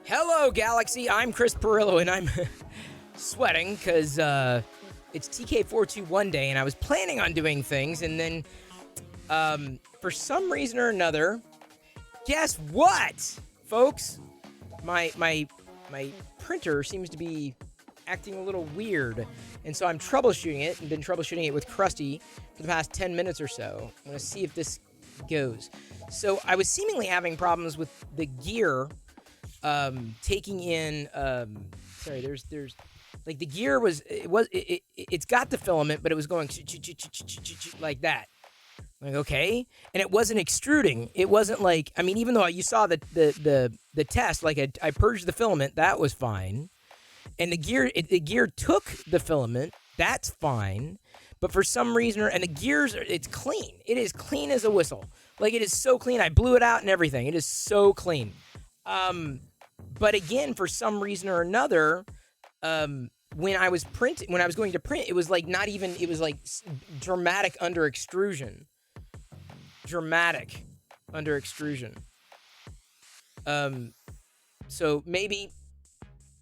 Hello, Galaxy. I'm Chris Perillo, and I'm sweating because it's TK421 day, and I was planning on doing things, and then for some reason or another, guess what, folks? My printer seems to be acting a little weird, and so I'm troubleshooting it, and been troubleshooting it with Krusty for the past 10 minutes or so. I'm going to see if this goes. So I was seemingly having problems with the gear taking in there's like the gear it's got the filament, but it was going like that. Like, okay, and it wasn't extruding. It wasn't like, I mean, even though you saw the test, like I purged the filament, that was fine, and the gear took the filament, that's fine, but for some reason, and the gears, it's clean. It is clean as a whistle. Like, it is so clean. I blew it out and everything. It is so clean. But again, for some reason or another, when I was going to print, it was like not even, it was like dramatic under extrusion. So maybe,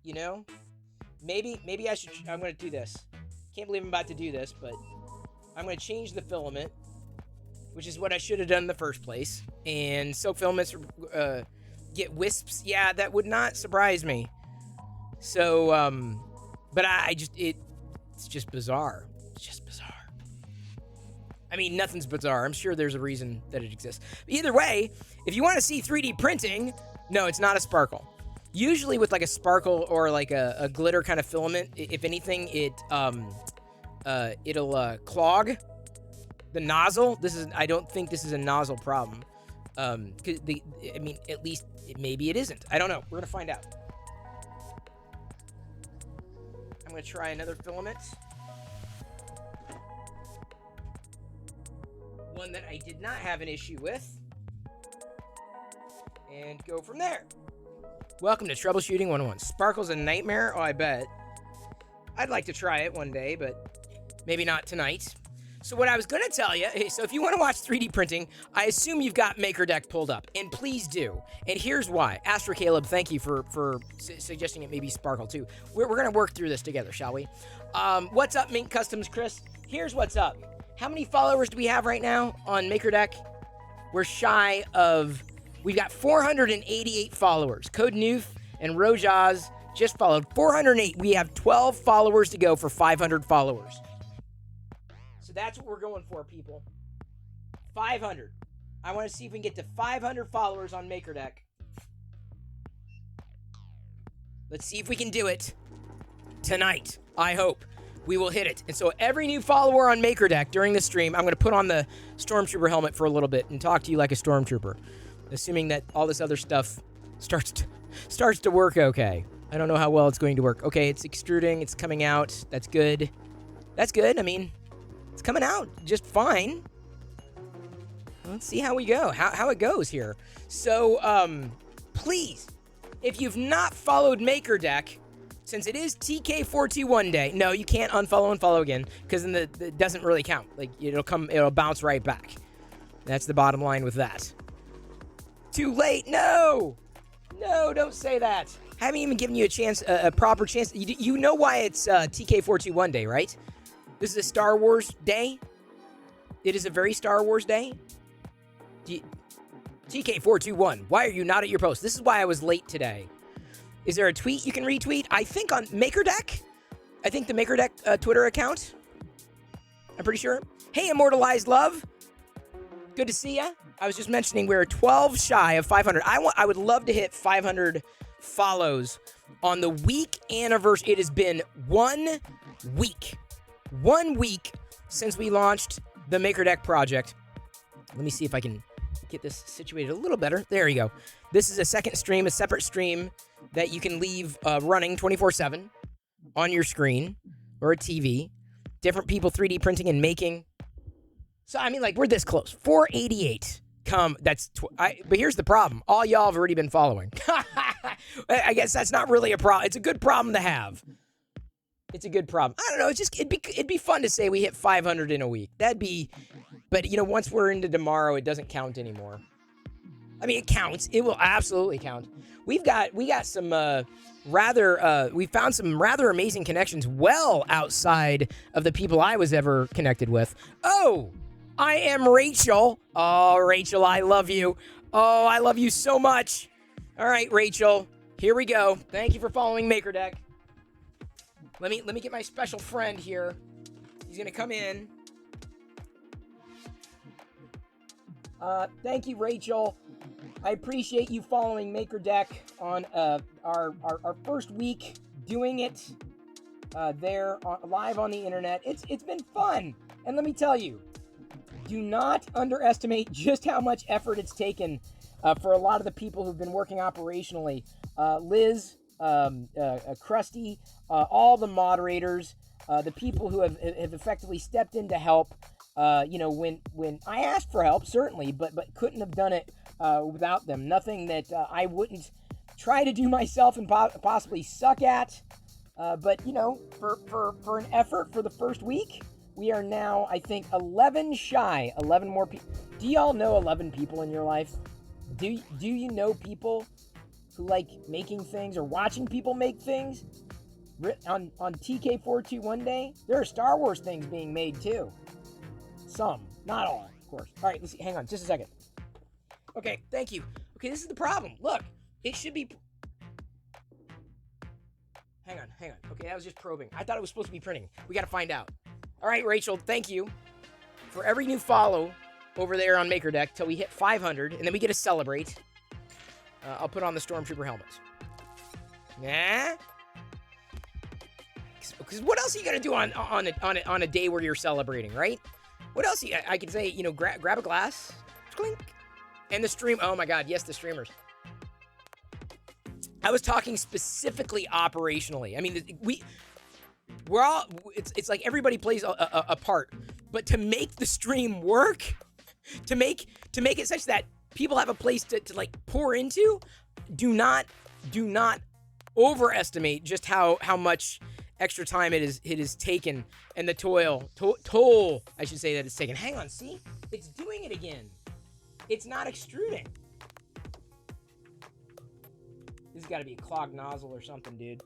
maybe I'm going to do this. Can't believe I'm about to do this, but I'm going to change the filament, which is what I should have done in the first place. And soak filaments get wisps. Yeah, that would not surprise me. So, but it's just bizarre. It's just bizarre. I mean, nothing's bizarre. I'm sure there's a reason that it exists. But either way, if you want to see 3D printing, no, it's not a sparkle. Usually with like a sparkle or like a glitter kind of filament, if anything, it'll clog the nozzle. I don't think this is a nozzle problem. At least maybe it isn't. I don't know. We're gonna find out. I'm gonna try another filament. One that I did not have an issue with. And go from there. Welcome to Troubleshooting 101. Sparkle's a nightmare? Oh, I bet. I'd like to try it one day, but maybe not tonight. So what I was going to tell you, so if you want to watch 3D printing, I assume you've got MakerDeck pulled up, and please do. And here's why. Astro Caleb, thank you for suggesting it maybe sparkle too. We're going to work through this together, shall we? What's up, Mink Customs Chris? Here's what's up. How many followers do we have right now on MakerDeck? We've got 488 followers. Code Noof and Rojaz just followed. 408. We have 12 followers to go for 500 followers. So that's what we're going for, people. 500. I want to see if we can get to 500 followers on MakerDeck. Let's see if we can do it tonight. I hope we will hit it. And so every new follower on MakerDeck during the stream, I'm going to put on the Stormtrooper helmet for a little bit and talk to you like a Stormtrooper. Assuming that all this other stuff starts to work okay. I don't know how well it's going to work. Okay, it's extruding. It's coming out. That's good. That's good. I mean, it's coming out just fine. Let's see how we go, how it goes here. So, please, if you've not followed MakerDeck, since it is TK421 day, no, you can't unfollow and follow again, because then it doesn't really count. Like, it'll bounce right back. That's the bottom line with that. Too late. No, don't say that. Haven't even given you a proper chance. You know why it's TK421 day, right? This is a Star Wars day. It is a very Star Wars day. TK421, why are you not at your post? This is why I was late today. Is there a tweet you can retweet? I think on MakerDeck. I think the MakerDeck Twitter account. I'm pretty sure. Hey, Immortalized Love. Good to see ya. I was just mentioning we're 12 shy of 500. I would love to hit 500 follows on the week anniversary. It has been 1 week. 1 week since we launched the MakerDeck project. Let me see if I can get this situated a little better. There you go. This is a second stream, a separate stream that you can leave running 24/7 on your screen or a TV. Different people 3D printing and making. So, I mean, like, we're this close. 488. But here's the problem. All y'all have already been following. I guess that's not really a problem. It's a good problem to have. It's a good problem. I don't know. It'd be fun to say we hit 500 in a week. But once we're into tomorrow, it doesn't count anymore. I mean, it counts. It will absolutely count. We got some we found some rather amazing connections well outside of the people I was ever connected with. Oh, I am Rachel. Oh, Rachel, I love you. Oh, I love you so much. All right, Rachel, here we go. Thank you for following MakerDeck. Let me get my special friend here. He's gonna come in. Thank you, Rachel. I appreciate you following MakerDeck on our first week doing it there live on the internet. It's been fun, and let me tell you, do not underestimate just how much effort it's taken for a lot of the people who've been working operationally. Liz, Krusty, all the moderators, the people who have effectively stepped in to help. When I asked for help, certainly, but couldn't have done it without them. Nothing that I wouldn't try to do myself and possibly suck at. But for an effort for the first week, we are now, I think, 11 shy. 11 more people. Do y'all know 11 people in your life? Do you know people who like making things or watching people make things? On TK421 day, there are Star Wars things being made too. Some, not all, of course. All right, let's see. Hang on, just a second. Okay, thank you. Okay, this is the problem. Look, it should be. Hang on. Okay, that was just probing. I thought it was supposed to be printing. We got to find out. All right, Rachel, thank you for every new follow over there on MakerDeck till we hit 500, and then we get to celebrate. I'll put on the Stormtrooper helmets. Nah. Because what else are you gonna do on a day where you're celebrating, right? What else? I could say, grab a glass, clink, and the stream. Oh my God, yes, the streamers. I was talking specifically operationally. I mean, we're all. It's like everybody plays a part, but to make the stream work, to make it such that people have a place to like pour into, do not overestimate just how much extra time it is taken, and the toll I should say that it's taken. Hang on, see? It's doing it again. It's not extruding. This has got to be a clogged nozzle or something, dude.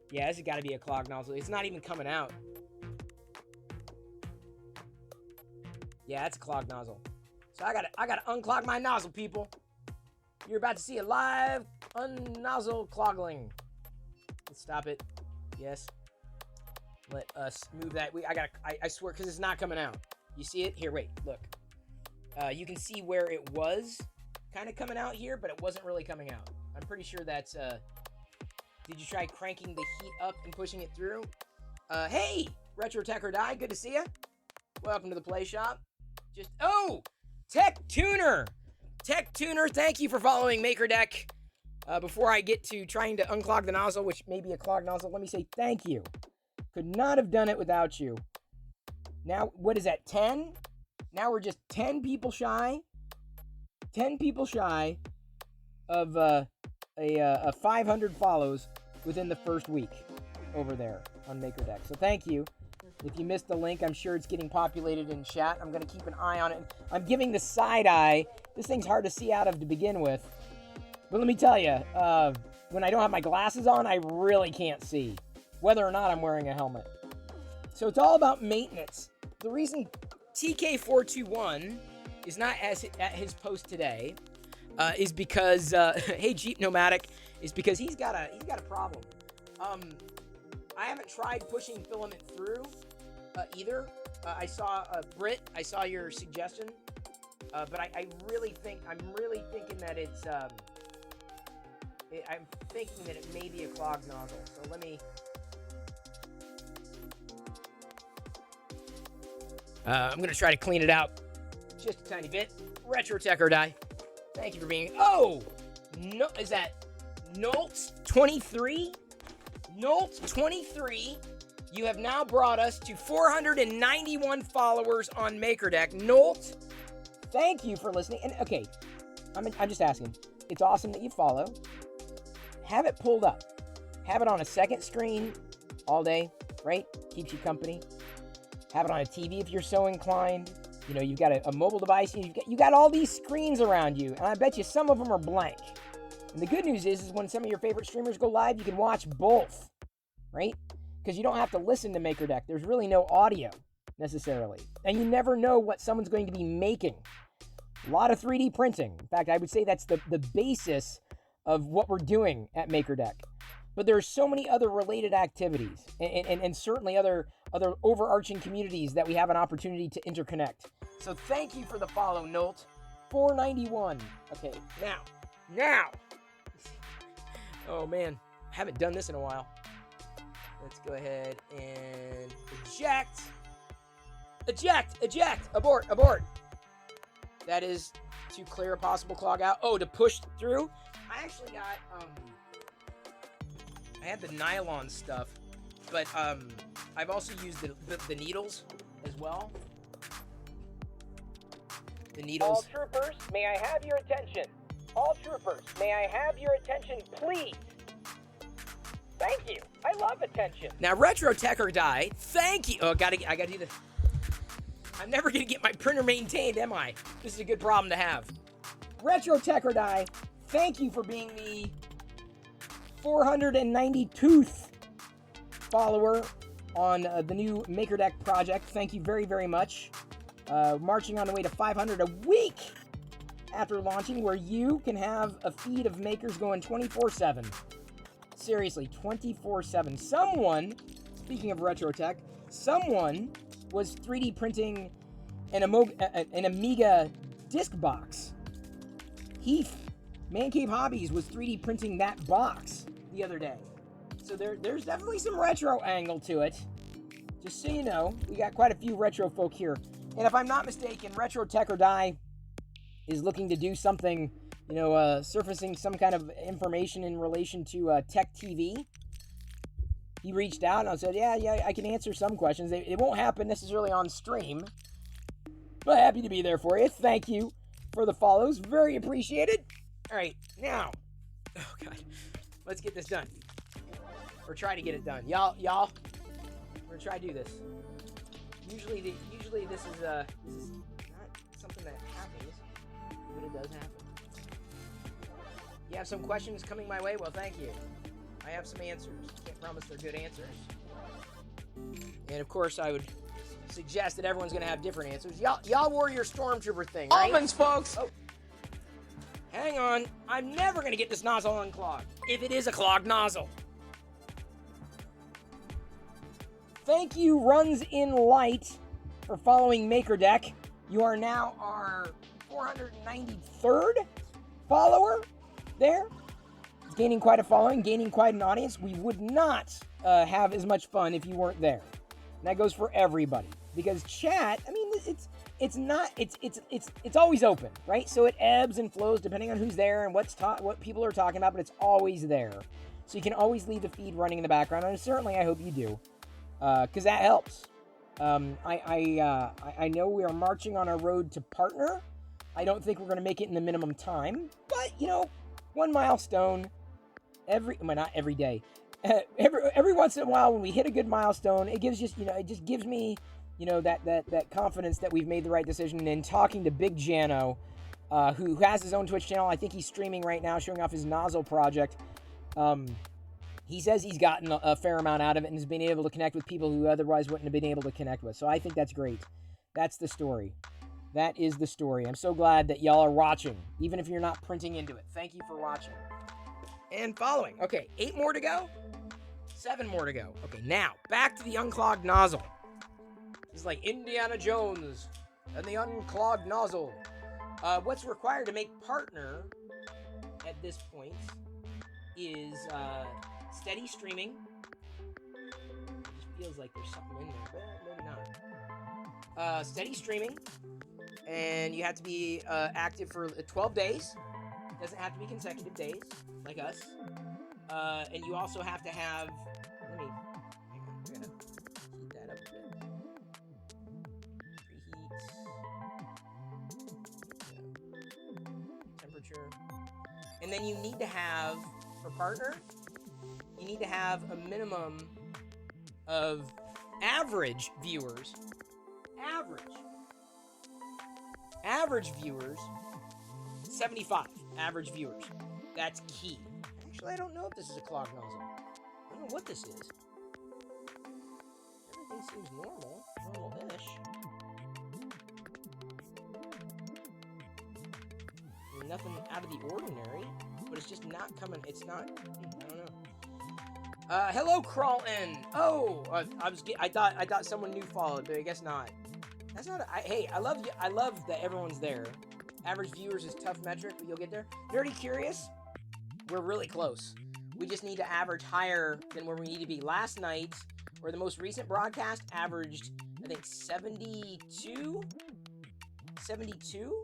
Yeah, this has got to be a clogged nozzle. It's not even coming out. Yeah, it's a clogged nozzle. So I gotta unclog my nozzle, people. You're about to see a live unnozzle cloggling. Let's stop it. Yes. Let us move that. I swear, because it's not coming out. You see it? Here, wait, look. You can see where it was kind of coming out here, but it wasn't really coming out. I'm pretty sure that's, did you try cranking the heat up and pushing it through? Hey, Retro Tech or Die, good to see you. Welcome to the Play Shop. Tech Tuner, thank you for following MakerDeck. Before I get to trying to unclog the nozzle, which may be a clogged nozzle, let me say thank you. Could not have done it without you. Now, what is that, 10? Now we're just 10 people shy. 10 people shy of a 500 follows within the first week over there on MakerDeck. So thank you. If you missed the link, I'm sure it's getting populated in chat. I'm going to keep an eye on it. I'm giving the side eye. This thing's hard to see out of to begin with. But let me tell you, when I don't have my glasses on, I really can't see, whether or not I'm wearing a helmet. So it's all about maintenance. The reason TK421 is not at his post today is because, hey, Jeep Nomadic, is because he's got a problem. I haven't tried pushing filament through either. I saw Britt. I saw your suggestion, but I'm really thinking that it's. I'm thinking that it may be a clogged nozzle. So let me. I'm gonna try to clean it out just a tiny bit. Retro Tech or Die. Thank you for being. Oh, no, is that Nolts 23? Nolts 23. You have now brought us to 491 followers on MakerDeck. Nolt, thank you for listening. And okay, I'm just asking. It's awesome that you follow. Have it pulled up. Have it on a second screen all day, right? Keeps you company. Have it on a TV if you're so inclined. You know, you've got a mobile device, and you got all these screens around you, and I bet you some of them are blank. And the good news is when some of your favorite streamers go live, you can watch both, right? Because you don't have to listen to MakerDeck. There's really no audio necessarily, and you never know what someone's going to be making. A lot of 3D printing. In fact, I would say that's the basis of what we're doing at MakerDeck. But there are so many other related activities and certainly other overarching communities that we have an opportunity to interconnect. So thank you for the follow, Nolt. 491. Okay, now. Oh man, I haven't done this in a while. Let's go ahead and eject. Abort. That is to clear a possible clog out. Oh, to push through. I actually got I had the nylon stuff, but I've also used the needles as well. The needles. All troopers, may I have your attention? All troopers, may I have your attention, please? Thank you. I love attention. Now, Retro Tech or Die, thank you. Oh, I gotta do this. I'm never gonna get my printer maintained, am I? This is a good problem to have. Retro Tech or Die, thank you for being the 492th follower on the new MakerDeck project. Thank you very, very much. Marching on the way to 500 a week after launching, where you can have a feed of makers going 24/7. Seriously, 24/7. Someone, speaking of retro tech, someone was 3D printing an Amiga disc box. Heath, Man Cave Hobbies, was 3D printing that box the other day. So there's definitely some retro angle to it. Just so you know, we got quite a few retro folk here. And if I'm not mistaken, Retro Tech or Die is looking to do something, you know, surfacing some kind of information in relation to Tech TV. He reached out and I said, yeah, I can answer some questions. It won't happen necessarily on stream, but happy to be there for you. Thank you for the follows. Very appreciated. All right, now, oh God, let's get this done. Or try to get it done. Y'all, we're gonna try to do this. Usually this is not something that happens, but it does happen. You have some questions coming my way? Well, thank you. I have some answers. Can't promise they're good answers. And of course, I would suggest that everyone's gonna have different answers. Y'all wore your Stormtrooper thing, right? Almonds, folks! Oh. Hang on. I'm never gonna get this nozzle unclogged. If it is a clogged nozzle. Thank you, Runs in Light, for following MakerDeck. You are now our 493rd follower there. It's gaining quite a following, gaining quite an audience. We would not have as much fun if you weren't there. And that goes for everybody, because chat, I mean, it's always open, right? So it ebbs and flows depending on who's there and what people are talking about, but it's always there. So you can always leave the feed running in the background, and certainly I hope you do. Because that helps. I know we are marching on our road to partner. I don't think we're going to make it in the minimum time, but you know, one milestone not every day. Every once in a while, when we hit a good milestone, it just gives me, you know, that confidence that we've made the right decision. And in talking to Big Jano, who has his own Twitch channel, I think he's streaming right now, showing off his nozzle project. He says he's gotten a fair amount out of it and has been able to connect with people who otherwise wouldn't have been able to connect with. So I think that's great. That's the story. That is the story. I'm so glad that y'all are watching, even if you're not printing into it. Thank you for watching. And following. Okay, 8 more to go. 7 more to go. Okay, now, back to the unclogged nozzle. This is like Indiana Jones and the unclogged nozzle. What's required to make partner at this point is steady streaming. It just feels like there's something in there, but maybe not. Steady streaming, and you have to be active for 12 days. It doesn't have to be consecutive days, like us. And you also have to have, hang on, we're gonna heat that up a bit. Preheat. Temperature. And then you need to have, for partner, you need to have a minimum of average viewers. Average. Average viewers, 75. Average viewers. That's key. Actually, I don't know if this is a clogged nozzle. I don't know what this is. Everything seems normal-ish. Nothing out of the ordinary, but it's just not coming. It's not. I don't know. Hello, Crawlin. Oh, I thought someone new followed, but I guess not. That's not. Hey, I love you. I love that everyone's there. Average viewers is tough metric, but you'll get there. Nerdy Curious, we're really close. We just need to average higher than where we need to be. Last night, or the most recent broadcast, averaged, I think, 72? 72?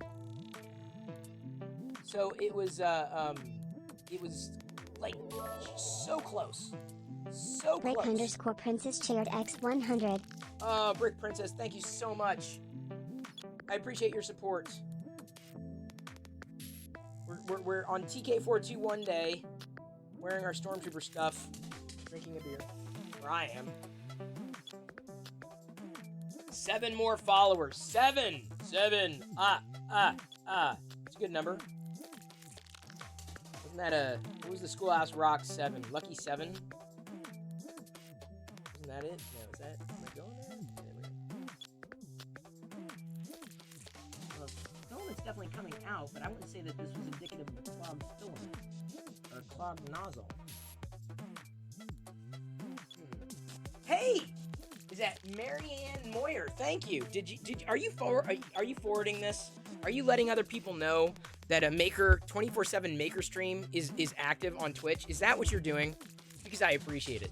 So it was like so close. So close. Brick_Princess shared X100. Brick Princess, thank you so much. I appreciate your support. We're on TK421 day, wearing our Stormtrooper stuff, drinking a beer. Where I am. 7 more followers. 7. It's a good number. Wasn't that what was the Schoolhouse Rock 7? Lucky 7? Isn't that it? No, is that, am I going there? Well, filament's definitely coming out, but I wouldn't say that this was indicative of a clogged filament, or a clogged nozzle. Hey! Is that Marianne Moyer? Thank you. Are you forwarding this? Are you letting other people know that a Maker 24/7 Maker stream is active on Twitch? Is that what you're doing? Because I appreciate it.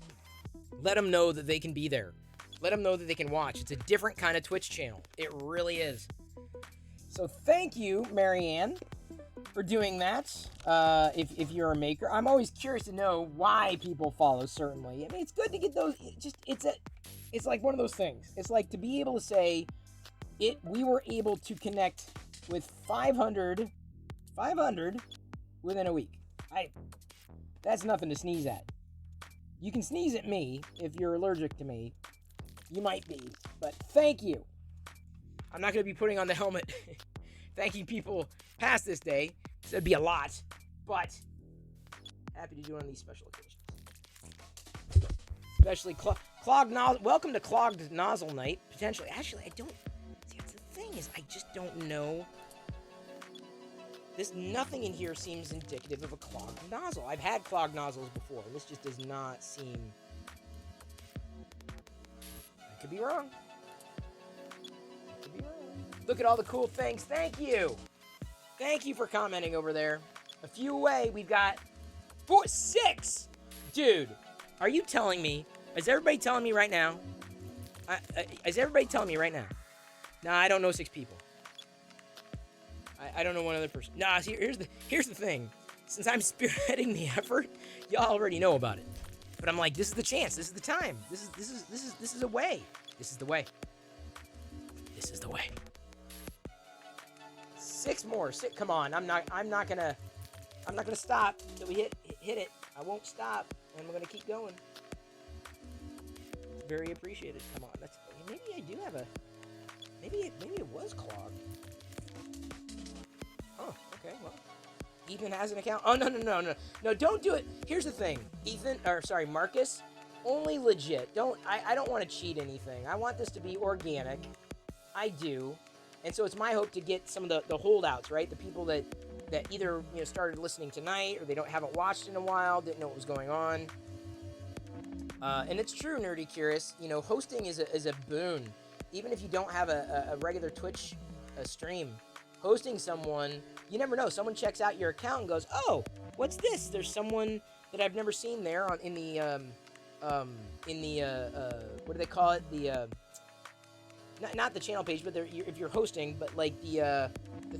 Let them know that they can be there. Let them know that they can watch. It's a different kind of Twitch channel. It really is. So thank you, Marianne, for doing that. If you're a maker, I'm always curious to know why people follow. Certainly, I mean, it's good to get those. It's like one of those things. It's like to be able to say, we were able to connect with 500 within a week. That's nothing to sneeze at. You can sneeze at me if you're allergic to me. You might be, but thank you. I'm not going to be putting on the helmet thanking people past this day. So it'd be a lot, but happy to do it on these special occasions. Especially clogged nozzle. Welcome to Clogged Nozzle Night. Potentially. Actually, I don't. See, that's the thing is, I just don't know. Nothing in here seems indicative of a clogged nozzle. I've had clogged nozzles before. This just does not seem. I could be wrong. Look at all the cool things. Thank you. Thank you for commenting over there. A few away. We've got 6. Dude, are you telling me? Is everybody telling me right now? Is everybody telling me right now? Nah, I don't know 6 people. I don't know one other person. Nah, see, here's the thing. Since I'm spearheading the effort, y'all already know about it. But I'm like, this is the chance. This is the time. This is a way. This is the way. This is the way. 6 more. Come on. I'm not gonna stop till we hit it. I won't stop, and we're gonna keep going. It's very appreciated. Come on. Maybe I do have a. Maybe it was clogged. Oh, okay. Well, Ethan has an account. Oh no! Don't do it. Here's the thing, Marcus. Only legit. I don't want to cheat anything. I want this to be organic. I do. And so it's my hope to get some of the holdouts, right? The people that either started listening tonight or they haven't watched in a while, didn't know what was going on. And it's true, Nerdy Curious. Hosting is a boon. Even if you don't have a regular Twitch stream, hosting someone, you never know. Someone checks out your account and goes, "Oh, what's this?" There's someone that I've never seen there in the what do they call it? The not the channel page, but if you're hosting, but like the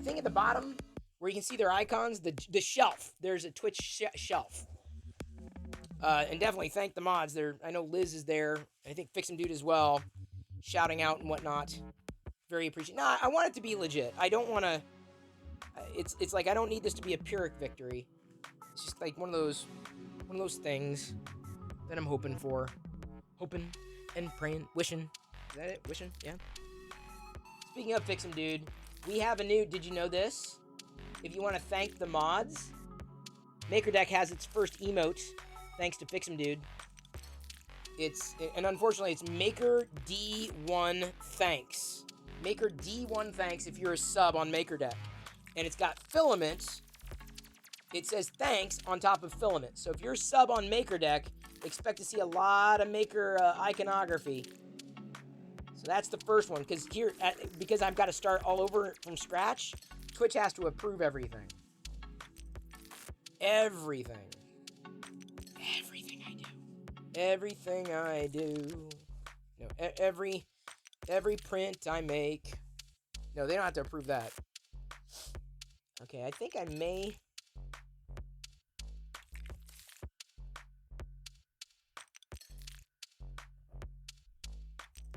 thing at the bottom where you can see their icons, the shelf. There's a Twitch shelf. And definitely thank the mods. There, I know Liz is there. I think Fix 'em Dude as well, shouting out and whatnot. Very appreciated. Nah, I want it to be legit. I don't want to. It's like I don't need this to be a Pyrrhic victory. It's just like one of those things that I'm hoping and praying, wishing. Is that it? Wishing? Yeah. Speaking of Fix 'em Dude, we have a new, did you know this? If you want to thank the mods, MakerDeck has its first emote, thanks to Fix'em Dude. And unfortunately, it's MakerD1 Thanks. MakerD1 Thanks if you're a sub on MakerDeck. And it's got filaments. It says thanks on top of filament. So if you're a sub on MakerDeck, expect to see a lot of Maker iconography. So that's the first one. Because I've got to start all over from scratch, Twitch has to approve everything. Everything I do. No, every print I make. No, they don't have to approve that. Okay, I think I may.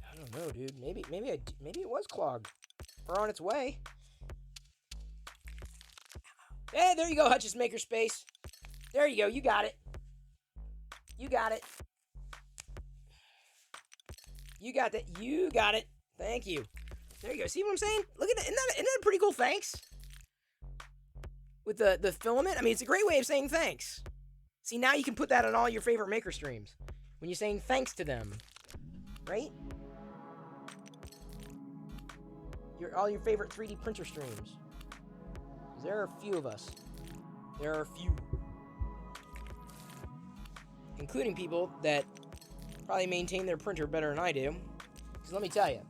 I don't know, dude. Maybe it was clogged or on its way. Hey, there you go, Hutch's Makerspace. There you go. You got it. You got it. You got that. You got it. Thank you. There you go. See what I'm saying? Look at that. Isn't that a pretty cool thanks? With the filament? I mean, it's a great way of saying thanks. See, now you can put that on all your favorite maker streams. When you're saying thanks to them. Right? All your favorite 3D printer streams. There are a few of us. There are a few. Including people that probably maintain their printer better than I do. Because let me tell you,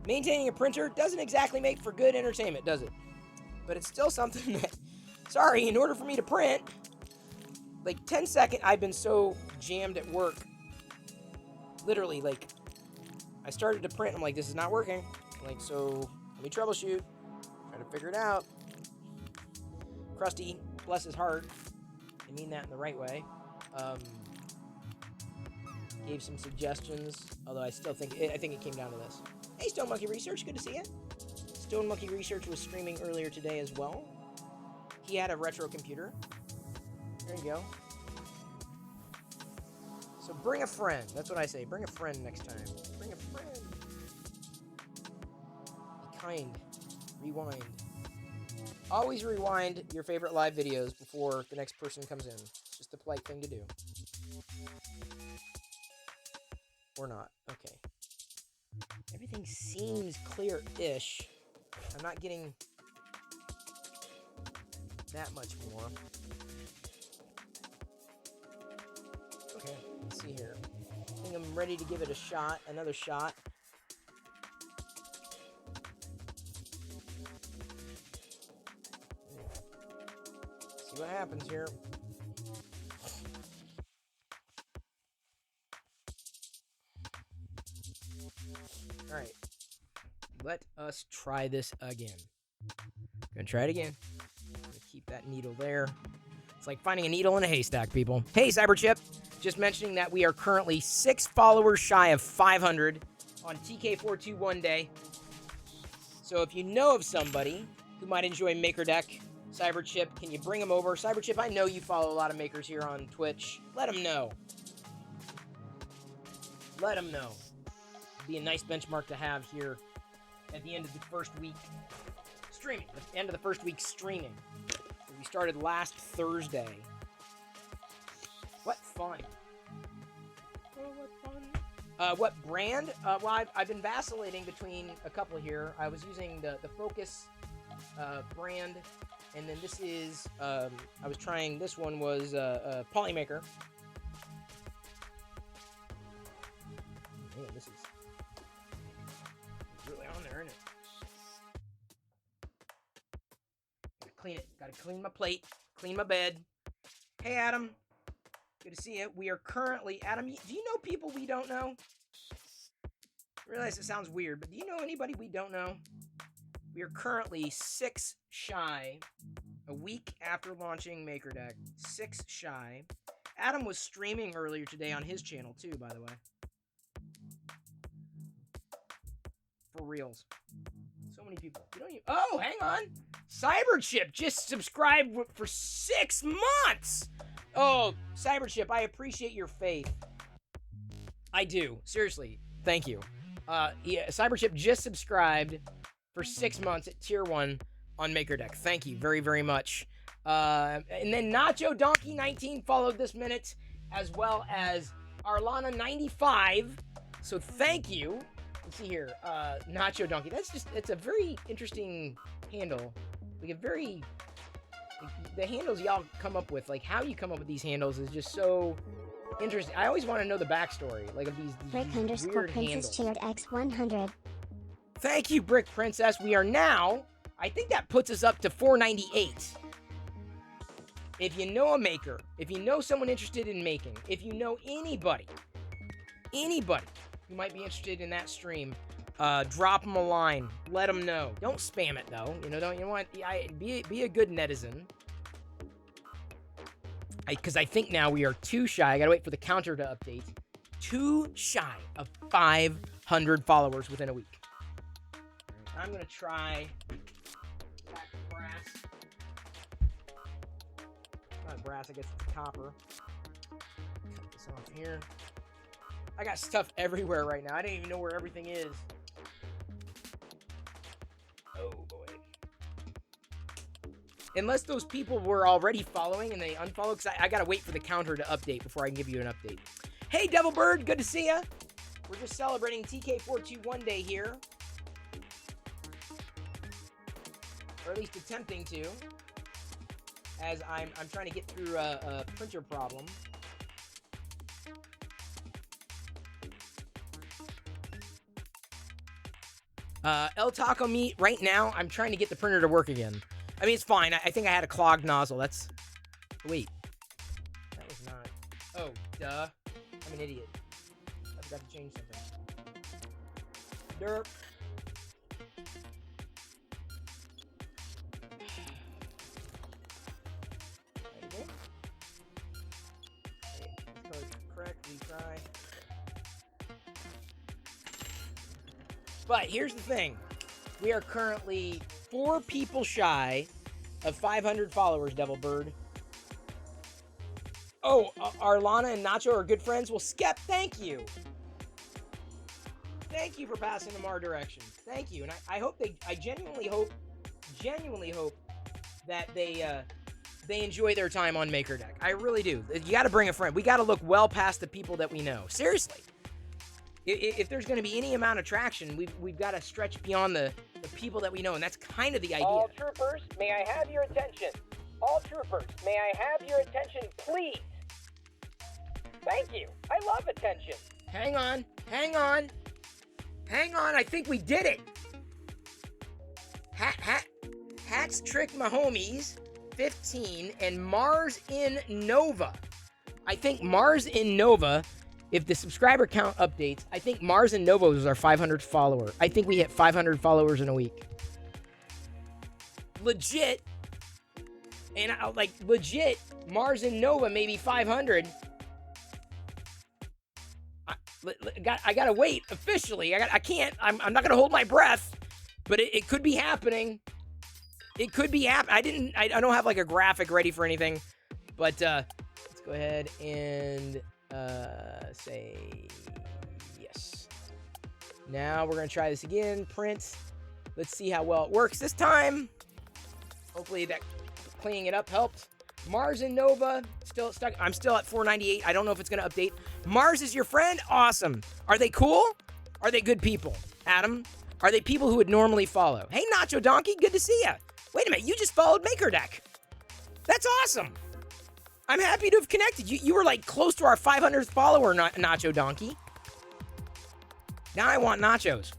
maintaining a printer doesn't exactly make for good entertainment, does it? But it's still something that, sorry, in order for me to print, like 10 seconds, I've been so jammed at work. Literally, like, I started to print, I'm like, this is not working. I'm like, so, let me troubleshoot. Try to figure it out. Krusty, bless his heart. I mean that in the right way. Gave some suggestions, although I still think I think it came down to this. Hey, Stone Monkey Research, good to see you. Stone Monkey Research was streaming earlier today as well. He had a retro computer. There you go. So bring a friend. That's what I say. Bring a friend next time. Bring a friend. Be kind. Rewind. Always rewind your favorite live videos before the next person comes in. It's just a polite thing to do. Or not. Okay. Everything seems clear-ish. I'm not getting that much more. Okay, let's see here. I think I'm ready to give it a shot. Another shot. See what happens here. Alright. Let us try this again. Gonna try it again. Gonna keep that needle there. It's like finding a needle in a haystack, people. Hey, Cyberchip. Just mentioning that we are currently 6 followers shy of 500 on TK421 day. So if you know of somebody who might enjoy MakerDeck, Cyberchip, can you bring them over? Cyberchip, I know you follow a lot of makers here on Twitch. Let them know. Let them know. Be a nice benchmark to have here at the end of the first week streaming. At the end of the first week streaming. We started last Thursday. What fun. Oh, what fun. What brand? Well, I've been vacillating between a couple here. I was using the Focus brand, and then this is, I was trying, this one was Polymaker. Man, this is really on there, isn't it? Gotta clean it. Gotta clean my plate. Clean my bed. Hey, Adam. Good to see you. We are currently... Adam, do you know people we don't know? I realize it sounds weird, but do you know anybody we don't know? We are currently 6 shy. A week after launching MakerDeck. 6 shy. Adam was streaming earlier today on his channel, too, by the way. For reals. So many people. You don't even... Oh, hang on. Cyberchip just subscribed for 6 months. Oh, Cyberchip, I appreciate your faith. I do. Seriously. Thank you. Yeah, Cyberchip just subscribed for 6 months at Tier 1 on MakerDeck. Thank you very, very much. And then Nacho Donkey 19 followed this minute, as well as Arlana95. So thank you. Let's see here. Nacho Donkey. It's a very interesting handle. Like a very... The handles y'all come up with, like how you come up with these handles is just so interesting. I always want to know the backstory, like of these weird handles. Princess X100. Thank you, Brick Princess. We are now, I think that puts us up to 498. If you know a maker, if you know someone interested in making, if you know anybody who might be interested in that stream, drop them a line. Let them know. Don't spam it though. Be a good netizen. Because I think now we are too shy. I gotta wait for the counter to update. Too shy of 500 followers within a week. I'm gonna try black brass. Not brass, I guess it's copper. Cut this off here. I got stuff everywhere right now. I don't even know where everything is. Oh boy. Unless those people were already following and they unfollowed, because I gotta wait for the counter to update before I can give you an update. Hey Devil Bird, good to see ya. We're just celebrating TK421 day here. Or at least attempting to. As I'm trying to get through a printer problem. El Taco Meat, right now, I'm trying to get the printer to work again. I mean, it's fine. I think I had a clogged nozzle. That's... Wait. That was not... Oh, duh. I'm an idiot. I forgot to change something. Derp. There you go. Okay, color correct, retry. But here's the thing. We are currently 4 people shy of 500 followers, Devil Bird. Oh, Arlana and Nacho are good friends? Well, Skep, thank you. Thank you for passing them our direction. Thank you. And I hope I genuinely hope that they enjoy their time on MakerDeck. I really do. You got to bring a friend. We got to look well past the people that we know. Seriously. If there's going to be any amount of traction, we've got to stretch beyond the people that we know, and that's kind of the idea. All troopers, may I have your attention? All troopers, may I have your attention, please? Thank you. I love attention. Hang on. I think we did it. Hats Trick My Homies, 15, and Mars in Nova. I think Mars in Nova... If the subscriber count updates, I think Mars and Nova was our 500th follower. I think we hit 500 followers in a week. Legit. And legit, Mars and Nova maybe 500. I gotta wait officially. I can't. I'm not gonna hold my breath. But it could be happening. It could be happening. I don't have like a graphic ready for anything. But let's go ahead and say yes. Now we're gonna try this again. Print. Let's see how well it works this time. Hopefully that cleaning it up helped. Mars and Nova still stuck. I'm still at 498. I don't know if it's gonna update. Mars is your friend? Awesome. Are they cool? Are they good people? Adam? Are they people who would normally follow? Hey Nacho Donkey, good to see ya. Wait a minute, you just followed MakerDeck. That's awesome. I'm happy to have connected. You were like close to our 500th follower, Nacho Donkey. Now I want nachos.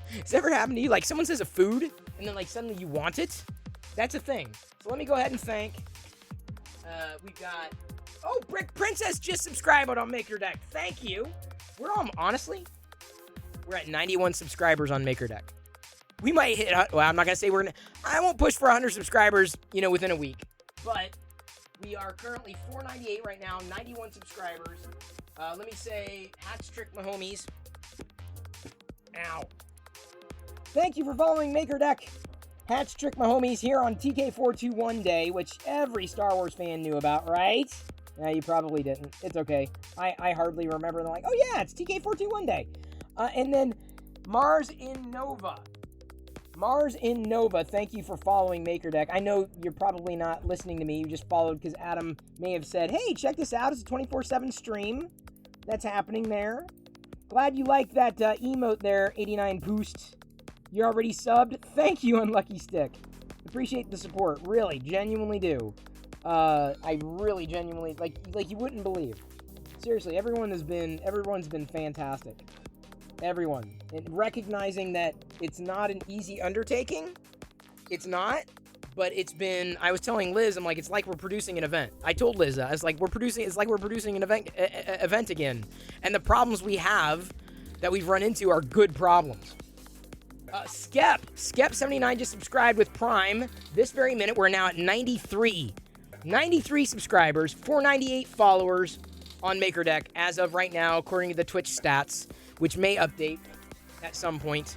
Has it ever happened to you? Like someone says a food and then like suddenly you want it? That's a thing. So let me go ahead and thank. We've got... Oh, Brick Princess just subscribed on MakerDeck. Thank you. Honestly, we're at 91 subscribers on MakerDeck. We might hit... Well, I'm not going to say we're going to... I won't push for 100 subscribers, within a week. But... We are currently 498 right now, 91 subscribers. Let me say, Hats Trick My Homies. Ow. Thank you for following MakerDeck. Hats Trick My Homies here on TK421 Day, which every Star Wars fan knew about, right? You probably didn't. It's okay. I hardly remember. They're like, oh yeah, it's TK421 Day. And then Mars in Nova. Mars in Nova, thank you for following MakerDeck. I know you're probably not listening to me. You just followed because Adam may have said, hey, check this out. It's a 24/7 stream that's happening there. Glad you like that emote there, 89 Boost. You're already subbed. Thank you, Unlucky Stick. Appreciate the support. Really, genuinely do. I really genuinely, like you wouldn't believe. Seriously, everyone's been fantastic. Everyone. And recognizing that it's not an easy undertaking. It's not, but it's been, I was telling Liz, I'm like, it's like we're producing an event. I told Liz, it's like we're producing an event again. And the problems we have that we've run into are good problems. Skep79 just subscribed with Prime. This very minute, we're now at 93 subscribers, 498 followers on MakerDeck as of right now, according to the Twitch stats, which may update at some point.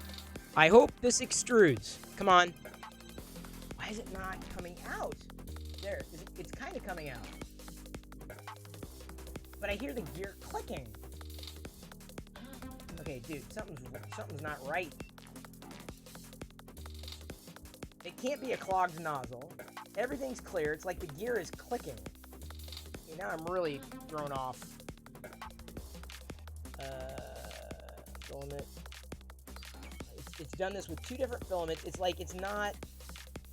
I hope this extrudes. Come on. Why is it not coming out? There, it's kind of coming out. But I hear the gear clicking. Okay, dude, something's not right. It can't be a clogged nozzle. Everything's clear. It's like the gear is clicking. Okay, now I'm really thrown off. Filament. It's done this with two different filaments. It's like it's not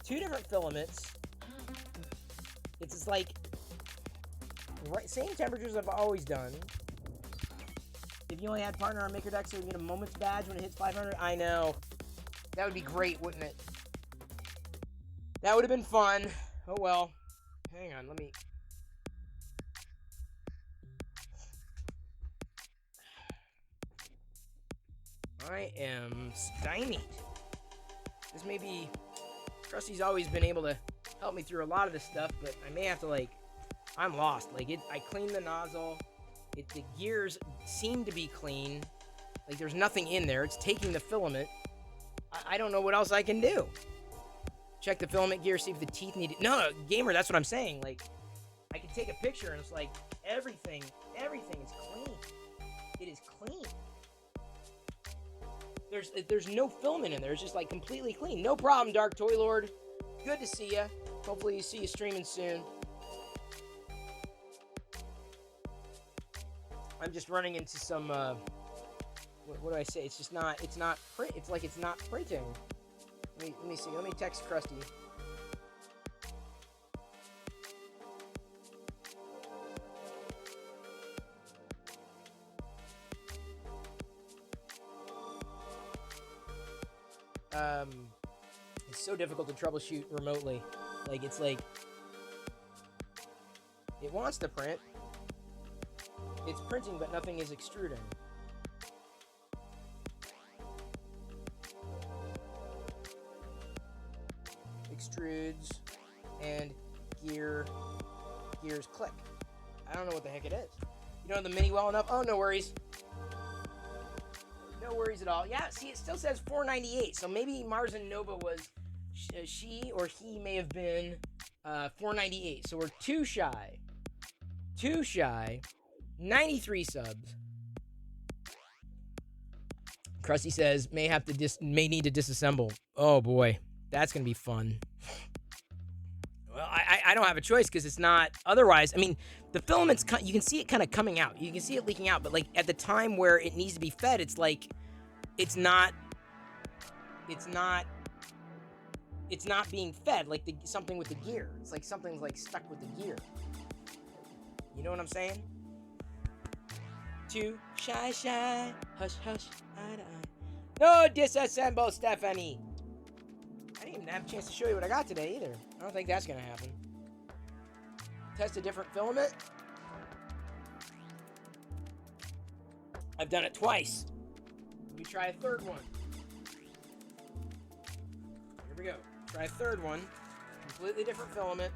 two different filaments. It's just like same temperatures I've always done. If you only had partner on MakerDeck, so you get a moment's badge when it hits 500. I know. That would be great, wouldn't it? That would have been fun. Oh well. Hang on, let me... I am stymied. This may be... Krusty's always been able to help me through a lot of this stuff, but I may have to, like... I'm lost. Like, I cleaned the nozzle. The gears seem to be clean. Like, there's nothing in there. It's taking the filament. I don't know what else I can do. Check the filament gear, see if the teeth need it. No, gamer, that's what I'm saying. Like, I can take a picture and it's like, everything is clean. It is clean. There's no filament in there. It's just like completely clean. No problem, Dark Toy Lord. Good to see ya. Hopefully you see you streaming soon. I'm just running into some, what do I say? It's not printing. Let me see. Let me text Krusty. It's so difficult to troubleshoot remotely. Like, it's like, it wants to print. It's printing, but nothing is extruding. Extrudes, and gears click. I don't know what the heck it is. You know the mini well enough? Oh, no worries. No worries at all. Yeah, see, it still says 498, so maybe Mars and Nova was, she or he may have been 498, so we're too shy. 93 subs. Krusty says, may need to disassemble. Oh, boy. That's going to be fun. Well, I don't have a choice because it's not... Otherwise, I mean, the filament's... You can see it kind of coming out. You can see it leaking out. But, like, at the time where it needs to be fed, it's like... It's not being fed. Like, something with the gear. It's like something's, like, stuck with the gear. You know what I'm saying? Too shy. Hush, hush. Eye to eye. No disassemble, Stephanie! I didn't even have a chance to show you what I got today either. I don't think that's going to happen. Test a different filament. I've done it twice. Let me try a third one. Here we go. Try a third one. Completely different filament.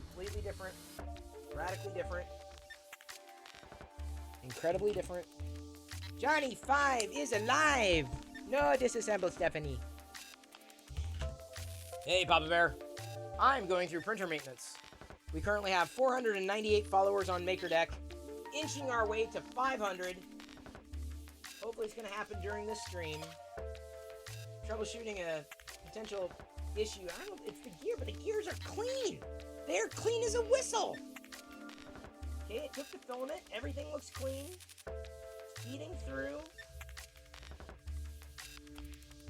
Completely different. Radically different. Incredibly different. Johnny 5 is alive! No disassemble, Stephanie. Hey, Papa Bear. I'm going through printer maintenance. We currently have 498 followers on MakerDeck, inching our way to 500. Hopefully it's going to happen during this stream. troubleshooting a potential issue. I don't. It's the gear, but the gears are clean. They're clean as a whistle. Okay, it took the filament. Everything looks clean. It's feeding through.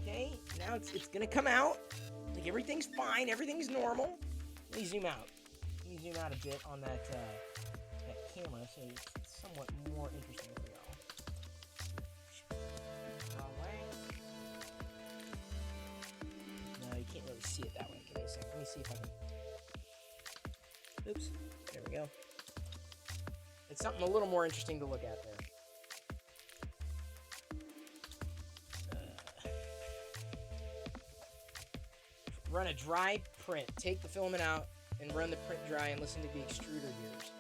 Okay, now it's gonna come out. Like everything's fine. Everything's normal. Let me zoom out. Let me zoom out a bit on that camera so it's somewhat more interesting for y'all. Wrong way. No, you can't really see it that way. Give me a second. Let me see if I can. Oops. There we go. It's something a little more interesting to look at there. Run a dry print. Take the filament out and run the print dry and listen to the extruder gears.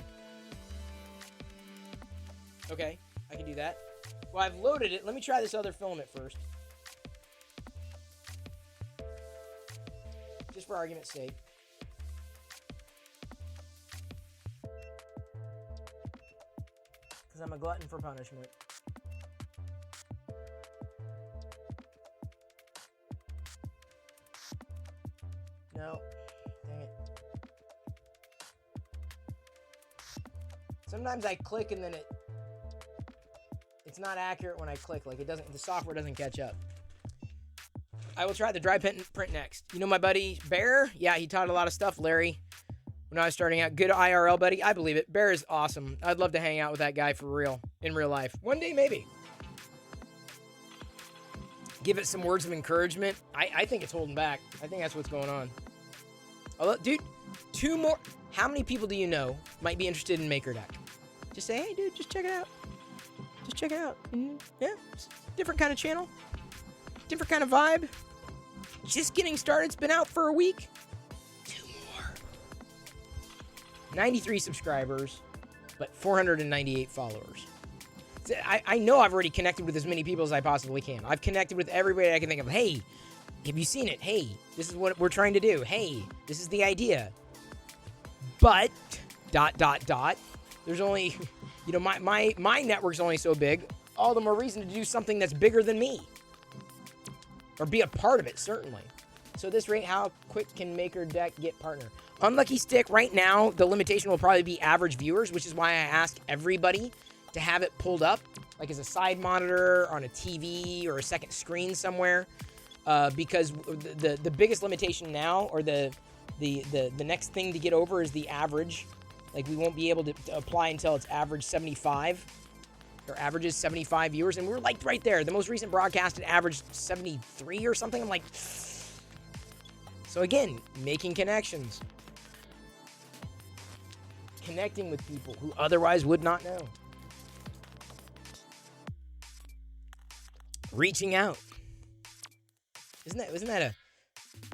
Okay, I can do that. Well, I've loaded it. Let me try this other filament first. Just for argument's sake. Because I'm a glutton for punishment. No. Dang it. Sometimes I click and then it's not accurate when I click. Like the software doesn't catch up. I will try the dry print next. You know my buddy Bear? Yeah, he taught a lot of stuff, Larry. When I was starting out, good IRL buddy. I believe it. Bear is awesome. I'd love to hang out with that guy for real, in real life. One day, maybe. Give it some words of encouragement. I think it's holding back. I think that's what's going on. Dude, 2 more. How many people do you know might be interested in MakerDeck? Just say, hey, dude, just check it out. Just check it out. Yeah, it's a different kind of channel. Different kind of vibe. Just getting started. It's been out for a week. 2 more. 93 subscribers, but 498 followers. I know I've already connected with as many people as I possibly can. I've connected with everybody I can think of. Hey, have you seen it? Hey, this is what we're trying to do. Hey, this is the idea. But, ... There's only, my network's only so big. All the more reason to do something that's bigger than me. Or be a part of it, certainly. So this rate, how quick can MakerDeck get partner? Unlucky Stick, right now, the limitation will probably be average viewers, which is why I ask everybody to have it pulled up, like as a side monitor on a TV or a second screen somewhere, because the biggest limitation now, or the next thing to get over, is the average. Like we won't be able to apply until it's average 75, or averages 75 viewers, and we're like right there. The most recent broadcast had averaged 73 or something. I'm like, so again, making connections, connecting with people who otherwise would not know. Reaching out. Isn't that a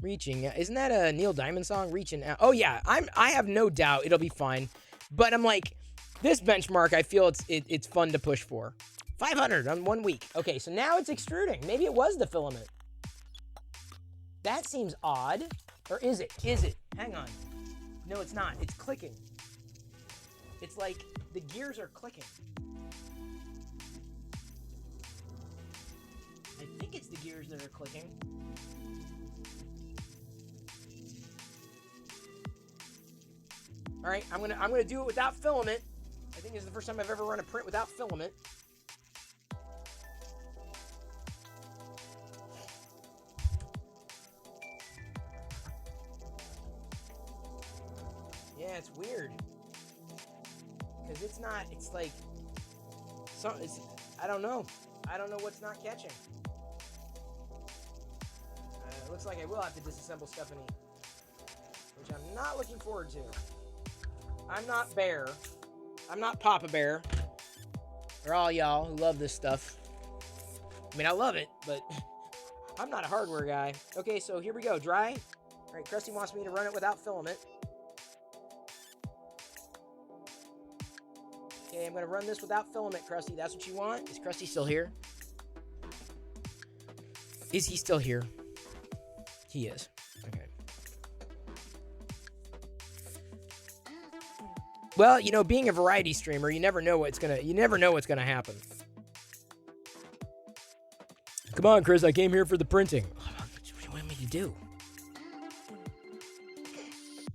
reaching? Isn't that a Neil Diamond song? Reaching out. Oh yeah, I have no doubt it'll be fine. But I'm like, this benchmark, I feel it's fun to push for. 500 on 1 week. Okay, so now it's extruding. Maybe it was the filament. That seems odd. Or is it? Is it? Hang on. No, it's not. It's clicking. It's like the gears are clicking. I think it's the gears that are clicking. All right, I'm gonna do it without filament. I think this is the first time I've ever run a print without filament. Yeah, it's weird. Because it's not, it's like, I don't know. I don't know what's not catching. It looks like I will have to disassemble Stephanie, which I'm not looking forward to. I'm not Bear. I'm not Papa Bear. For all y'all who love this stuff. I mean, I love it, but I'm not a hardware guy. Okay, so here we go. Dry. All right, Krusty wants me to run it without filament. Okay, I'm going to run this without filament, Krusty. That's what you want? Is Krusty still here? Is he still here? He is. Okay. Well, you know, being a variety streamer, you never know what's gonna happen. Come on, Chris, I came here for the printing. What do you want me to do?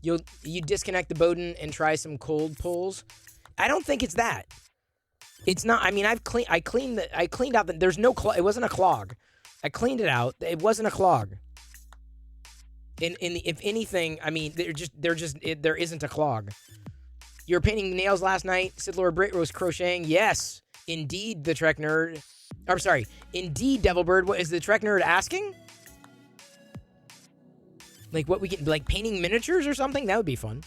You disconnect the Bowden and try some cold pulls? I don't think it's that. It's not. I mean, I cleaned out the. There's no clog. It wasn't a clog. I cleaned it out. It wasn't a clog. If anything, I mean, there isn't a clog. You were painting nails last night. Sidlor Brit was crocheting. Yes, indeed, the Trek nerd. I'm sorry. Indeed, Devilbird. What is the Trek nerd asking? Like what we get, like painting miniatures or something? That would be fun.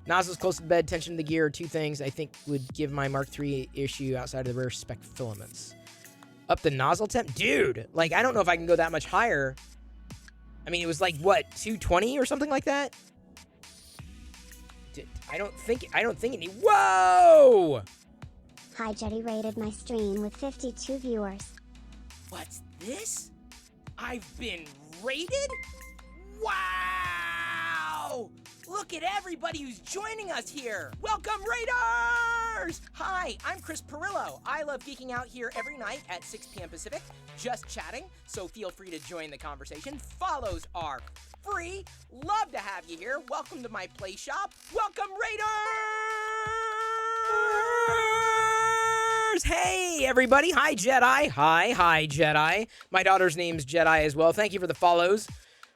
Nozzles close to the bed, tension to the gear, 2 things I think would give my Mark III issue outside of the rare spec filaments. Up the nozzle temp? Dude, like I don't know if I can go that much higher. I mean, it was like, what, 220 or something like that? I don't think any, whoa! Hi Jetty rated my stream with 52 viewers. What's this? I've been rated? Wow! Look at everybody who's joining us here. Welcome, Raiders! Hi, I'm Chris Perillo. I love geeking out here every night at 6 p.m. Pacific, just chatting, so feel free to join the conversation. Follows are free. Love to have you here. Welcome to my play shop. Welcome, Raiders! Hey, everybody. Hi, Jedi. Hi, Jedi. My daughter's name's Jedi as well. Thank you for the follows.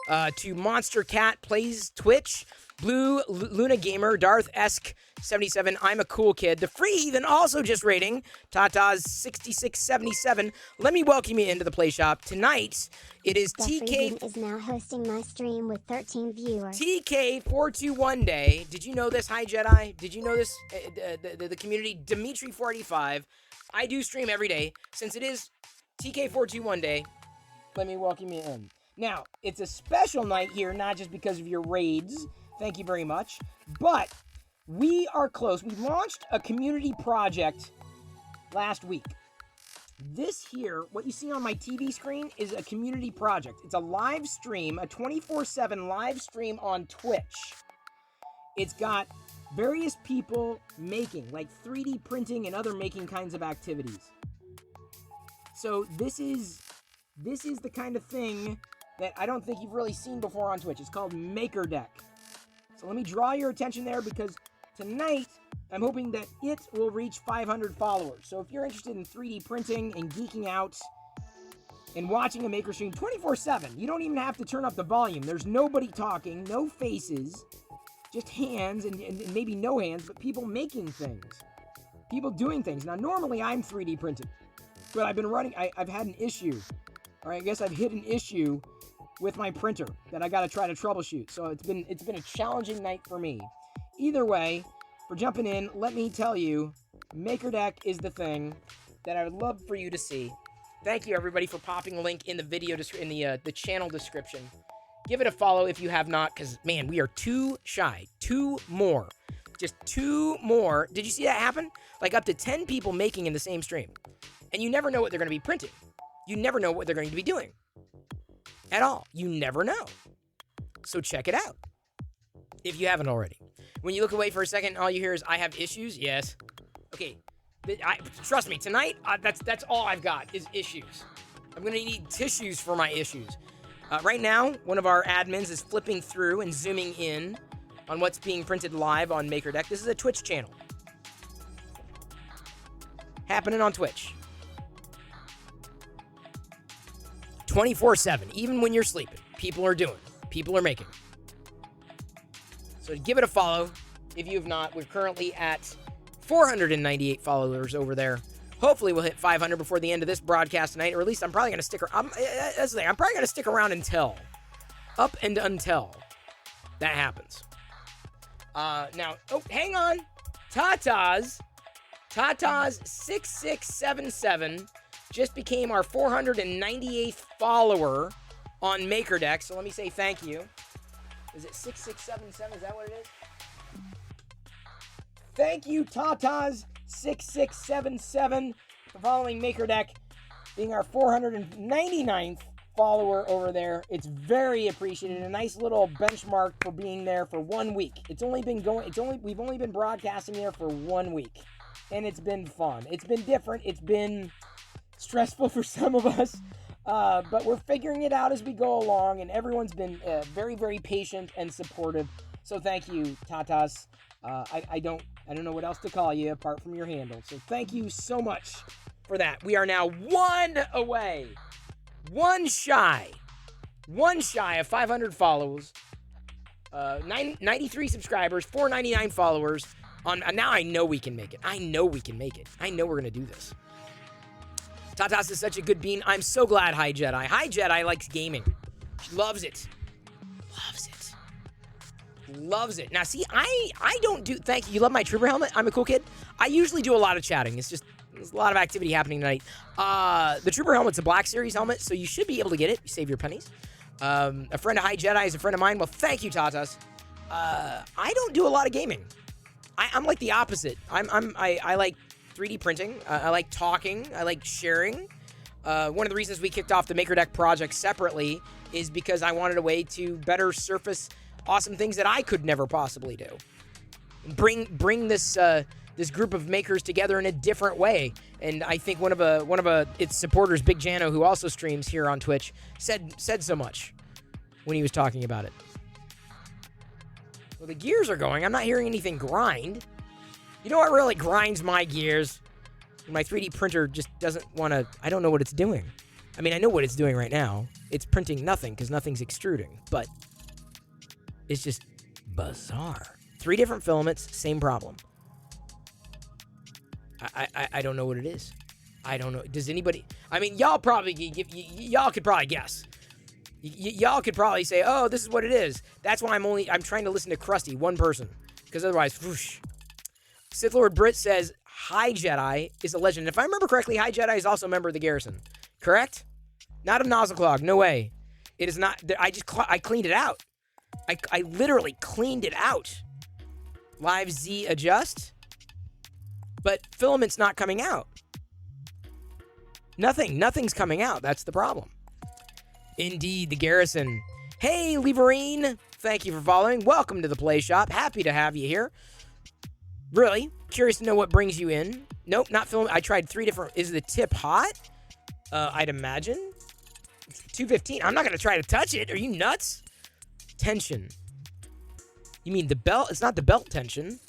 To Monster Cat Plays Twitch, Blue Luna Gamer, Darth-esque 77, I'm a cool kid. The Free Heathen also just rating, Tata's 6677. Let me welcome you into the play shop. Tonight, it is The Free Heathen is now hosting my stream with 13 viewers. TK421 Day. Did you know this? Hi, Jedi. Did you know this? The community, Dimitri485. I do stream every day. Since it is TK421 Day, let me welcome you in. Now, it's a special night here, not just because of your raids. Thank you very much. But we are close. We launched a community project last week. This here, what you see on my TV screen, is a community project. It's a live stream, a 24/7 live stream on Twitch. It's got various people making, like 3D printing and other making kinds of activities. So this is the kind of thing that I don't think you've really seen before on Twitch. It's called MakerDeck. So let me draw your attention there because tonight I'm hoping that it will reach 500 followers. So if you're interested in 3D printing and geeking out and watching a maker stream 24/7, you don't even have to turn up the volume. There's nobody talking, no faces, just hands and maybe no hands, but people making things, people doing things. Now normally I'm 3D printing, but I've been running, I've had an issue. All right, I guess I've hit an issue with my printer that I got to try to troubleshoot. So it's been a challenging night for me. Either way, for jumping in, let me tell you, MakerDeck is the thing that I would love for you to see. Thank you everybody for popping a link in the video in the channel description. Give it a follow if you have not, because man, we are too shy. 2 more, just 2 more. Did you see that happen? Like up to 10 people making in the same stream, and you never know what they're going to be printing. You never know what they're going to be doing. At all. You never know. So check it out. If you haven't already. When you look away for a second, all you hear is, I have issues? Yes. Okay. Trust me, tonight, that's all I've got is issues. I'm going to need tissues for my issues. Right now, one of our admins is flipping through and zooming in on what's being printed live on MakerDeck. This is a Twitch channel. Happening on Twitch. 24/7, even when you're sleeping, people are doing, people are making. So give it a follow if you have not. We're currently at 498 followers over there. Hopefully we'll hit 500 before the end of this broadcast tonight, or at least I'm probably going to stick around. That's the thing, I'm probably going to stick around until that happens. Now, oh, hang on. Tata's 6677 just became our 498th follower on MakerDeck. So let me say thank you. Is it 6677? Is that what it is? Thank you, Tata's 6677, for following MakerDeck, being our 499th follower over there. It's very appreciated. A nice little benchmark for being there for 1 week. We've only been broadcasting there for 1 week, and it's been fun. It's been different. It's been stressful for some of us. But we're figuring it out as we go along, and everyone's been very, very patient and supportive. So thank you, Tatas. I don't know what else to call you apart from your handle. So thank you so much for that. We are now one away, one shy of 500 follows, 93 subscribers, 499 followers. Now I know we can make it. I know we can make it. I know we're gonna do this. Tatas is such a good bean. I'm so glad High Jedi. High Jedi likes gaming. She loves it. Loves it. Now, see, I don't do... Thank you. You love my trooper helmet? I'm a cool kid. I usually do a lot of chatting. It's just... There's a lot of activity happening tonight. The trooper helmet's a Black Series helmet, so you should be able to get it. You save your pennies. A friend of High Jedi is a friend of mine. Well, thank you, Tatas. I don't do a lot of gaming. I'm like the opposite. I like 3D printing. I like talking. I like sharing. One of the reasons we kicked off the MakerDeck project separately is because I wanted a way to better surface awesome things that I could never possibly do. Bring this this group of makers together in a different way. And I think one of its supporters, Big Jano, who also streams here on Twitch, said so much when he was talking about it. Well, the gears are going. I'm not hearing anything grind. You know what really grinds my gears? My 3D printer just doesn't want to... I don't know what it's doing. I mean, I know what it's doing right now. It's printing nothing because nothing's extruding. But it's just bizarre. 3 different filaments, same problem. I don't know what it is. I don't know. Does anybody... I mean, y'all probably... Y'all could probably guess. Y'all could probably say, oh, this is what it is. That's why I'm trying to listen to Krusty, one person. Because otherwise, whoosh. Sith Lord Brit says, High Jedi is a legend. If I remember correctly, High Jedi is also a member of the Garrison. Correct? Not a nozzle clog. No way. It is not... I cleaned it out. I literally cleaned it out. Live Z adjust. But filament's not coming out. Nothing's coming out. That's the problem. Indeed, the Garrison. Hey, Leverine. Thank you for following. Welcome to the Play Shop. Happy to have you here. Really? Curious to know what brings you in. Nope, not filament. I tried 3 different... Is the tip hot? I'd imagine. 215. I'm not going to try to touch it. Are you nuts? Tension. You mean the belt? It's not the belt tension.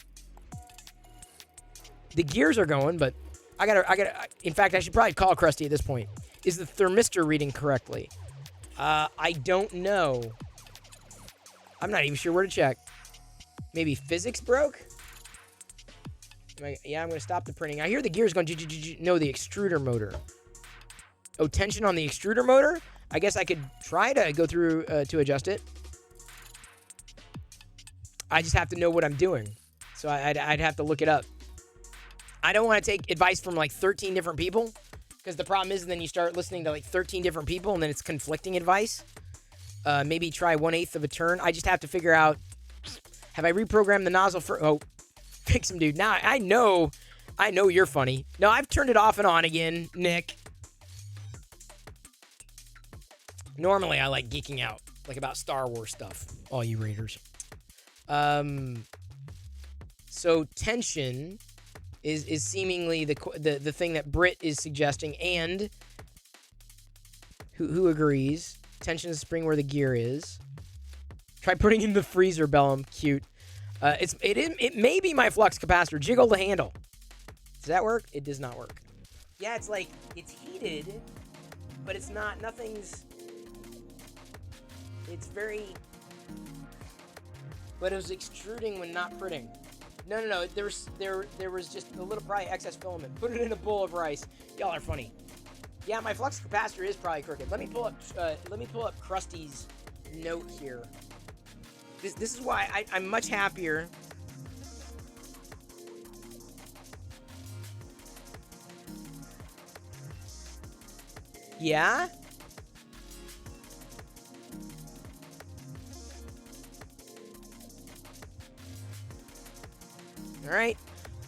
The gears are going, but I gotta. In fact, I should probably call Krusty at this point. Is the thermistor reading correctly? I don't know. I'm not even sure where to check. Maybe physics broke? Yeah, I'm gonna stop the printing. I hear the gears going. No, the extruder motor. Oh, tension on the extruder motor? I guess I could try to go through to adjust it. I just have to know what I'm doing. So I'd have to look it up. I don't want to take advice from like 13 different people, because the problem is then you start listening to like 13 different people and then it's conflicting advice. Maybe try 1/8 of a turn. I just have to figure out, have I reprogrammed the nozzle for... Oh, fix him, dude. Now I know you're funny. No, I've turned it off and on again, Nick. Normally I like geeking out, like about Star Wars stuff, all you Raiders. So tension is seemingly the thing that Brit is suggesting, and who agrees. Tension is the spring where the gear is. Try putting in the freezer, Bellum. Cute. It may be my flux capacitor. Jiggle the handle. Does that work? It does not work. Yeah, it's like it's heated, but it's not. Nothing's. It's very. But it was extruding when not printing. No. There was just a little probably excess filament. Put it in a bowl of rice. Y'all are funny. Yeah, my flux capacitor is probably crooked. Let me pull up Krusty's note here. This is why I'm much happier. Yeah? All right.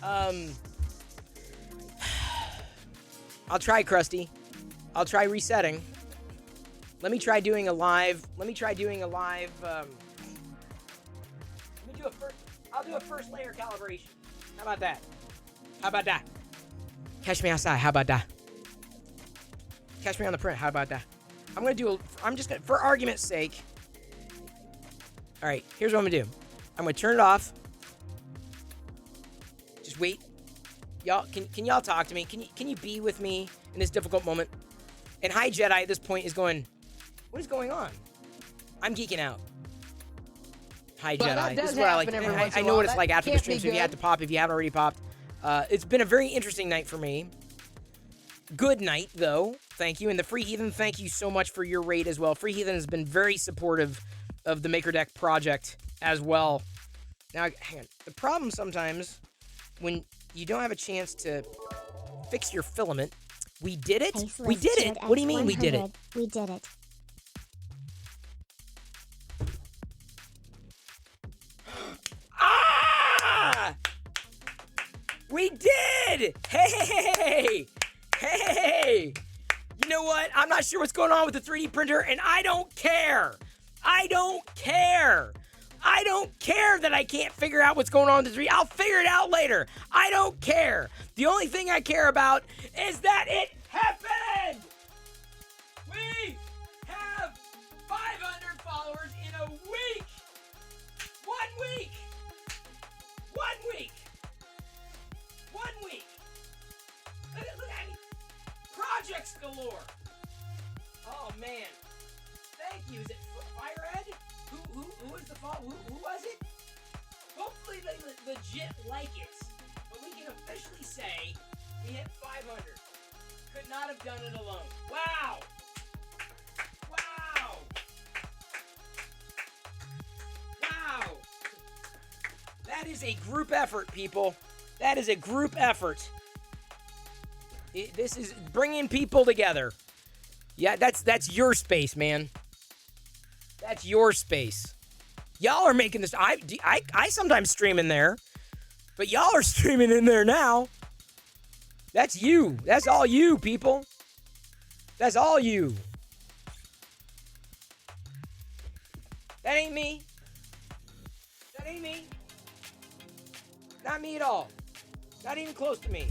I'll try Krusty. I'll try resetting. Let me try doing a live. I'll do a first layer calibration. How about that? Catch me outside. How about that? Catch me on the print. How about that? I'm gonna do I'm just gonna, for argument's sake. All right, here's what I'm gonna do. I'm gonna turn it off. Just wait. Y'all, can y'all talk to me? Can you be with me in this difficult moment? And Hi Jedi at this point is going, what is going on? I'm geeking out. Hi Jedi. This is what I like. I know what it's like after the stream, so if you had to pop, if you haven't already popped. It's been a very interesting night for me. Good night, though. Thank you. And the Free Heathen, thank you so much for your raid as well. Free Heathen has been very supportive of the MakerDeck project as well. Now, hang on. The problem sometimes when you don't have a chance to fix your filament, we did it? We did it? What do you mean we did it? We did it. Ah! We did! Hey! Hey! You know what? I'm not sure what's going on with the 3D printer, and I don't care. I don't care. I don't care that I can't figure out what's going on with the 3D. I'll figure it out later. I don't care. The only thing I care about is that it happened! We have 500 followers in a week! 1 week! 1 week! 1 week! Look at me! Projects galore! Oh man! Thank you. Is it FireEd? Who is the who was it? Hopefully they legit like it. But we can officially say we hit 500. Could not have done it alone. Wow! Wow! Wow! That is a group effort, people. That is a group effort. This is bringing people together. Yeah, that's your space, man. That's your space. Y'all are making this. I sometimes stream in there, but y'all are streaming in there now. That's you. That's all you, people. That's all you. That ain't me. That ain't me. Not me at all. Not even close to me.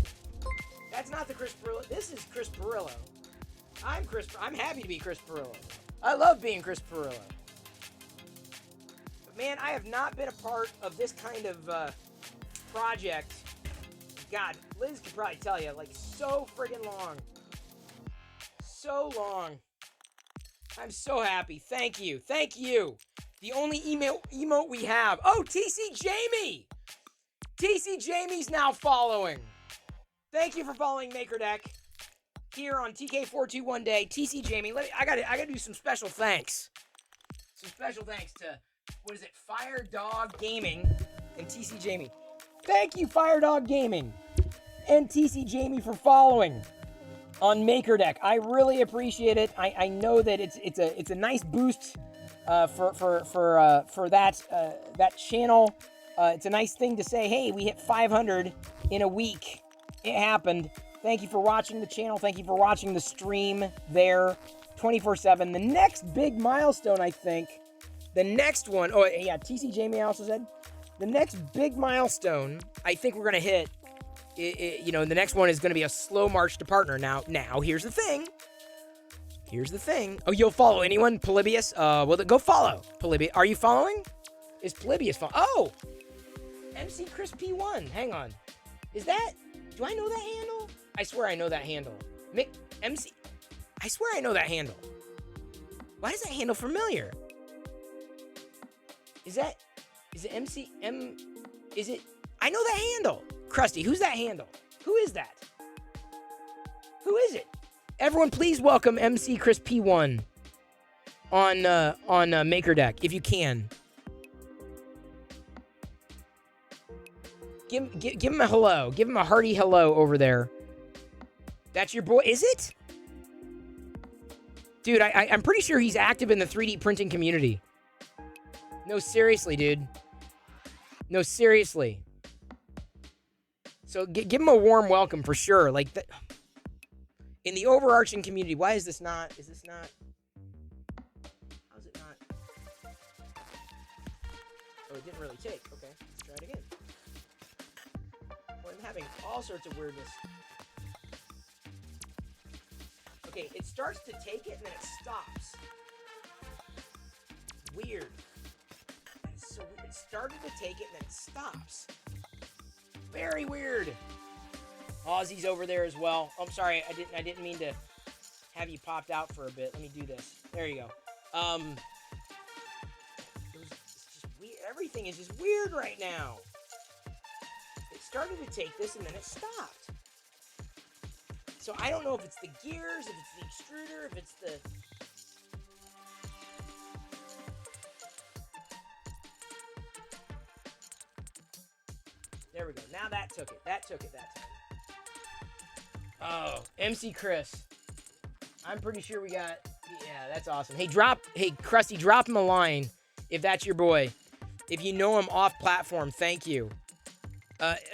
That's not the Chris Perillo. This is Chris Perillo. I'm happy to be Chris Perillo. I love being Chris Perillo. But man, I have not been a part of this kind of project. God, Liz could probably tell you, like, so friggin' long. So long. I'm so happy. Thank you. Thank you. The only emote we have. Oh, TC Jamie! TC Jamie's now following. Thank you for following MakerDeck here on TK421 Day. TC Jamie, I gotta do some special thanks. Some special thanks to, what is it, Fire Dog Gaming and TC Jamie. Thank you, Fire Dog Gaming and TC Jamie, for following on MakerDeck. I really appreciate it. I know that it's a nice boost for that channel. It's a nice thing to say, hey, we hit 500 in a week. It happened. Thank you for watching the channel. Thank you for watching the stream there 24/7. The next big milestone, I think, the next one, oh yeah, TC Jamie also said, the next big milestone I think we're going to hit, the next one is going to be a slow march to partner. Now, here's the thing. Here's the thing. Oh, you'll follow anyone? Polybius? Well, go follow. Polybius. Are you following? Is Polybius following? Oh! MC Chris P1. Hang on. Is that... Do I know that handle? I swear I know that handle. MC... I swear I know that handle. Why is that handle familiar? Is it MC... Is it... I know that handle. Krusty, who's that handle? Who is that? Who is it? Everyone, please welcome MC Chris P1 on MakerDeck, if you can. Give him a hello. Give him a hearty hello over there. That's your boy. Is it? Dude, I'm pretty sure he's active in the 3D printing community. No, seriously, dude. No, seriously. So give him a warm welcome for sure. Like, in the overarching community. Why is this not? Is this not? How's it not? Oh, it didn't really take. Okay, let's try it again. Well, I'm having all sorts of weirdness. Okay, it starts to take it and then it stops. Weird. So it started to take it and then it stops. Very weird. Ozzy's over there as well. Oh, I'm sorry, I didn't mean to have you popped out for a bit. Let me do this. There you go. It's just weird. Everything is just weird right now. It started to take this and then it stopped. So I don't know if it's the gears, if it's the extruder, if it's the... There we go. Now that took it. That took it that time. Oh, MC Chris. I'm pretty sure we got... Yeah, that's awesome. Hey, Krusty, drop him a line if that's your boy. If you know him off platform, thank you.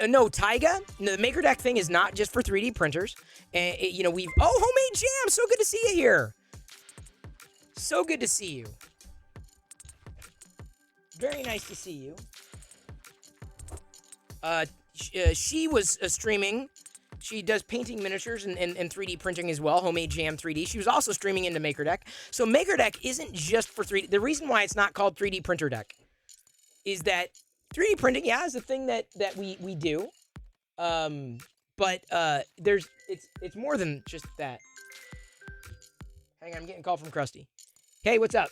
No, Tyga, no, the MakerDeck thing is not just for 3D printers. And, we've... Oh, Homemade Jam! So good to see you here. So good to see you. Very nice to see you. She was streaming. She does painting miniatures and 3D printing as well, Homemade Jam 3D. She was also streaming into MakerDeck. So MakerDeck isn't just for 3D. The reason why it's not called 3D Printer Deck is that 3D printing, yeah, is a thing that we do. But it's more than just that. Hang on, I'm getting a call from Krusty. Hey, what's up?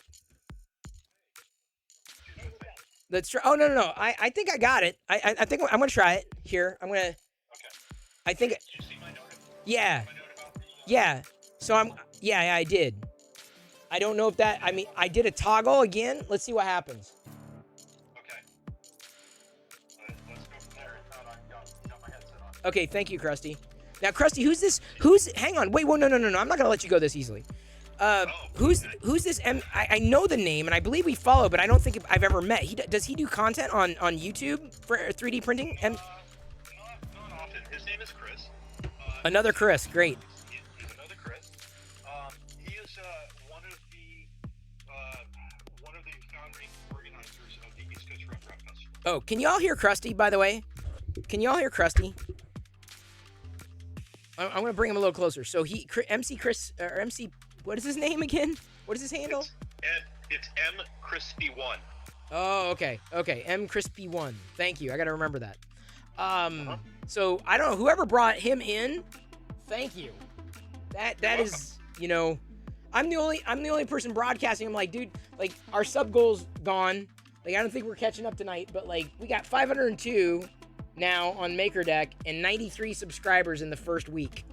Let's try. Oh, no. I think I got it. I think I'm going to try it. Here, I'm going to... I think... Did you see my note? Yeah. Yeah. So Yeah, I did. I don't know if that... I mean, I did a toggle again. Let's see what happens. Okay. Let's go from there. If not, I've got my headset on. Okay, thank you, Krusty. Now, Krusty, who's this? Hang on. Wait, no. I'm not going to let you go this easily. Who's this? I know the name, and I believe we follow, but I don't think I've ever met. Does he do content on YouTube for 3D printing? Not often. His name is Chris. Another Chris, great. He's another Chris. He is one of the founding organizers of the East Coast Rep Festival. Oh, can y'all hear Krusty, by the way? Can y'all hear Krusty? I'm going to bring him a little closer. So MC Chris, or MC... What is his name again? What is his handle? It's M Crispy 1. Oh, okay. M Crispy 1. Thank you. I got to remember that. So I don't know. Whoever brought him in, thank you. That is, I'm the only person broadcasting. I'm like, dude, like our sub goal's gone. Like I don't think we're catching up tonight, but like we got 502 now on MakerDeck and 93 subscribers in the first week.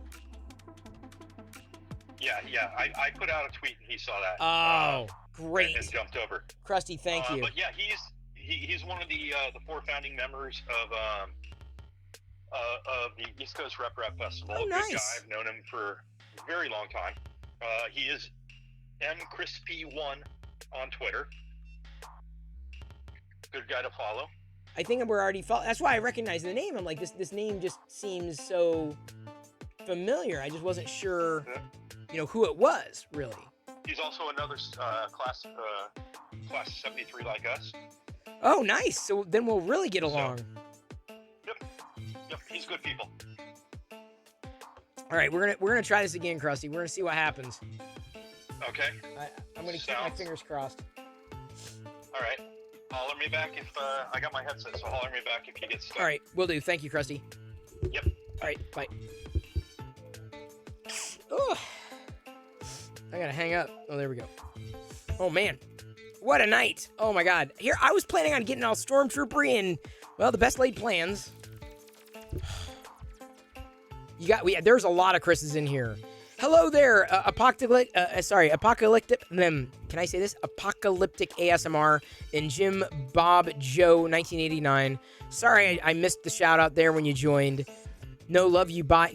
Yeah. I put out a tweet and he saw that. Oh, great! And jumped over. Krusty, thank you. But yeah, he's one of the 4 founding members of the East Coast Rep Festival. Oh, nice. Good guy. I've known him for a very long time. He is mcrispy1 on Twitter. Good guy to follow. I think we're already that's why I recognize the name. I'm like, this name just seems so familiar. I just wasn't sure. Yeah. Who it was, really. He's also another class 73 like us. Oh, nice. So then we'll really get along. Yep. He's good people. All right, we're gonna try this again, Krusty. We're gonna see what happens. Okay. I'm gonna keep my fingers crossed. All right. Holler me back if I got my headset. So holler me back if you get stuck. All right, will do. Thank you, Krusty. Yep. All right, bye. Oh. I gotta hang up. Oh, there we go. Oh, man. What a night. Oh, my God. Here, I was planning on getting all Stormtrooper and, well, the best laid plans. There's a lot of Chris's in here. Hello there, Apocalyptic, can I say this? Apocalyptic ASMR and Jim Bob Joe 1989. Sorry, I missed the shout out there when you joined. No love you bye,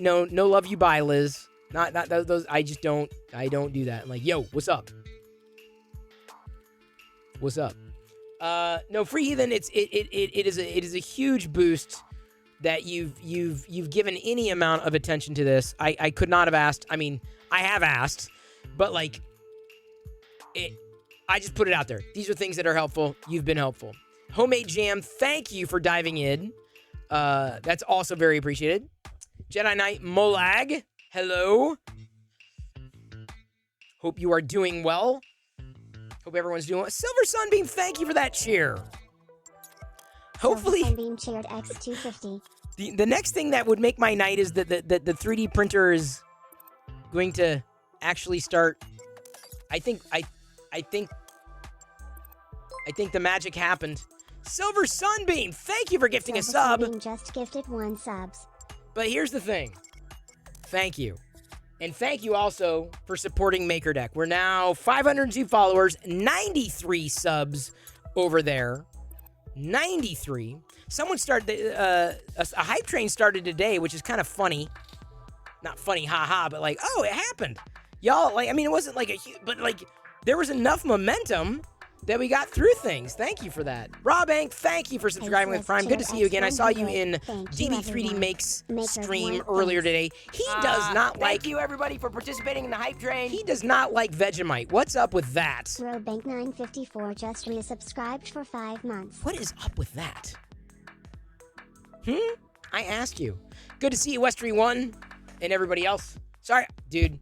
Liz. Not those. I don't do that. I'm like, yo, what's up? What's up? No, Free Heathen. It is a huge boost that you've given any amount of attention to this. I could not have asked. I mean, I have asked, but like, I just put it out there. These are things that are helpful. You've been helpful. Homemade Jam. Thank you for diving in. That's also very appreciated. Jedi Knight Molag. Hello. Hope you are doing well. Hope everyone's doing well. Silver Sunbeam, thank you for that cheer. Hopefully, Sunbeam cheered X250. the next thing that would make my night is that the 3D printer is going to actually start. I think the magic happened. Silver Sunbeam, thank you for gifting a sub. Sunbeam just gifted 1 subs. But here's the thing. Thank you. And thank you also for supporting MakerDeck. We're now 502 followers, 93 subs over there. 93. Someone started, a hype train started today, which is kind of funny. Not funny, haha, but like, oh, it happened. Y'all, like, I mean, it wasn't like but like, there was enough momentum that we got through things. Thank you for that. Robank, thank you for subscribing with Prime. Good to see you again. I saw you in DB3D Makes stream earlier today. He does not like... Thank you, everybody, for participating in the hype train. He does not like Vegemite. What's up with that? Robank954 just resubscribed for 5 months. What is up with that? I asked you. Good to see you, Westry1, and everybody else. Sorry, dude.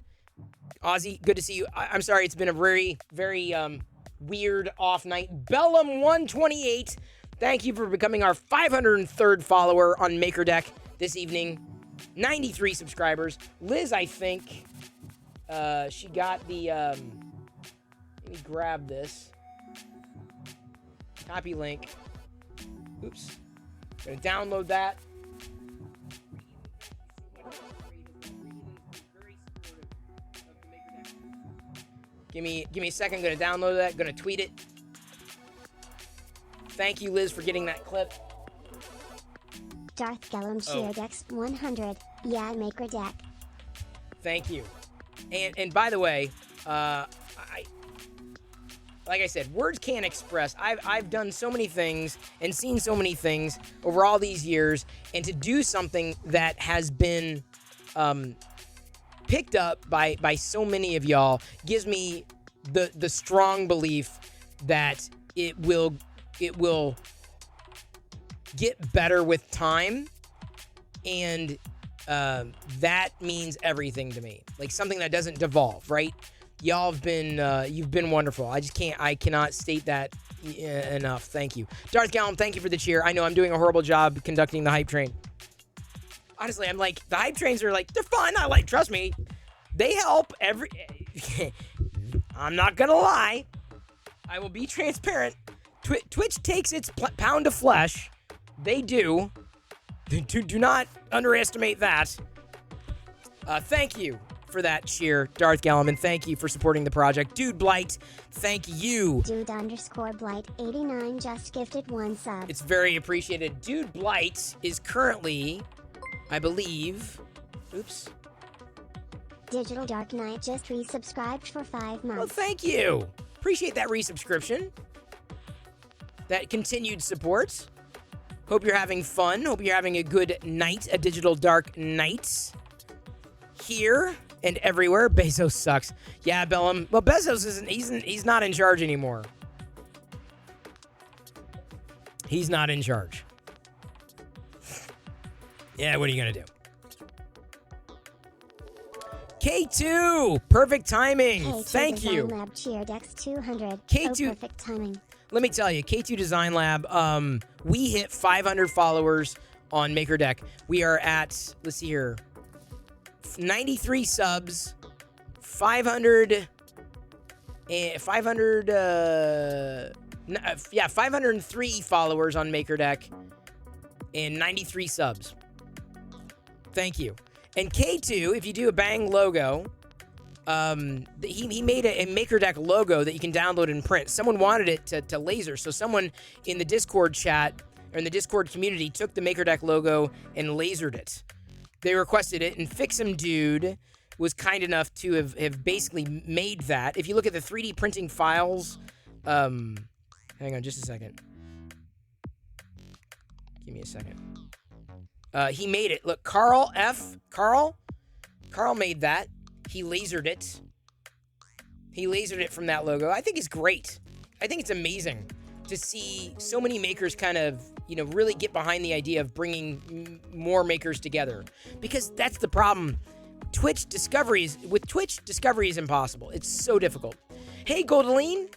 Ozzy, good to see you. I'm sorry, it's been a very, very, weird off night. Bellum128, thank you for becoming our 503rd follower on MakerDeck this evening. 93 subscribers. Liz, I think, she got the, let me grab this. Copy link. Oops. Gonna download that. Give me a second. Gonna download that. Gonna tweet it. Thank you, Liz, for getting that clip. Darth Gellum cheered X100. Yeah, MakerDeck. Thank you. And by the way, like I said, words can't express. I've done so many things and seen so many things over all these years, and to do something that has been picked up by so many of y'all gives me the strong belief that it will get better with time, and that means everything to me. Like something that doesn't devolve, right? Y'all have been you've been wonderful. I cannot state that enough. Thank you. Darth Gallum, thank you for the cheer. I know I'm doing a horrible job conducting the hype train. Honestly, I'm like, the hype trains are like, they're fun. Trust me, they help every... I'm not gonna lie. I will be transparent. Twitch takes its pound of flesh. They do. Do not underestimate that. Thank you for that cheer, Darth Gallum, and thank you for supporting the project. Dude Blight, thank you. Dude_Blight89 just gifted 1 sub. It's very appreciated. Dude Blight is currently... I believe. Oops. Digital Dark Knight just resubscribed for 5 months. Well, thank you. Appreciate that resubscription. That continued support. Hope you're having fun. Hope you're having a good night, a Digital Dark Night. Here and everywhere. Bezos sucks. Yeah, Bellum. Well, Bezos isn't. He's not in charge anymore. He's not in charge. Yeah, what are you going to do? K2, perfect timing. K2 Thank you. Design Lab cheered X200. K2, perfect timing. Let me tell you, K2 Design Lab, we hit 500 followers on MakerDeck. We are at, let's see here, 93 subs, 503 followers on MakerDeck, and 93 subs. Thank you. And K2, if you do a Bang logo, he made a MakerDeck logo that you can download and print. Someone wanted it to laser, so someone in the Discord chat, or in the Discord community, took the MakerDeck logo and lasered it. They requested it, and Fix'em Dude was kind enough to have basically made that. If you look at the 3D printing files, hang on just a second. Give me a second. He made it. Look, Carl made that. He lasered it. He lasered it from that logo. I think it's great. I think it's amazing to see so many makers kind of, really get behind the idea of bringing more makers together. Because that's the problem. Twitch, discovery is impossible. It's so difficult. Hey, Goldaline,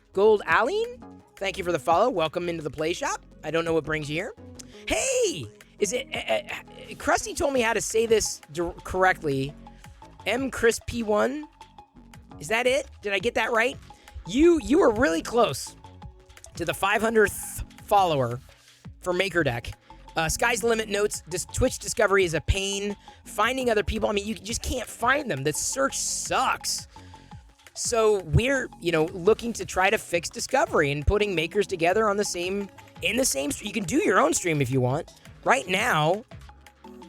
thank you for the follow. Welcome into the play shop. I don't know what brings you here. Hey, is it, Krusty told me how to say this correctly. MChrisP1, is that it? Did I get that right? You were really close to the 500th follower for MakerDeck. Sky's the limit notes, Twitch discovery is a pain. Finding other people, I mean, you just can't find them. The search sucks. So we're, looking to try to fix discovery and putting makers together in the same stream. You can do your own stream if you want. Right now,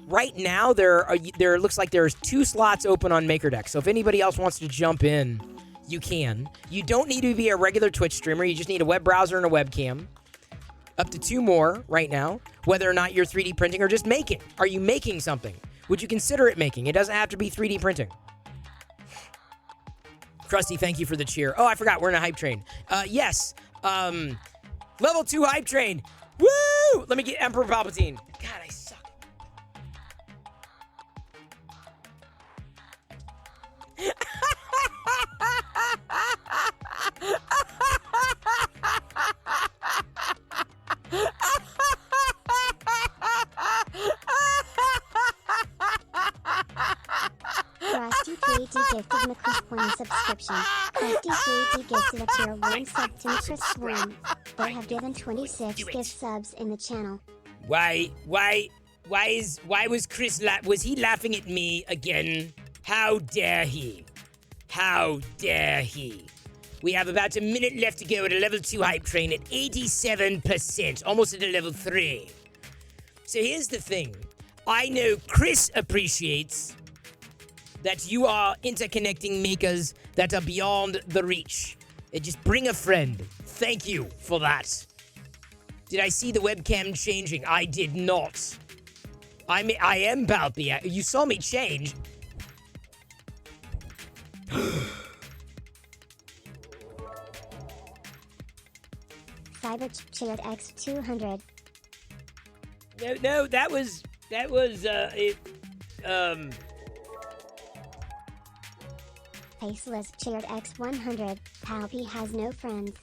there looks like there's 2 slots open on MakerDeck. So if anybody else wants to jump in, you can. You don't need to be a regular Twitch streamer. You just need a web browser and a webcam. Up to 2 more right now, whether or not you're 3D printing or just making. Are you making something? Would you consider it making? It doesn't have to be 3D printing. Krusty, thank you for the cheer. Oh, I forgot, we're in a hype train. Yes, level 2 hype train. Woo! Let me get Emperor Palpatine. God, I suck. Krusty 3D gifted McChris1 subscription. Krusty 3D gifted a tier 1 sub to McChris1. They have given 26 gift subs in the channel. Why was Chris was he laughing at me again? How dare he? How dare he? We have about a minute left to go at a level 2 hype train at 87%, almost at a level 3. So here's the thing. I know Chris appreciates that you are interconnecting makers that are beyond the reach. Just bring a friend. Thank you for that. Did I see the webcam changing? I did not. I am Palpy. You saw me change. Cyber cheered X200. No, that was Faceless cheered X100. Palpy has no friends.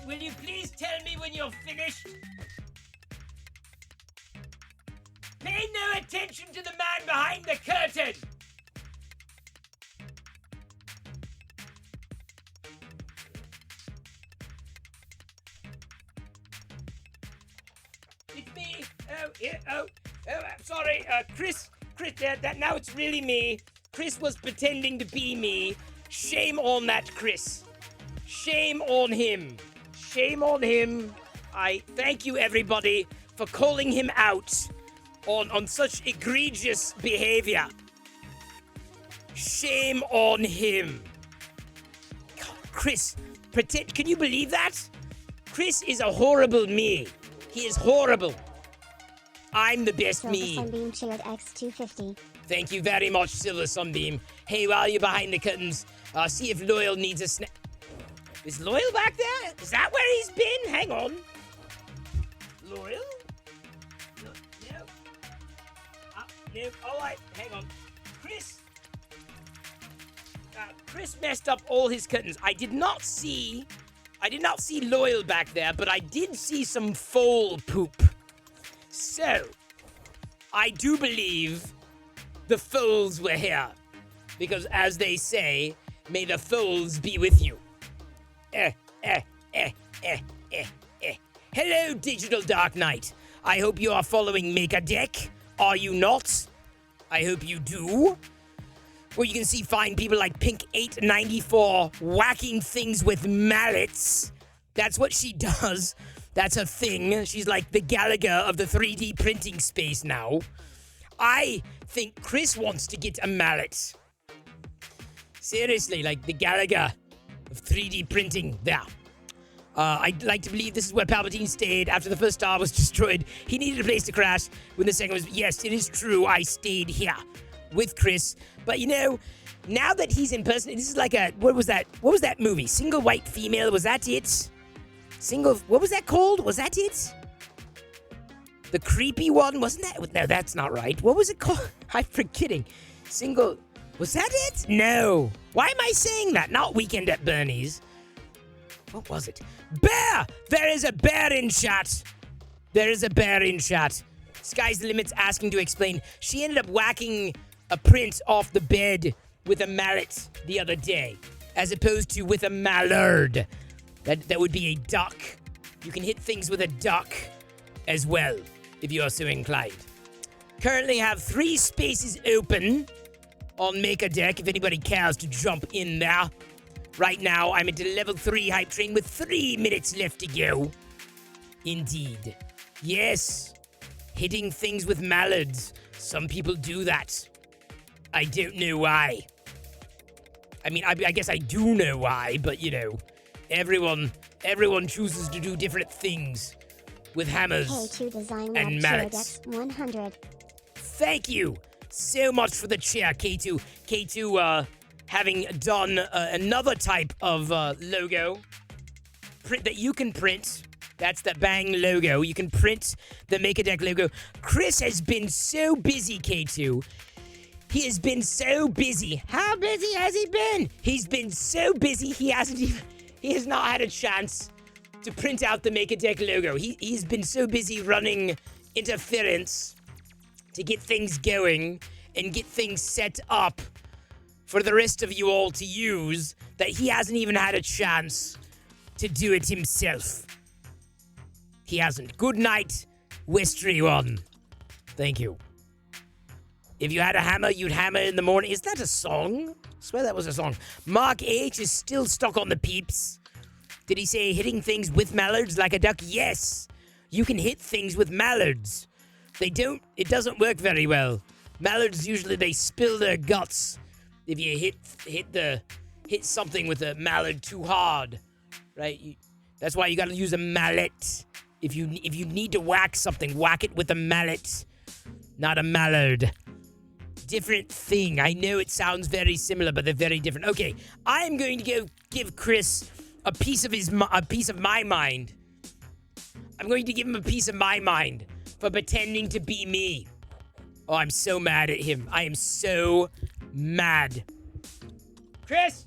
Will you please tell me when you're finished? Pay no attention to the man behind the curtain! It's me. I'm sorry. Chris, now it's really me. Chris was pretending to be me. Shame on that Chris. Shame on him. Shame on him. I thank you, everybody, for calling him out on such egregious behavior. Shame on him. God, Chris, can you believe that? Chris is a horrible me. He is horrible. I'm the best Silver me. Sunbeam cheered X250. Thank you very much, Silver Sunbeam. Hey, while you're behind the curtains, see if Loyal needs a snack. Is Loyal back there? Is that where he's been? Hang on. Loyal? No. No. All right, hang on. Chris. Chris messed up all his curtains. I did not see Loyal back there, but I did see some foal poop. So, I do believe the foals were here. Because as they say, may the foals be with you. Hello, Digital Dark Knight. I hope you are following MakerDeck. Are you not? I hope you do. Where you can see fine people like Pink894 whacking things with mallets. That's what she does. That's her thing. She's like the Gallagher of the 3D printing space now. I think Chris wants to get a mallet. Seriously, like the Gallagher of 3D printing there. I'd like to believe this is where Palpatine stayed after the first star was destroyed. He needed a place to crash when the second was... Yes, it is true. I stayed here with Chris. But, now that he's impersonating, this is like a, what was that movie? Single White Female, was that it? What was that called? Was that it? The creepy one, wasn't that? No, that's not right. What was it called? I'm forgetting. Was that it? No. Why am I saying that? Not Weekend at Bernie's. What was it? Bear! There is a bear in chat. There is a bear in chat. Sky's the Limit's asking to explain. She ended up whacking a print off the bed with a mallet the other day, as opposed to with a mallard. That would be a duck. You can hit things with a duck as well, if you are so inclined. Currently have 3 spaces open on MakerDeck, if anybody cares to jump in there. Right now, I'm at the level 3 hype train with 3 minutes left to go. Indeed. Yes. Hitting things with mallards. Some people do that. I don't know why. I mean, I guess I do know why, but you know, everyone chooses to do different things with hammers K2 Design and Lab mallets. Cheerdex 100. Thank you so much for the chair, K2. K2, having done another type of logo that you can print. That's the Bang logo. You can print the MakerDeck logo. Chris has been so busy, K2. He has been so busy. How busy has he been? He's been so busy, he has not had a chance to print out the MakerDeck logo. He's been so busy running interference to get things going and get things set up for the rest of you all to use that he hasn't even had a chance to do it himself. He hasn't. Good night, Westry One. Thank you. If you had a hammer, you'd hammer in the morning. Is that a song? I swear that was a song. Mark H is still stuck on the peeps. Did he say hitting things with mallards like a duck? Yes. You can hit things with mallards. It doesn't work very well. Mallards usually, they spill their guts if you hit something with a mallard too hard, right? That's why you gotta use a mallet. If you need to whack something, whack it with a mallet, not a mallard. Different thing. I know it sounds very similar, but they're very different. Okay, I am going to go give Chris a piece of my mind. I'm going to give him a piece of my mind for pretending to be me. Oh, I'm so mad at him. I am so mad. Chris!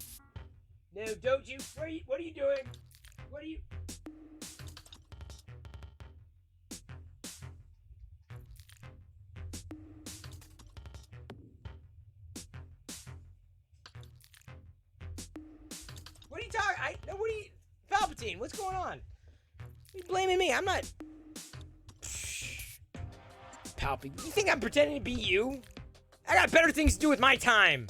No, don't you. What are you doing? What are you... What are you talking? Palpatine, what's going on? You blaming me? I'm not... Palpy, you think I'm pretending to be you? I got better things to do with my time.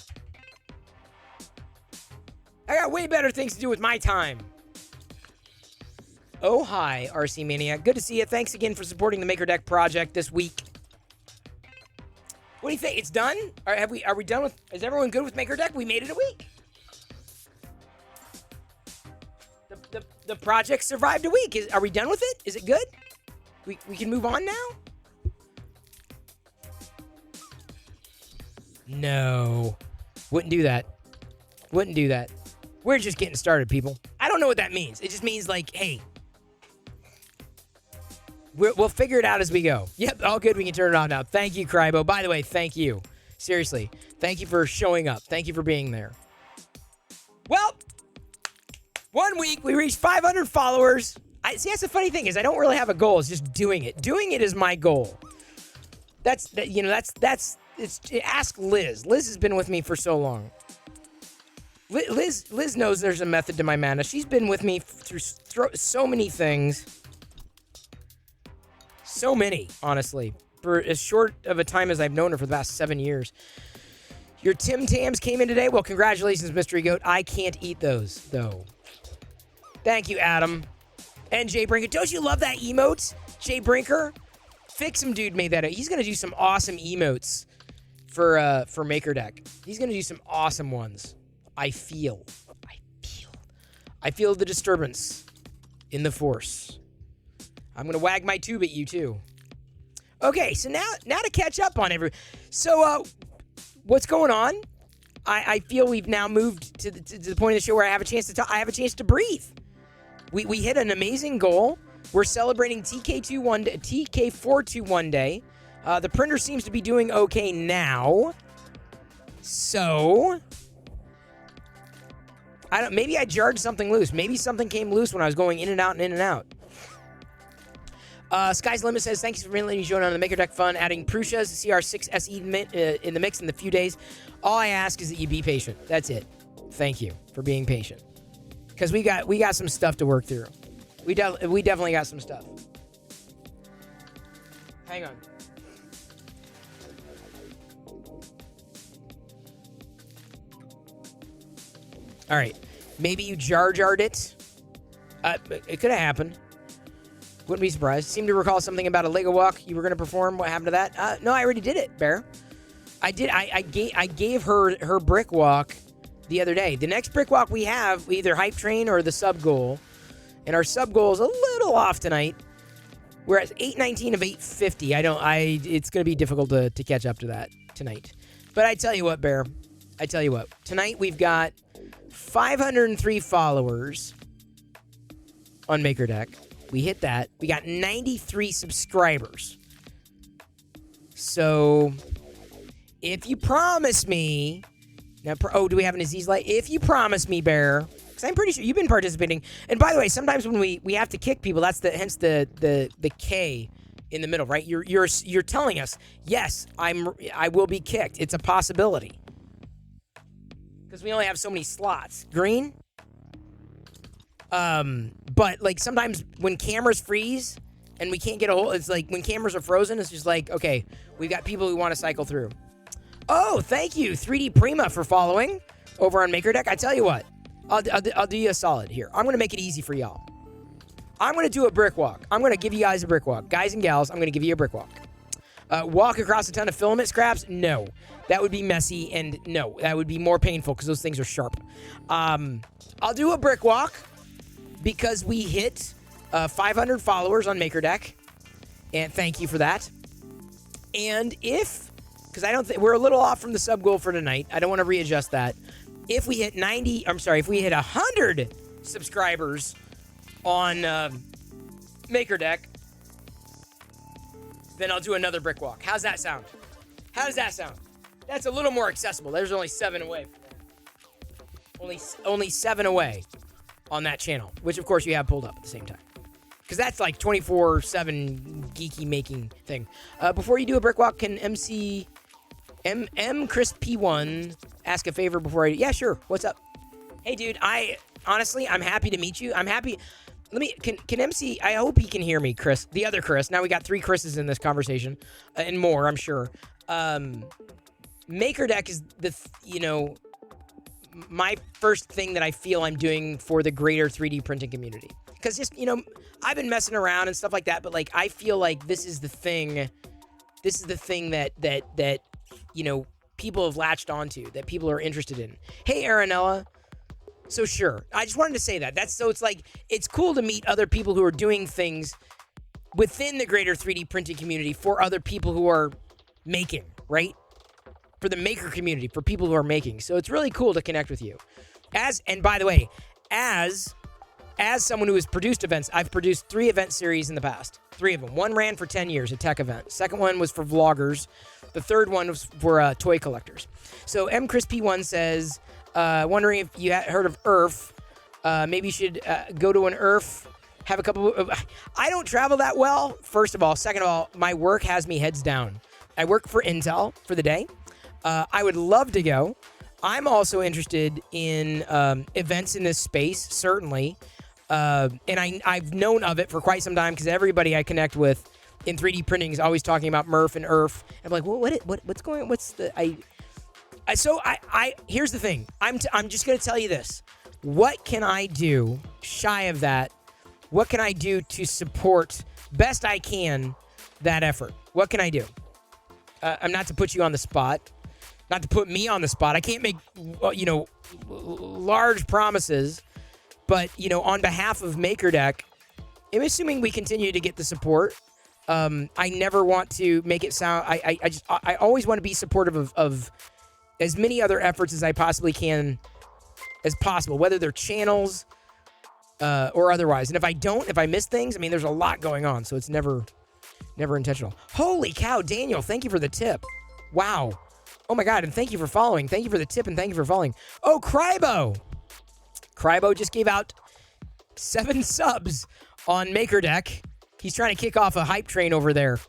I got way better things to do with my time. Oh, hi, RC Maniac. Good to see you. Thanks again for supporting the MakerDeck project this week. What do you think? It's done? Are we done with... Is everyone good with MakerDeck? We made it a week. The project survived a week. Are we done with it? Is it good? We can move on now? No. Wouldn't do that. Wouldn't do that. We're just getting started, people. I don't know what that means. It just means like, hey, we'll figure it out as we go. Yep, all good. We can turn it on now. Thank you, Crybo. By the way, thank you. Seriously. Thank you for showing up. Thank you for being there. Well, 1 week, we reached 500 followers. See, that's the funny thing is I don't really have a goal. It's just doing it. Doing it is my goal. Ask Liz. Liz has been with me for so long. Liz knows there's a method to my madness. She's been with me through so many things. So many, honestly. For as short of a time as I've known her for the past 7 years. Your Tim Tams came in today. Well, congratulations, Mystery Goat. I can't eat those, though. Thank you, Adam. And Jay Brinker. Don't you love that emote? Jay Brinker? Fix'em Dude made that. He's going to do some awesome emotes for MakerDeck. He's going to do some awesome ones. I feel the disturbance in the force. I'm going to wag my tube at you, too. Okay, so now to catch up on So, what's going on? I feel we've now moved to the point of the show where I have a chance to talk. I have a chance to breathe. We hit an amazing goal. We're celebrating TK421 day. The printer seems to be doing okay now. So, maybe I jarred something loose. Maybe something came loose when I was going in and out and in and out. Sky's Limit says, thanks for letting me join on the MakerDeck fun, adding Prusa's CR6 SE in the mix in a few days. All I ask is that you be patient. That's it. Thank you for being patient. Because we got some stuff to work through. We definitely got some stuff. Hang on. All right. Maybe you jarred it. It could have happened. Wouldn't be surprised. Seem to recall something about a Lego walk you were going to perform. What happened to that? No, I already did it, Bear. I did. I gave her brick walk the other day. The next brick walk we have, either Hype Train or the sub goal. And our sub goal is a little off tonight. We're at 819 of 850. It's going to be difficult to catch up to that tonight. But I tell you what, Bear. I tell you what. Tonight we've got 503 followers on MakerDeck. We hit that. We got 93 subscribers. So, if you promise me... Now, do we have an Aziz light? If you promise me, Bear... Because I'm pretty sure you've been participating. And by the way, sometimes when we have to kick people, that's hence the K in the middle, right? You're telling us, yes, I will be kicked. It's a possibility. Because we only have so many slots. Green? But like sometimes when cameras freeze and we can't get a hold, it's like when cameras are frozen, it's just like, okay, we've got people who want to cycle through. Oh, thank you, 3D Prima, for following over on MakerDeck. I tell you what, I'll do you a solid here. I'm going to make it easy for y'all. I'm going to do a brick walk. I'm going to give you guys a brick walk. Guys and gals, I'm going to give you a brick walk. Walk across a ton of filament scraps? No. That would be messy, and no, that would be more painful because those things are sharp. I'll do a brick walk. Because we hit 500 followers on MakerDeck, and thank you for that. And because I don't think we're a little off from the sub goal for tonight, I don't want to readjust that. If we hit if we hit 100 subscribers on MakerDeck, then I'll do another brick walk. How's that sound? How does that sound? That's a little more accessible. There's only 7 away. Only 7 away. On that channel, which of course you have pulled up at the same time. Because that's like 24/7 geeky making thing. Before you do a brick walk, can Chris P1 ask a favor before yeah, sure. What's up? Hey dude, I'm happy to meet you. I'm happy. Can MC, I hope he can hear me, Chris. The other Chris. Now we got 3 Chris's in this conversation. And more, I'm sure. MakerDeck is my first thing that I feel I'm doing for the greater 3D printing community. Because just, I've been messing around and stuff like that, but like I feel like this is the thing that people have latched onto, that people are interested in. Hey, Aranella. So sure, I just wanted to say that. It's cool to meet other people who are doing things within the greater 3D printing community for other people who are making, right? For the maker community, for people who are making. So it's really cool to connect with you. And by the way, as someone who has produced events, I've produced 3 event series in the past. 3 of them. One ran for 10 years, a tech event. Second one was for vloggers. The third one was for toy collectors. So Chris P1 says, wondering if you heard of ERF. Maybe you should go to an ERF. Have a couple of... I don't travel that well, first of all. Second of all, my work has me heads down. I work for Intel for the day. I would love to go. I'm also interested in events in this space, certainly. And I've known of it for quite some time because everybody I connect with in 3D printing is always talking about MRF and ERF. I'm like, well, what's going on? What's the... So here's the thing. I'm just going to tell you this. What can I do shy of that? What can I do to support best I can that effort? What can I do? I'm not to put you on the spot. Not to put me on the spot. I can't make, large promises. But, on behalf of MakerDeck, I'm assuming we continue to get the support. I never want to make it sound... I always want to be supportive of as many other efforts as I possibly can as possible, whether they're channels or otherwise. And if I miss things, I mean, there's a lot going on, so it's never intentional. Holy cow, Daniel, thank you for the tip. Wow. Oh my God, and thank you for following. Thank you for the tip, and thank you for following. Oh, Crybo. Crybo just gave out 7 subs on MakerDeck. He's trying to kick off a hype train over there.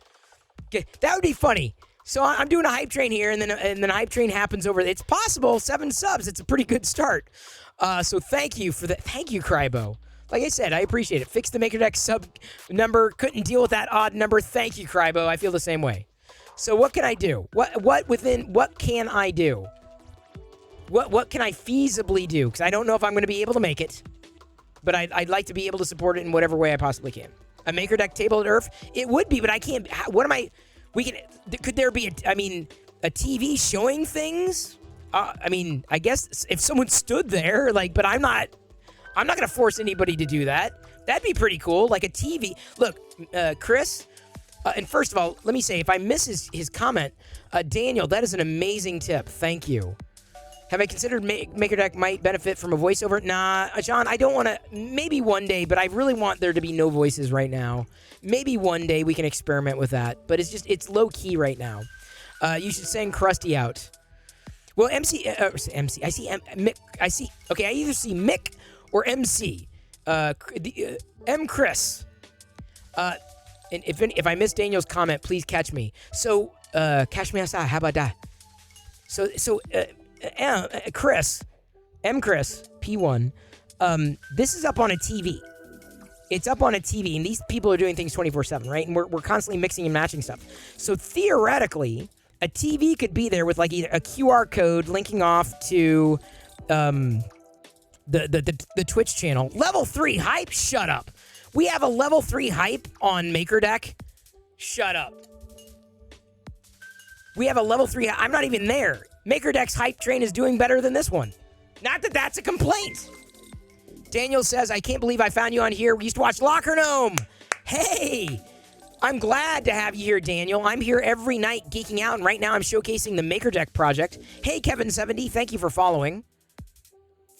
That would be funny. So I'm doing a hype train here, and then a hype train happens over there. It's possible, 7 subs. It's a pretty good start. So thank you for that. Thank you, Crybo. Like I said, I appreciate it. Fix the MakerDeck sub number. Couldn't deal with that odd number. Thank you, Crybo. I feel the same way. So what can I do? What can I do? What can I feasibly do? Because I don't know if I'm going to be able to make it, but I'd like to be able to support it in whatever way I possibly can. A MakerDeck table at Earth? It would be, but I can't. What am I? Could there be a TV showing things? I guess if someone stood there, but I'm not going to force anybody to do that. That'd be pretty cool, like a TV. Look, Chris, and first of all, let me say, if I miss his comment, Daniel, that is an amazing tip. Thank you. Have I considered MakerDeck might benefit from a voiceover? Nah, John, I don't want to. Maybe one day, but I really want there to be no voices right now. Maybe one day we can experiment with that, but it's low key right now. You should send Krusty out. Well, MC. I see Mick. Okay, I either see Mick or MC. M. Chris. And if I miss Daniel's comment, please catch me. So, catch me outside. How about that? So, Chris, M. Chris, P1. This is up on a TV. It's up on a TV, and these people are doing things 24/7, right? And we're constantly mixing and matching stuff. So theoretically, a TV could be there with either a QR code linking off to the Twitch channel. Level 3 hype? Shut up. We have a level 3 hype on MakerDeck? Shut up. We have a level 3. I'm not even there. MakerDeck's hype train is doing better than this one. Not that that's a complaint. Daniel says, I can't believe I found you on here. We used to watch Locker Gnome. Hey, I'm glad to have you here, Daniel. I'm here every night geeking out, and right now I'm showcasing the MakerDeck project. Hey, Kevin70, thank you for following.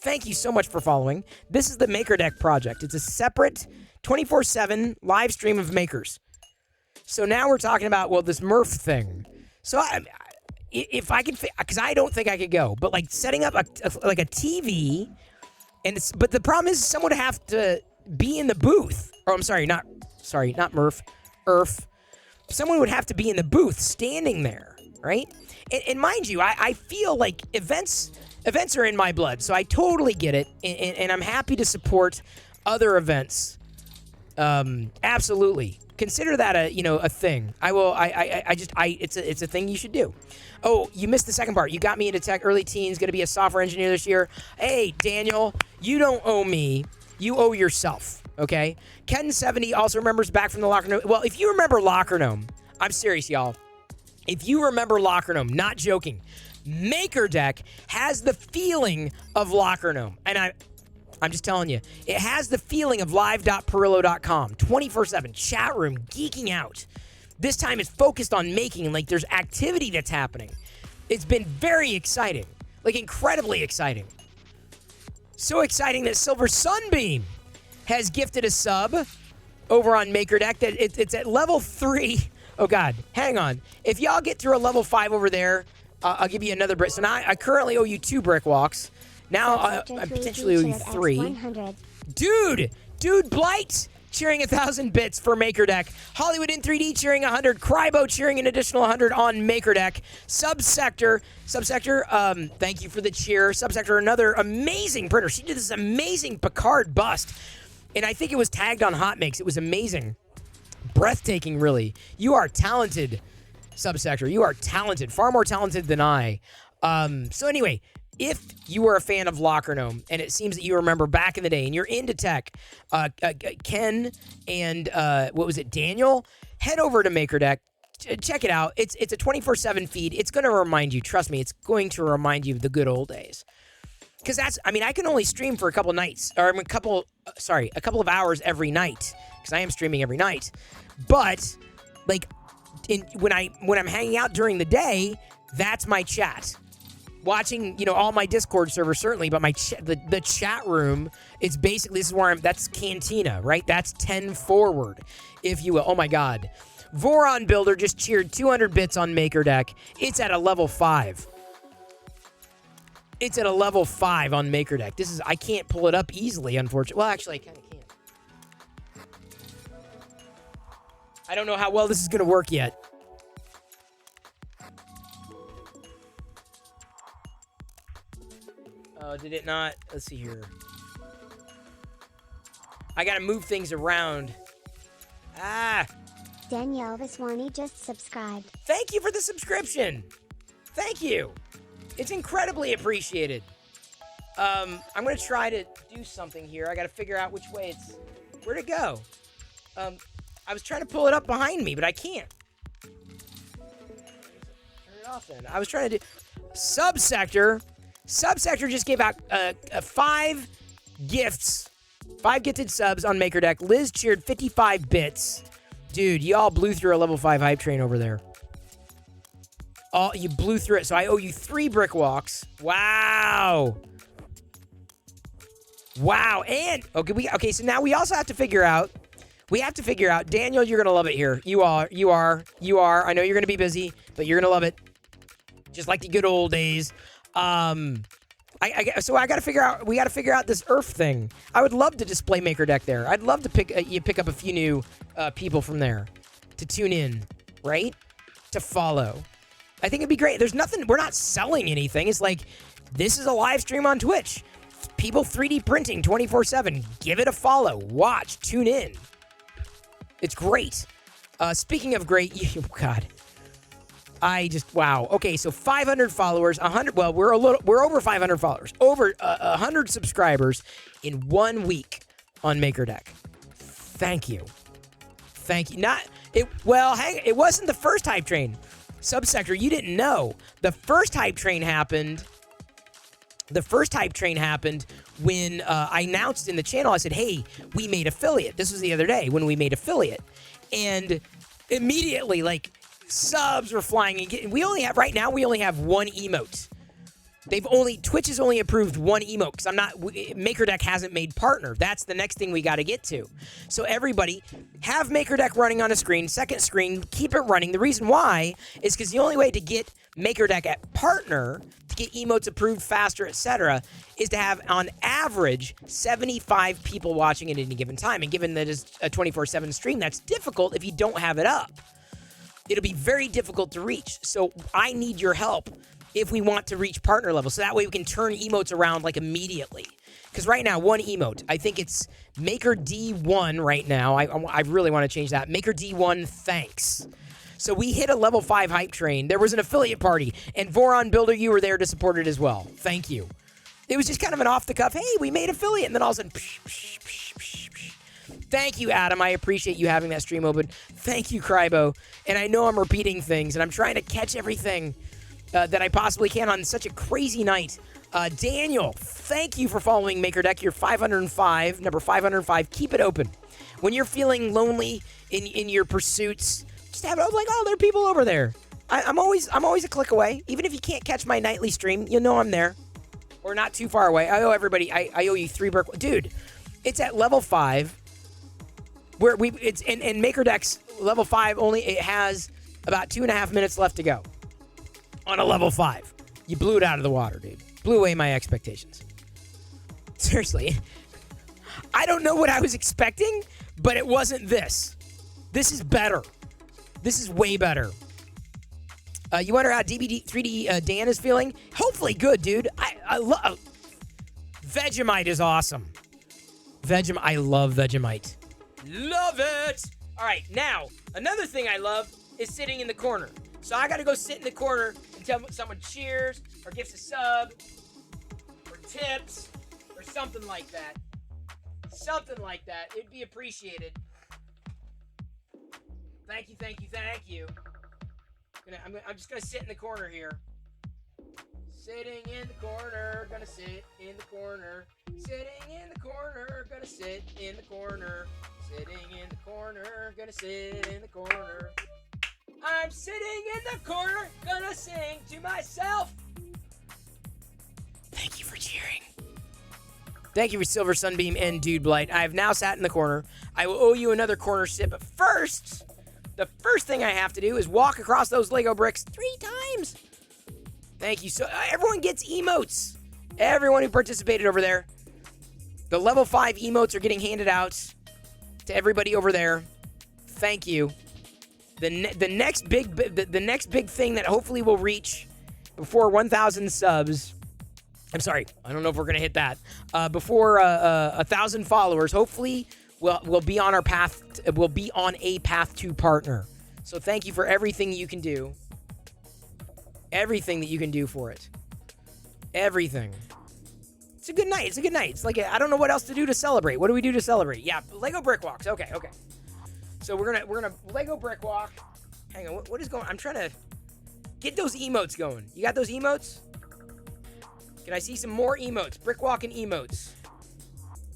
Thank you so much for following. This is the MakerDeck project. It's a separate 24/7 live stream of makers. So now we're talking about, this Murph thing. So if I could, because I don't think I could go, but setting up a TV, but the problem is someone would have to be in the booth. Oh, I'm sorry, not Murph, Earth. Someone would have to be in the booth, standing there, right? And mind you, I feel like events are in my blood, so I totally get it, and I'm happy to support other events. Absolutely. Consider that a thing. I will. It's a thing you should do. Oh, you missed the second part. You got me into tech, early teens, going to be a software engineer this year. Hey, Daniel, you don't owe me. You owe yourself, okay? Ken70 also remembers back from the Locker Gnome. Well, if you remember Locker Gnome, I'm serious, y'all. If you remember Locker Gnome, not joking, MakerDeck has the feeling of Locker Gnome. And I'm just telling you, it has the feeling of live.perillo.com, 24/7, chat room, geeking out. This time it's focused on making, there's activity that's happening. It's been very exciting, incredibly exciting. So exciting that Silver Sunbeam has gifted a sub over on MakerDeck. That it's at level 3. Oh, God, hang on. If y'all get through a level 5 over there, I'll give you another brick. So now I currently owe you 2 brick walks. Now I potentially owe you 3. Dude, Blight cheering 1,000 bits for MakerDeck. Hollywood in 3D cheering 100. Crybo cheering an additional 100 on MakerDeck. Subsector, thank you for the cheer. Subsector, another amazing printer. She did this amazing Picard bust, and I think it was tagged on Hot Makes. It was amazing. Breathtaking, really. You are talented, Subsector. You are talented. Far more talented than I. So anyway, if you were a fan of Locker Gnome, and it seems that you remember back in the day, and you're into tech, Ken and Daniel, head over to MakerDeck. Check it out. It's a 24/7 feed. It's going to remind you, trust me, it's going to remind you of the good old days. Because I can only stream for a couple nights, or a couple of hours every night, because I am streaming every night. But when I'm hanging out during the day, that's my chat. watching, all my Discord servers, certainly, but the chat room, it's basically, this is where that's Cantina, right? That's 10 forward, if you will. Oh my God. Voron Builder just cheered 200 bits on MakerDeck. It's at a level 5. It's at a level 5 on MakerDeck. I can't pull it up easily, unfortunately. Well, actually, I kind of can. I don't know how well this is going to work yet. Oh, did it not? Let's see here. I got to move things around. Danielle Viswani just subscribed. Thank you for the subscription. Thank you. It's incredibly appreciated. I'm going to try to do something here. I got to figure out which way where'd it go? I was trying to pull it up behind me, but I can't. Turn it off then. I was trying to do... Subsector. Subsector just gave out 5 gifts. 5 gifted subs on MakerDeck. Liz cheered 55 bits. Dude, y'all blew through a level 5 hype train over there. Oh, you blew through it, so I owe you 3 brick walks. Wow. Wow, and... Okay, so now we also have to figure out... Daniel, you're going to love it here. You are. I know you're going to be busy, but you're going to love it. Just like the good old days. So we got to figure out this Earth thing. I would love to display MakerDeck there. I'd love to pick up a few new people from there to tune in, right? To follow. I think it'd be great. There's nothing, we're not selling anything. It's like, this is a live stream on Twitch. People 3D printing 24/7. Give it a follow. Watch. Tune in. It's great. Speaking of great, God. Wow. Okay, so 500 followers, 100, well, we're over 500 followers, over 100 subscribers in 1 week on MakerDeck. Thank you. It wasn't the first hype train. Subsector, you didn't know. The first hype train happened when I announced in the channel. I said, hey, we made affiliate. This was the other day when we made affiliate. And immediately, subs were flying. And we only have 1 emote. Twitch has only approved 1 emote because MakerDeck hasn't made partner. That's the next thing we got to get to. So everybody, have MakerDeck running on a screen, second screen, keep it running. The reason why is because the only way to get MakerDeck at partner, to get emotes approved faster, etc., is to have, on average, 75 people watching at any given time. And given that it's a 24/7 stream, that's difficult if you don't have it up. It'll be very difficult to reach. So I need your help if we want to reach partner level. So that way we can turn emotes around immediately. Because right now, 1 emote, I think it's MakerD1 right now. I really want to change that. MakerD1 thanks. So we hit a level 5 hype train. There was an affiliate party. And Voron Builder, you were there to support it as well. Thank you. It was just kind of an off the cuff, hey, we made affiliate. And then all of a sudden, psh, psh, psh, psh, psh. Thank you, Adam. I appreciate you having that stream open. Thank you, Crybo. And I know I'm repeating things, and I'm trying to catch everything that I possibly can on such a crazy night. Daniel, thank you for following MakerDeck. You're 505, number 505. Keep it open. When you're feeling lonely in your pursuits, just have it open there are people over there. I'm always a click away. Even if you can't catch my nightly stream, you'll know I'm there. Or not too far away. I owe everybody, I owe you 3 brick. Dude, it's at level 5. Where it's in MakerDeck's level 5 only, it has about 2.5 minutes left to go. On a level 5. You blew it out of the water, dude. Blew away my expectations. Seriously. I don't know what I was expecting, but it wasn't this. This is better. This is way better. You wonder how 3D Dan is feeling? Hopefully good, dude. I love... Vegemite is awesome. I love Vegemite. Love it! All right, now, another thing I love is sitting in the corner. So I got to go sit in the corner and tell someone cheers or gives a sub or tips or something like that. Something like that. It'd be appreciated. Thank you. I'm just going to sit in the corner here. Sitting in the corner, gonna sit in the corner. Sitting in the corner, gonna sit in the corner. Sitting in the corner, gonna sit in the corner. I'm sitting in the corner, gonna sing to myself. Thank you for Silver Sunbeam and Dude Blight. I have now sat in the corner. I will owe you another corner sit, but first, the first thing I have to do is walk across those Lego bricks 3 times. Thank you. So everyone gets emotes. Everyone who participated over there. The level 5 emotes are getting handed out to everybody over there. Thank you. The next big thing that hopefully will reach before 1,000 subs. I'm sorry, I don't know if we're gonna hit that. Before 1,000 followers, hopefully we'll be on our path. We'll be on a path to partner. So thank you for everything you can do. Everything that you can do for it. Everything. It's a good night. It's a good night. It's like I don't know what else to do to celebrate. What do we do to celebrate? Yeah, Lego brick walks. Okay. So we're gonna Lego brick walk. Hang on, what is going on? I'm trying to get those emotes going. You got those emotes? Can I see some more emotes? Brick walking emotes.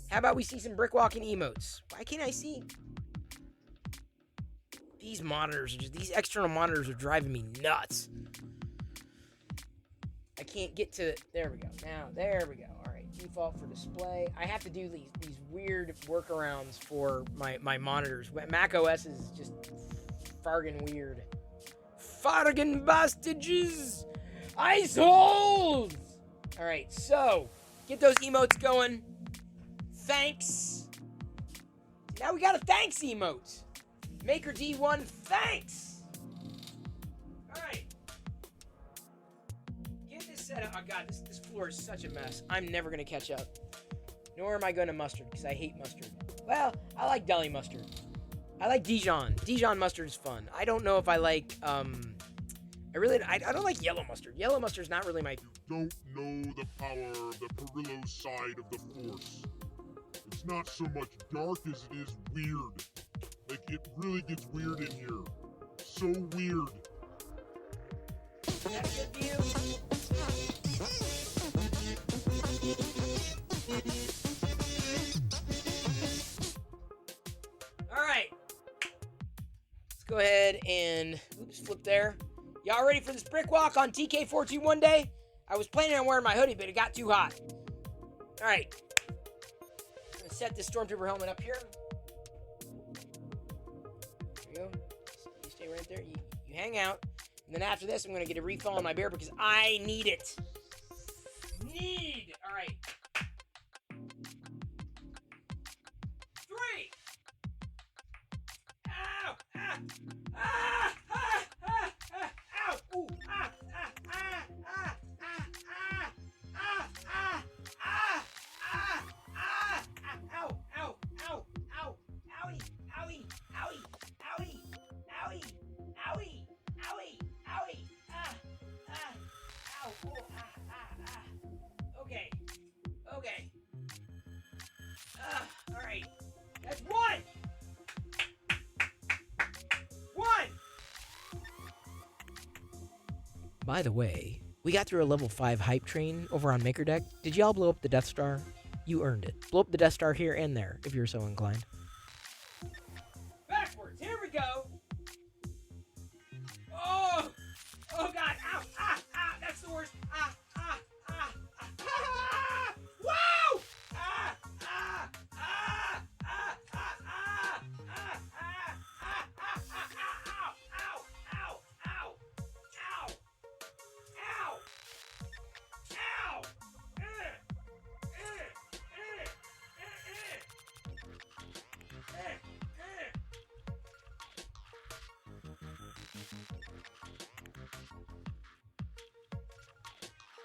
How about we see some brick walking emotes? Why can't I see? These monitors, these external monitors are driving me nuts. I can't get to, there we go. Now, there we go. All right, default for display. I have to do these weird workarounds for my monitors. Mac OS is just fargan weird. Fargan bastages! Ice holes! All right, so get those emotes going. Thanks. Now we got a thanks emote. MakerD1, thanks. All right. Get this set up. Oh God, this floor is such a mess. I'm never gonna catch up. Nor am I gonna mustard because I hate mustard. Well, I like deli mustard. I like Dijon. Dijon mustard is fun. I don't know if I like I don't like yellow mustard. Yellow mustard's not really my. Don't know the power of the Perillo side of the Force. It's not so much dark as it is weird. Like, it really gets weird in here. So weird. That's good view. All right. Let's go ahead and flip there. Y'all ready for this brick walk on TK421 day? I was planning on wearing my hoodie, but it got too hot. All right. I'm going to set this Stormtrooper helmet up here. There you go. You stay right there. You hang out. And then after this, I'm going to get a refill on my beer because I need it. All right. 3. Ow! Ah! Ah! Ah! Ah! Ah! Ow! Ooh! Ah! Ah! Ah! Ah! Ah! Ah! Ah! Ah! Ah! Ah! Ah! Ow! Ow! Ow! Ow! Owie! Owie! Owie! Owie! Owie! Owie! Owie! Owie! Ah! Ah! Ow! Oh! Ah! Ah! Ah! Okay. All right. That's 1. 1. By the way, we got through a level 5 hype train over on MakerDeck. Did y'all blow up the Death Star? You earned it. Blow up the Death Star here and there, if you're so inclined. Backwards. Here we go. Oh! Oh, God. Ow! Ah! Ah! That's the worst. Ah! Ah! Ah! Ah! Ah! Wow! Ah! Ah! Ah! Ah! Ah! Ah! Ah! Ah! Ah! Ah! Ow! Ow! Ow! Ow! Ow! Ow!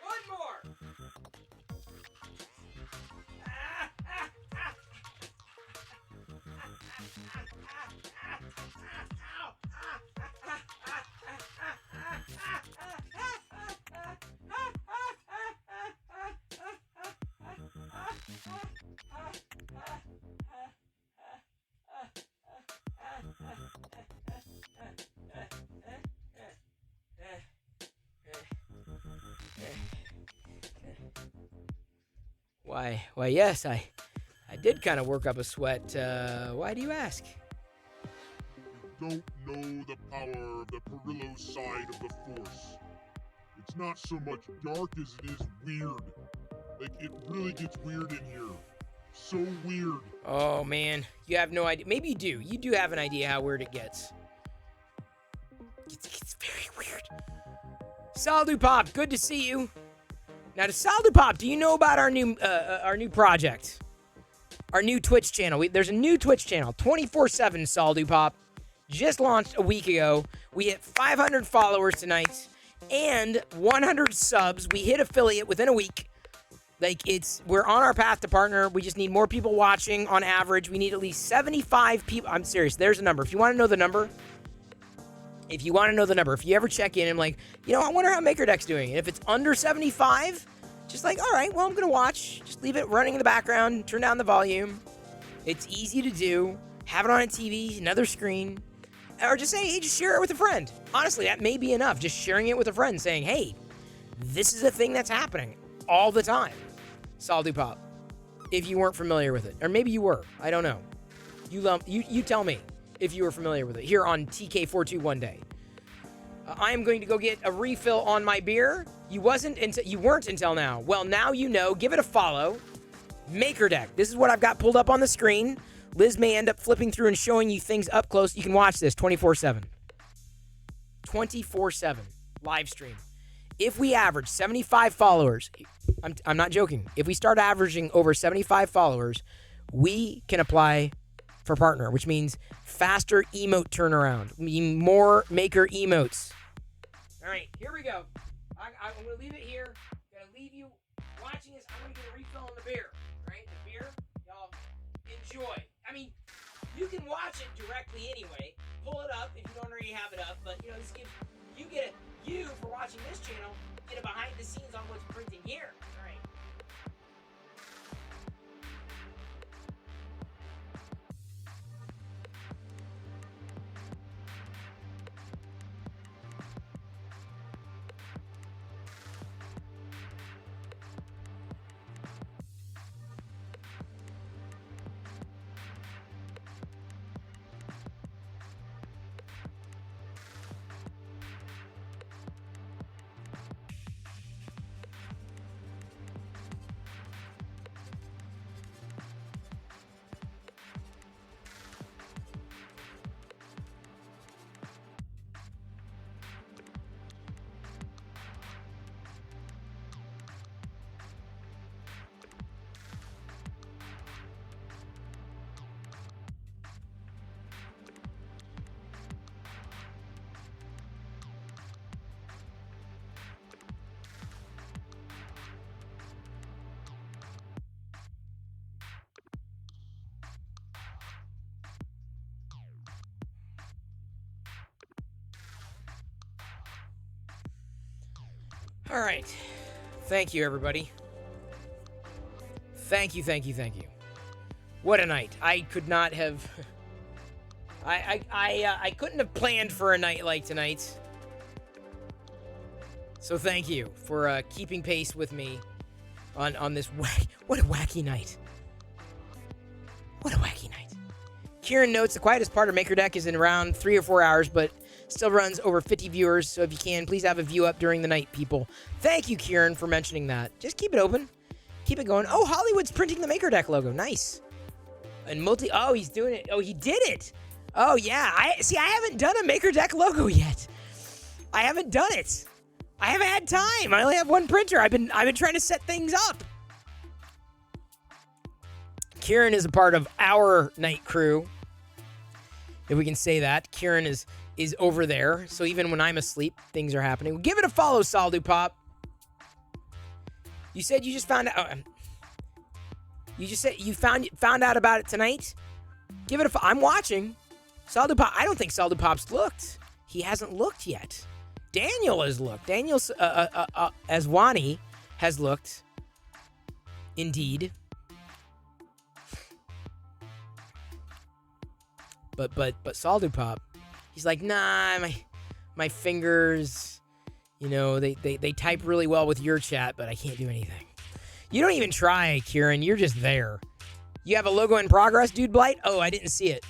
One more. Why, yes, I did kind of work up a sweat. Why do you ask? Don't know the power of the Perillo side of the Force. It's not so much dark as it is weird. Like, it really gets weird in here. So weird. Oh, man. You have no idea. Maybe you do. You do have an idea how weird it gets. It's very weird. Saldu Pop, good to see you. Now, to Saldu Pop, do you know about our new project? Our new Twitch channel. There's a new Twitch channel, 24/7 Saldu Pop. Just launched a week ago. We hit 500 followers tonight and 100 subs. We hit affiliate within a week. Like, we're on our path to partner. We just need more people watching on average. We need at least 75 people. I'm serious. There's a number. If you want to know the number, if you ever check in and like, I wonder how MakerDeck's doing. And if it's under 75, just like, all right, well, I'm going to watch. Just leave it running in the background. Turn down the volume. It's easy to do. Have it on a TV, another screen. Or just say, hey, just share it with a friend. Honestly, that may be enough. Just sharing it with a friend saying, hey, this is a thing that's happening all the time. Saldu Pop. If you weren't familiar with it. Or maybe you were. I don't know. You tell me if you were familiar with it. Here on TK421 Day. I am going to go get a refill on my beer. You weren't until now. Well, now you know. Give it a follow. MakerDeck. This is what I've got pulled up on the screen. Liz may end up flipping through and showing you things up close. You can watch this 24/7. 24/7 live stream. If we average 75 followers, I'm not joking. If we start averaging over 75 followers, we can apply for partner, which means faster emote turnaround, meaning more Maker emotes. All right, here we go. I'm going to leave it here. I'm going to leave you watching this. I'm going to get a refill on the beer. All right, the beer, y'all enjoy. I mean, you can watch it directly anyway. Pull it up if you don't already have it up. But, this gives you for watching this channel, get a behind the scenes on what's printing here. All right. All right. Thank you, everybody. Thank you. What a night. I could not have... I couldn't have planned for a night like tonight. So thank you for keeping pace with me on this... What a wacky night. What a wacky night. Kieran notes the quietest part of MakerDeck is in around 3 or 4 hours, but still runs over 50 viewers, so if you can, please have a view up during the night, people. Thank you, Kieran, for mentioning that. Just keep it open. Keep it going. Oh, Hollywood's printing the MakerDeck logo. Nice. And oh, he's doing it. Oh, he did it. Oh, yeah. I haven't done a MakerDeck logo yet. I haven't done it. I haven't had time. I only have one printer. I've been trying to set things up. Kieran is a part of our night crew, if we can say that. Kieran is over there, so even when I'm asleep, things are happening. Give it a follow, Saldu Pop. You said you just found out. You just said you found out about it tonight. Give it a. I'm watching. Saldu Pop. I don't think Saldu Pop's looked. He hasn't looked yet. Daniel has looked. Daniel Aswani has looked. Indeed. But Saldu Pop, he's like, nah, my fingers, they type really well with your chat, but I can't do anything. You don't even try, Kieran. You're just there. You have a logo in progress, Dude Blight? Oh, I didn't see it.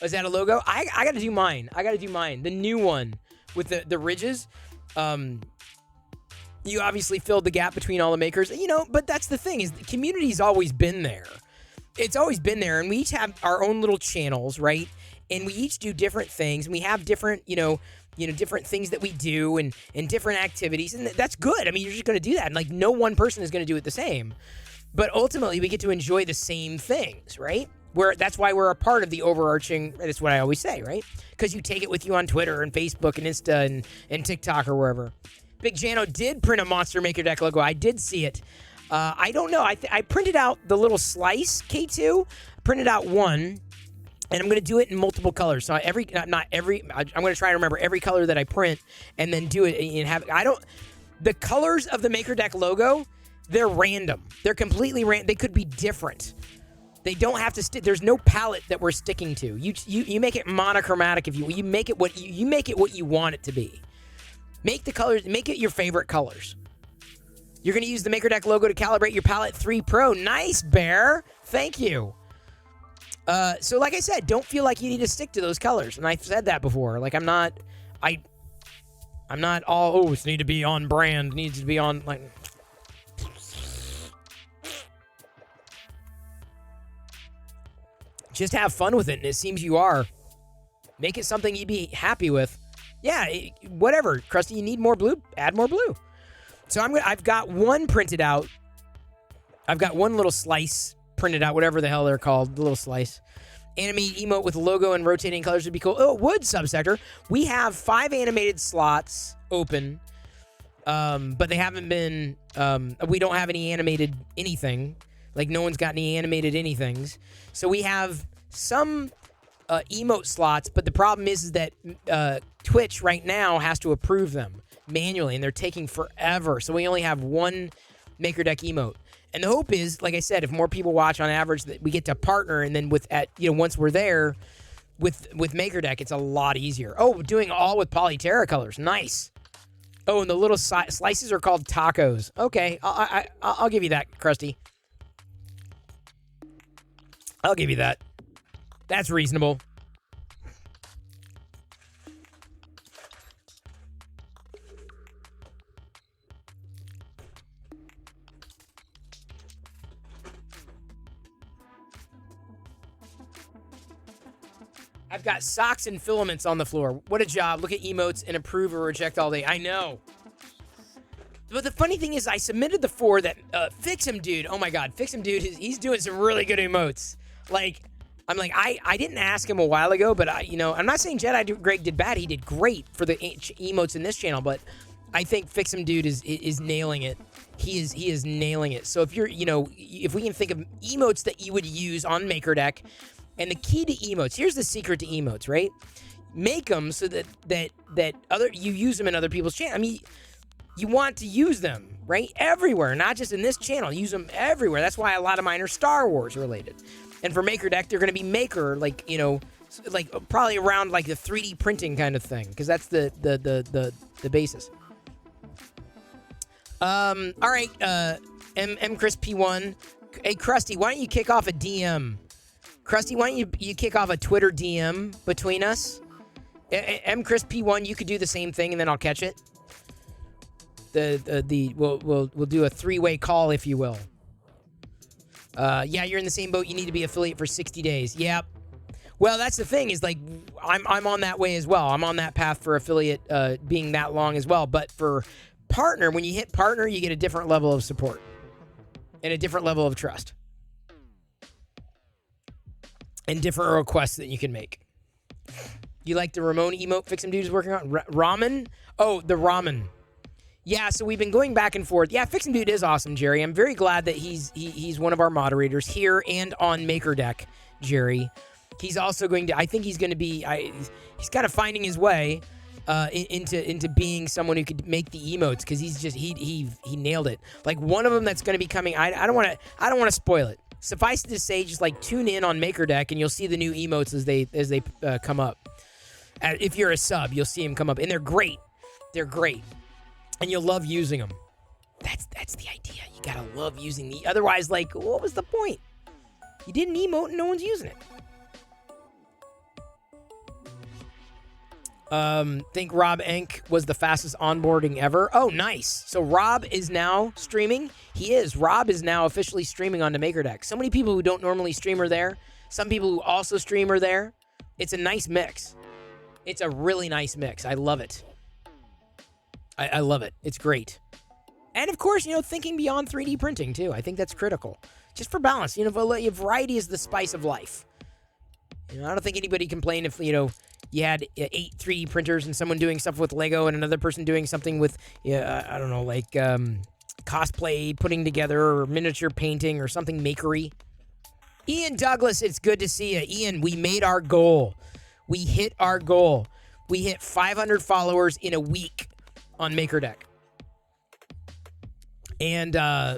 Is that a logo? I got to do mine. The new one with the ridges. You obviously filled the gap between all the makers, but that's the thing is the community's always been there. It's always been there, and we each have our own little channels, right? And we each do different things, and we have different, different things that we do and different activities, and that's good. I mean, you're just going to do that, and like no one person is going to do it the same. But ultimately, we get to enjoy the same things, right? That's why we're a part of the overarching, that's what I always say, right? Because you take it with you on Twitter and Facebook and Insta and TikTok or wherever. Big Jano did print a Monster Maker Deck logo. I did see it. I don't know. I printed out the little slice, K2. I printed out one, and I'm going to do it in multiple colors. So I'm going to try to remember every color that I print and then do it and the colors of the Maker Deck logo, they're random. They're completely random. They could be different. They don't have to stick. There's no palette that we're sticking to. You make it monochromatic if you make it what you want it to be. Make the colors. Make it your favorite colors. You're going to use the Maker Deck logo to calibrate your Palette 3 Pro. Nice, Bear. Thank you. So like I said, don't feel like you need to stick to those colors. And I've said that before. Like I'm not all it's need to be on brand. Needs to be on like. Just have fun with it, and it seems you are. Make it something you'd be happy with. Yeah, whatever. Krusty, you need more blue? Add more blue. So I've got one printed out. I've got one little slice printed out, whatever the hell they're called, the little slice. Animate emote with logo and rotating colors would be cool. Oh, it would, Subsector. We have 5 animated slots open, but they haven't been, we don't have any animated anything. Like, no one's got any animated anythings. So we have some emote slots, but the problem is that Twitch right now has to approve them manually, and they're taking forever. So we only have one Maker Deck emote. And the hope is, like I said, if more people watch on average, that we get to partner, and then once we're there with Maker Deck, it's a lot easier. Oh, doing all with Polyterra colors. Nice. Oh, and the little slices are called tacos. Okay, I'll give you that, Krusty. I'll give you that. That's reasonable. I've got socks and filaments on the floor. What a job. Look at emotes and approve or reject all day. I know. But the funny thing is I submitted the 4 that Fix Him Dude. Oh my God. Fix Him Dude, he's doing some really good emotes. Like, I didn't ask him a while ago, but I'm not saying Jedi Greg did bad. He did great for the emotes in this channel, but I think Fix Him Dude is nailing it. He is nailing it. So if you're, if we can think of emotes that you would use on Maker Deck, and the key to emotes, here's the secret to emotes, right? Make them so that you use them in other people's channels. I mean, you want to use them, right? Everywhere, not just in this channel. Use them everywhere. That's why a lot of mine are Star Wars related. And for Maker Deck, they're going to be Maker, like probably around like the 3D printing kind of thing, because that's the basis. All right, M Chris P1. Hey, Krusty, why don't you kick off a DM? Krusty, why don't you kick off a Twitter DM between us? M Chris P1, you could do the same thing, and then I'll catch it. We'll do a 3-way call, if you will. Yeah, you're in the same boat. You need to be affiliate for 60 days. Yep. Well, that's the thing is like I'm on that way as well. I'm on that path for affiliate being that long as well. But for partner, when you hit partner, you get a different level of support and a different level of trust and different requests that you can make. You like the Ramon emote Fix Him Dude is working on? Ramen? Oh, the ramen. Yeah, so we've been going back and forth. Yeah, Fix Him Dude is awesome, Jerry. I'm very glad that he's one of our moderators here and on Maker Deck, Jerry. He's also going to, I think he's going to be, he's kind of finding his way into being someone who could make the emotes, because he's just, he nailed it. Like one of them that's going to be coming, I don't want to spoil it. Suffice it to say, just like tune in on Maker Deck and you'll see the new emotes as they come up. If you're a sub, you'll see them come up, and they're great. They're great. And you'll love using them. That's the idea. You gotta love using the. Otherwise, like, what was the point? You did an emote and no one's using it. Think Rob Enk was the fastest onboarding ever. Oh, nice. So Rob is now streaming. He is. Rob is now officially streaming onto MakerDeck. So many people who don't normally stream are there. Some people who also stream are there. It's a nice mix. It's a really nice mix. I love it. I love it. It's great. And of course, thinking beyond 3D printing too. I think that's critical. Just for balance. Variety is the spice of life. I don't think anybody complained if, you had 8 3D printers and someone doing stuff with Lego and another person doing something with, I don't know, like cosplay, putting together, or miniature painting, or something makery. Ian Douglas, it's good to see you. Ian, we made our goal. We hit our goal. We hit 500 followers in a week on MakerDeck. And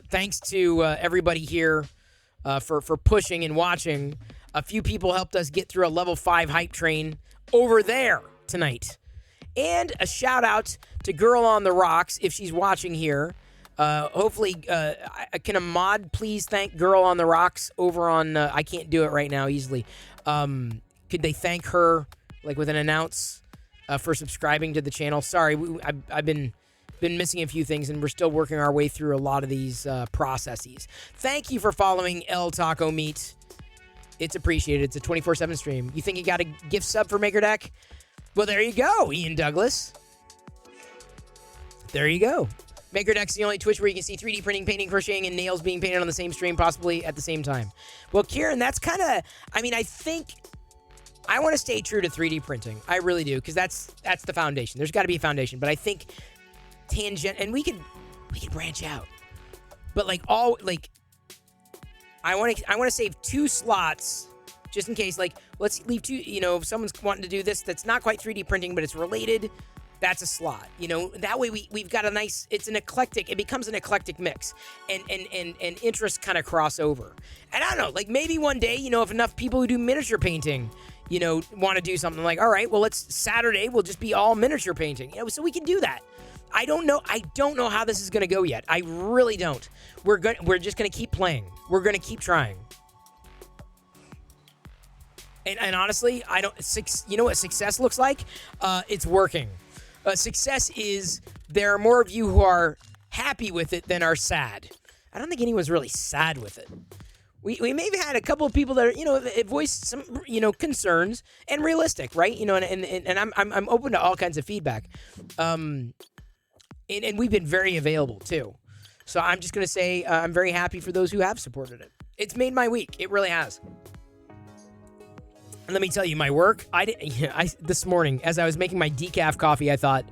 thanks to everybody here for pushing and watching. A few people helped us get through a level 5 hype train over there tonight. And a shout out to Girl on the Rocks if she's watching here. Hopefully, can a mod please thank Girl on the Rocks over on, I can't do it right now easily. Could they thank her, like with an announce for subscribing to the channel? Sorry, I've been missing a few things, and we're still working our way through a lot of these processes. Thank you for following El Taco Meat. It's appreciated. It's a 24/7 stream. You think you got a gift sub for MakerDeck? Well, there you go, Ian Douglas. There you go. MakerDeck's the only Twitch where you can see 3D printing, painting, crocheting, and nails being painted on the same stream, possibly at the same time. Well, Kieran, that's kind of... I think... I want to stay true to 3D printing. I really do, because that's the foundation. There's got to be a foundation. But I think tangent... And we could branch out. But, I want to save 2 slots just in case. Let's leave 2, if someone's wanting to do this that's not quite 3D printing, but it's related, that's a slot. That way we've got a nice, it becomes an eclectic mix, and interests kind of cross over. And I don't know, maybe one day, if enough people who do miniature painting, want to do something all right, well, Saturday will just be all miniature painting, so we can do that. I don't know how this is going to go yet. I really don't. We're just going to keep playing. We're going to keep trying. And honestly, you know what success looks like? It's working. Success is there are more of you who are happy with it than are sad. I don't think anyone's really sad with it. We may have had a couple of people that are, voiced some, concerns, and realistic, right? And I'm open to all kinds of feedback. And we've been very available, too. So I'm just going to say I'm very happy for those who have supported it. It's made my week. It really has. And let me tell you, my work, this morning, as I was making my decaf coffee, I thought,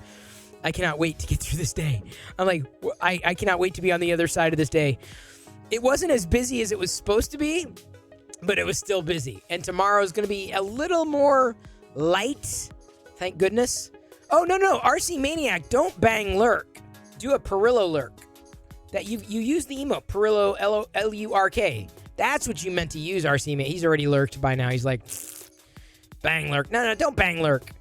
I cannot wait to get through this day. I'm like, I cannot wait to be on the other side of this day. It wasn't as busy as it was supposed to be, but it was still busy. And tomorrow is going to be a little more light, thank goodness. Oh, no, RC Maniac, don't bang lurk. Do a Perillo lurk. That you use the emote, Perillo, L-U-R-K. That's what you meant to use, RC Maniac. He's already lurked by now. He's like, bang lurk. No, don't bang lurk.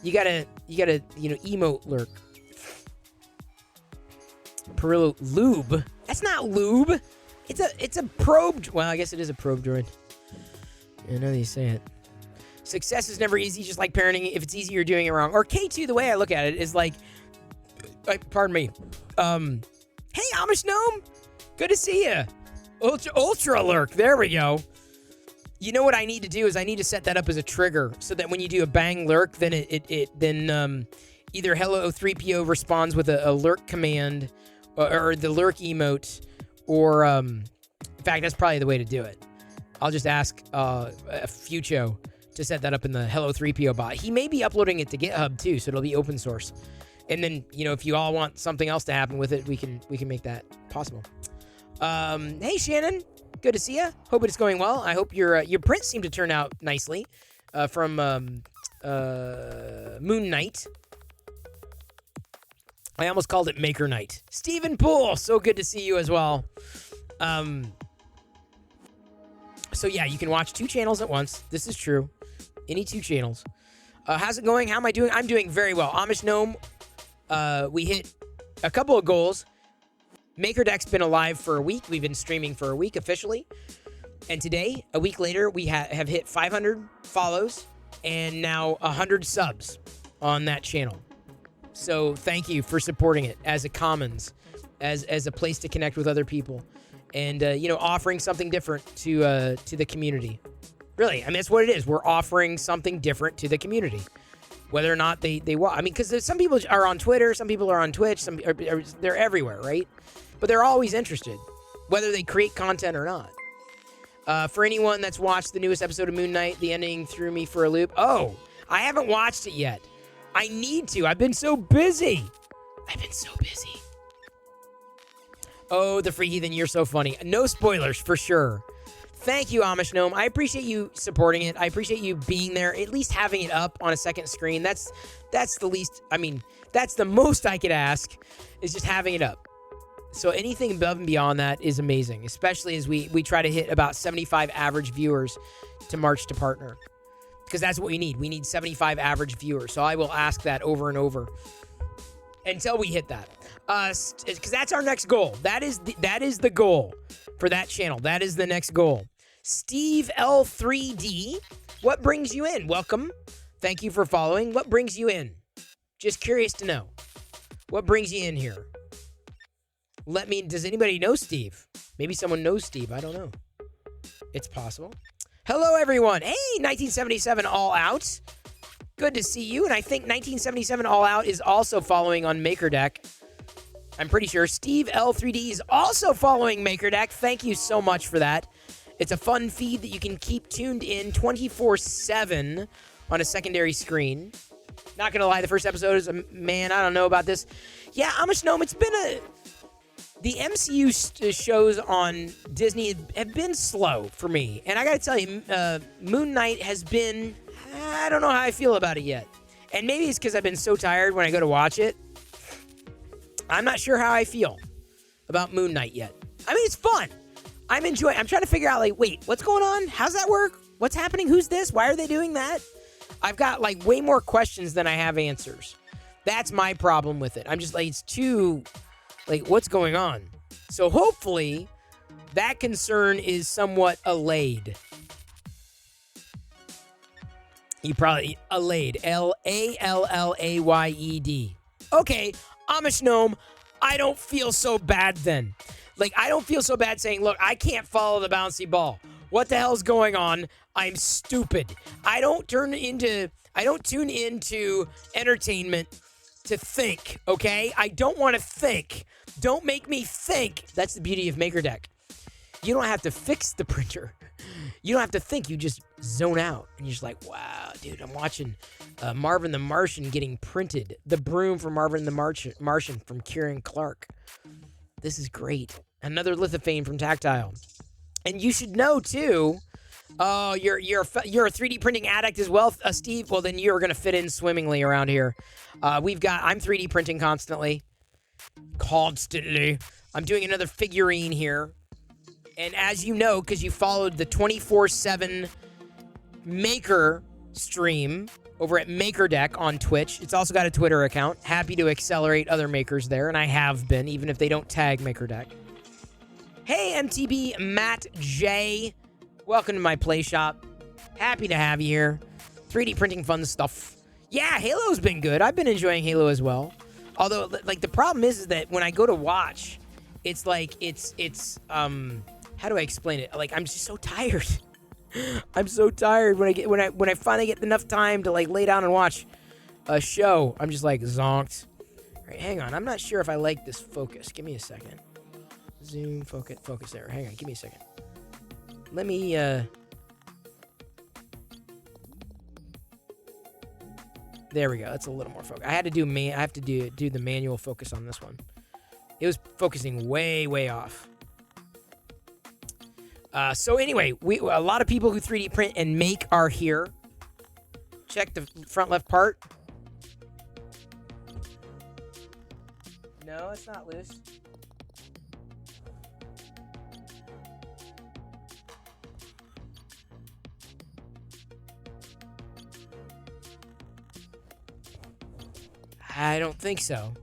You gotta, emote lurk. Perillo lube. That's not lube. It's a probe. Well, I guess it is a probe droid. I know you say it. Success is never easy, just like parenting. If it's easy, you're doing it wrong. Or K2, the way I look at it is pardon me. Hey, Amish Gnome. Good to see you. Ultra lurk. There we go. You know what I need to do is I need to set that up as a trigger so that when you do a bang lurk, then either Hello 3PO responds with a lurk command or the lurk emote, or in fact, that's probably the way to do it. I'll just ask Fucho to set that up in the Hello 3PO bot. He may be uploading it to GitHub too, so it'll be open source. And then, if you all want something else to happen with it, we can make that possible. Hey Shannon, good to see you. Hope it's going well. I hope your prints seem to turn out nicely from Moon Knight. I almost called it Maker Night. Stephen Poole, so good to see you as well. So yeah, you can watch 2 channels at once. This is true. Any 2 channels. How's it going? How am I doing? I'm doing very well. Amish Gnome, we hit a couple of goals. MakerDeck's been alive for a week. We've been streaming for a week officially. And today, a week later, we have hit 500 follows and now 100 subs. on that channel. So thank you for supporting it as a commons, as a place to connect with other people, and offering something different to the community. Really, I mean, that's what it is. We're offering something different to the community, whether or not they watch. I mean, because some people are on Twitter, some people are on Twitch, they're everywhere, right? But they're always interested, whether they create content or not. For anyone that's watched the newest episode of Moon Knight, the ending threw me for a loop. Oh, I haven't watched it yet. I need to. I've been so busy. Oh, the Free Heathen, you're so funny. No spoilers, for sure. Thank you, Amish Gnome. I appreciate you supporting it. I appreciate you being there, at least having it up on a second screen. That's the least, I mean, that's the most I could ask, is just having it up. So anything above and beyond that is amazing, especially as we try to hit about 75 average viewers to March to Partner. Because that's what we need. We need 75 average viewers. So I will ask that over and over until we hit that. Because that's our next goal. That is the goal for that channel. That is the next goal. Steve L3D, what brings you in? Welcome. Thank you for following. What brings you in? Just curious to know. What brings you in here? Does anybody know Steve? Maybe someone knows Steve. I don't know. It's possible. Hello, everyone. Hey, 1977 All Out. Good to see you. And I think 1977 All Out is also following on MakerDeck. I'm pretty sure Steve L3D is also following MakerDeck. Thank you so much for that. It's a fun feed that you can keep tuned in 24/7 on a secondary screen. Not going to lie, the first episode is, man, I don't know about this. Yeah, Amish Gnome, it's been the MCU shows on Disney have been slow for me. And I got to tell you, Moon Knight has been, I don't know how I feel about it yet. And maybe it's because I've been so tired when I go to watch it. I'm not sure how I feel about Moon Knight yet. I mean, it's fun. I'm enjoying. I'm trying to figure out, wait, what's going on? How's that work? What's happening? Who's this? Why are they doing that? I've got, way more questions than I have answers. That's my problem with it. I'm just it's too, what's going on? So hopefully that concern is somewhat allayed. You probably, allayed. Allayed. Okay, Amish Gnome, I don't feel so bad then. I don't feel so bad saying, look, I can't follow the bouncy ball. What the hell's going on? I'm stupid. I don't tune into entertainment to think, okay? I don't want to think. Don't make me think. That's the beauty of MakerDeck. You don't have to fix the printer. You don't have to think. You just zone out. And you're just like, wow, dude, I'm watching Marvin the Martian getting printed. The broom for Marvin the Martian from Kieran Clark. This is great. Another lithophane from Tactile. And you should know, too, you're a 3D printing addict as well, Steve. Well, then you're going to fit in swimmingly around here. I'm 3D printing constantly. I'm doing another figurine here. And as you know, because you followed the 24/7 Maker stream over at MakerDeck on Twitch. It's also got a Twitter account. Happy to accelerate other makers there, and I have been, even if they don't tag MakerDeck. Hey, MTB Matt J. Welcome to my play shop. Happy to have you here. 3D printing fun stuff. Yeah, Halo's been good. I've been enjoying Halo as well. Although, the problem is that when I go to watch, it's how do I explain it? I'm just so tired. I'm so tired when I finally get enough time to lay down and watch a show. I'm just zonked. All right, hang on. I'm not sure if I like this focus. Give me a second. Zoom, focus there. Hang on. Give me a second. Let me there we go. That's a little more focus. I have to do the manual focus on this one. It was focusing way off. So anyway, a lot of people who 3D print and make are here. Check the front left part. No, it's not loose. I don't think so.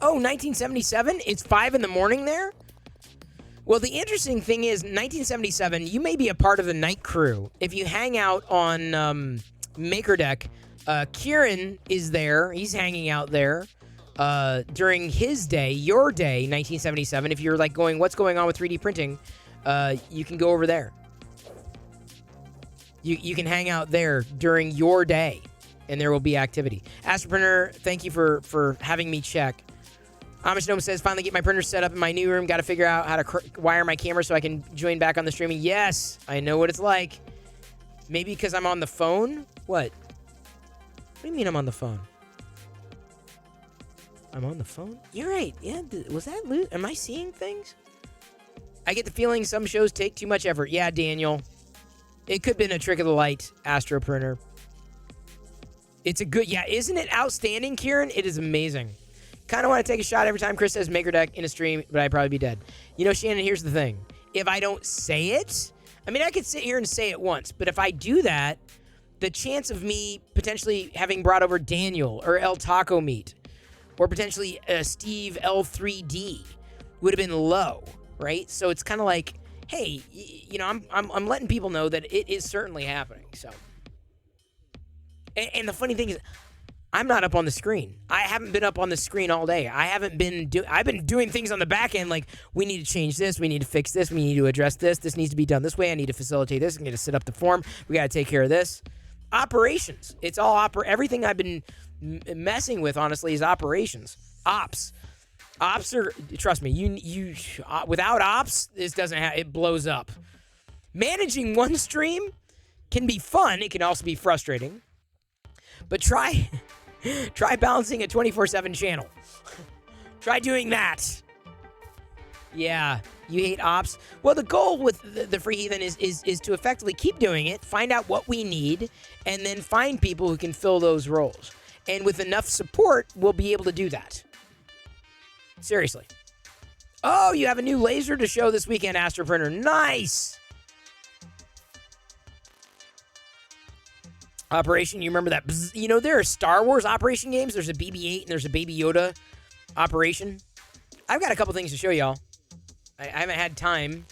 Oh, 1977? It's 5 in the morning there? Well, the interesting thing is, 1977, you may be a part of the night crew. If you hang out on MakerDeck Kieran is there. He's hanging out there during his day, your day, 1977. If you're like going, what's going on with 3D printing, you can go over there. You can hang out there during your day, and there will be activity. Astroprinter, thank you for having me check. Amish Gnome says, finally get my printer set up in my new room. Got to figure out how to wire my camera so I can join back on the streaming. Yes, I know what it's like. Maybe because I'm on the phone? What? What do you mean I'm on the phone? I'm on the phone? You're right. Yeah, was that loot? Am I seeing things? I get the feeling some shows take too much effort. Yeah, Daniel. It could have been a trick of the light, Astroprinter. It's a good... Yeah, isn't it outstanding, Kieran? It is amazing. Kind of want to take a shot every time Chris says MakerDeck in a stream, but I'd probably be dead. You know, Shannon, here's the thing. If I don't say it, I mean, I could sit here and say it once, but if I do that, the chance of me potentially having brought over Daniel or El Taco Meat or potentially Steve L3D would have been low, right? So it's kind of like, hey, you know, I'm letting people know that it is certainly happening. So, and the funny thing is, I'm not up on the screen. I haven't been up on the screen all day. I've been doing things on the back end like we need to change this, we need to fix this, we need to address this, this needs to be done this way, I need to facilitate this, I need to set up the form, we got to take care of this. Operations. It's all everything I've been messing with, honestly, is operations. Ops. Ops are, trust me, you without ops, this doesn't it blows up. Managing one stream can be fun, it can also be frustrating. But try balancing a 24/7 channel. Try doing that. Yeah, you hate ops. Well, the goal with the Free Heathen is to effectively keep doing it, find out what we need, and then find people who can fill those roles. And with enough support, we'll be able to do that. Seriously. Oh, you have a new laser to show this weekend, Astroprinter. Nice! Operation, you remember that? Bzz, you know, there are Star Wars Operation games. There's a BB-8 and there's a Baby Yoda Operation. I've got a couple things to show y'all. I haven't had time,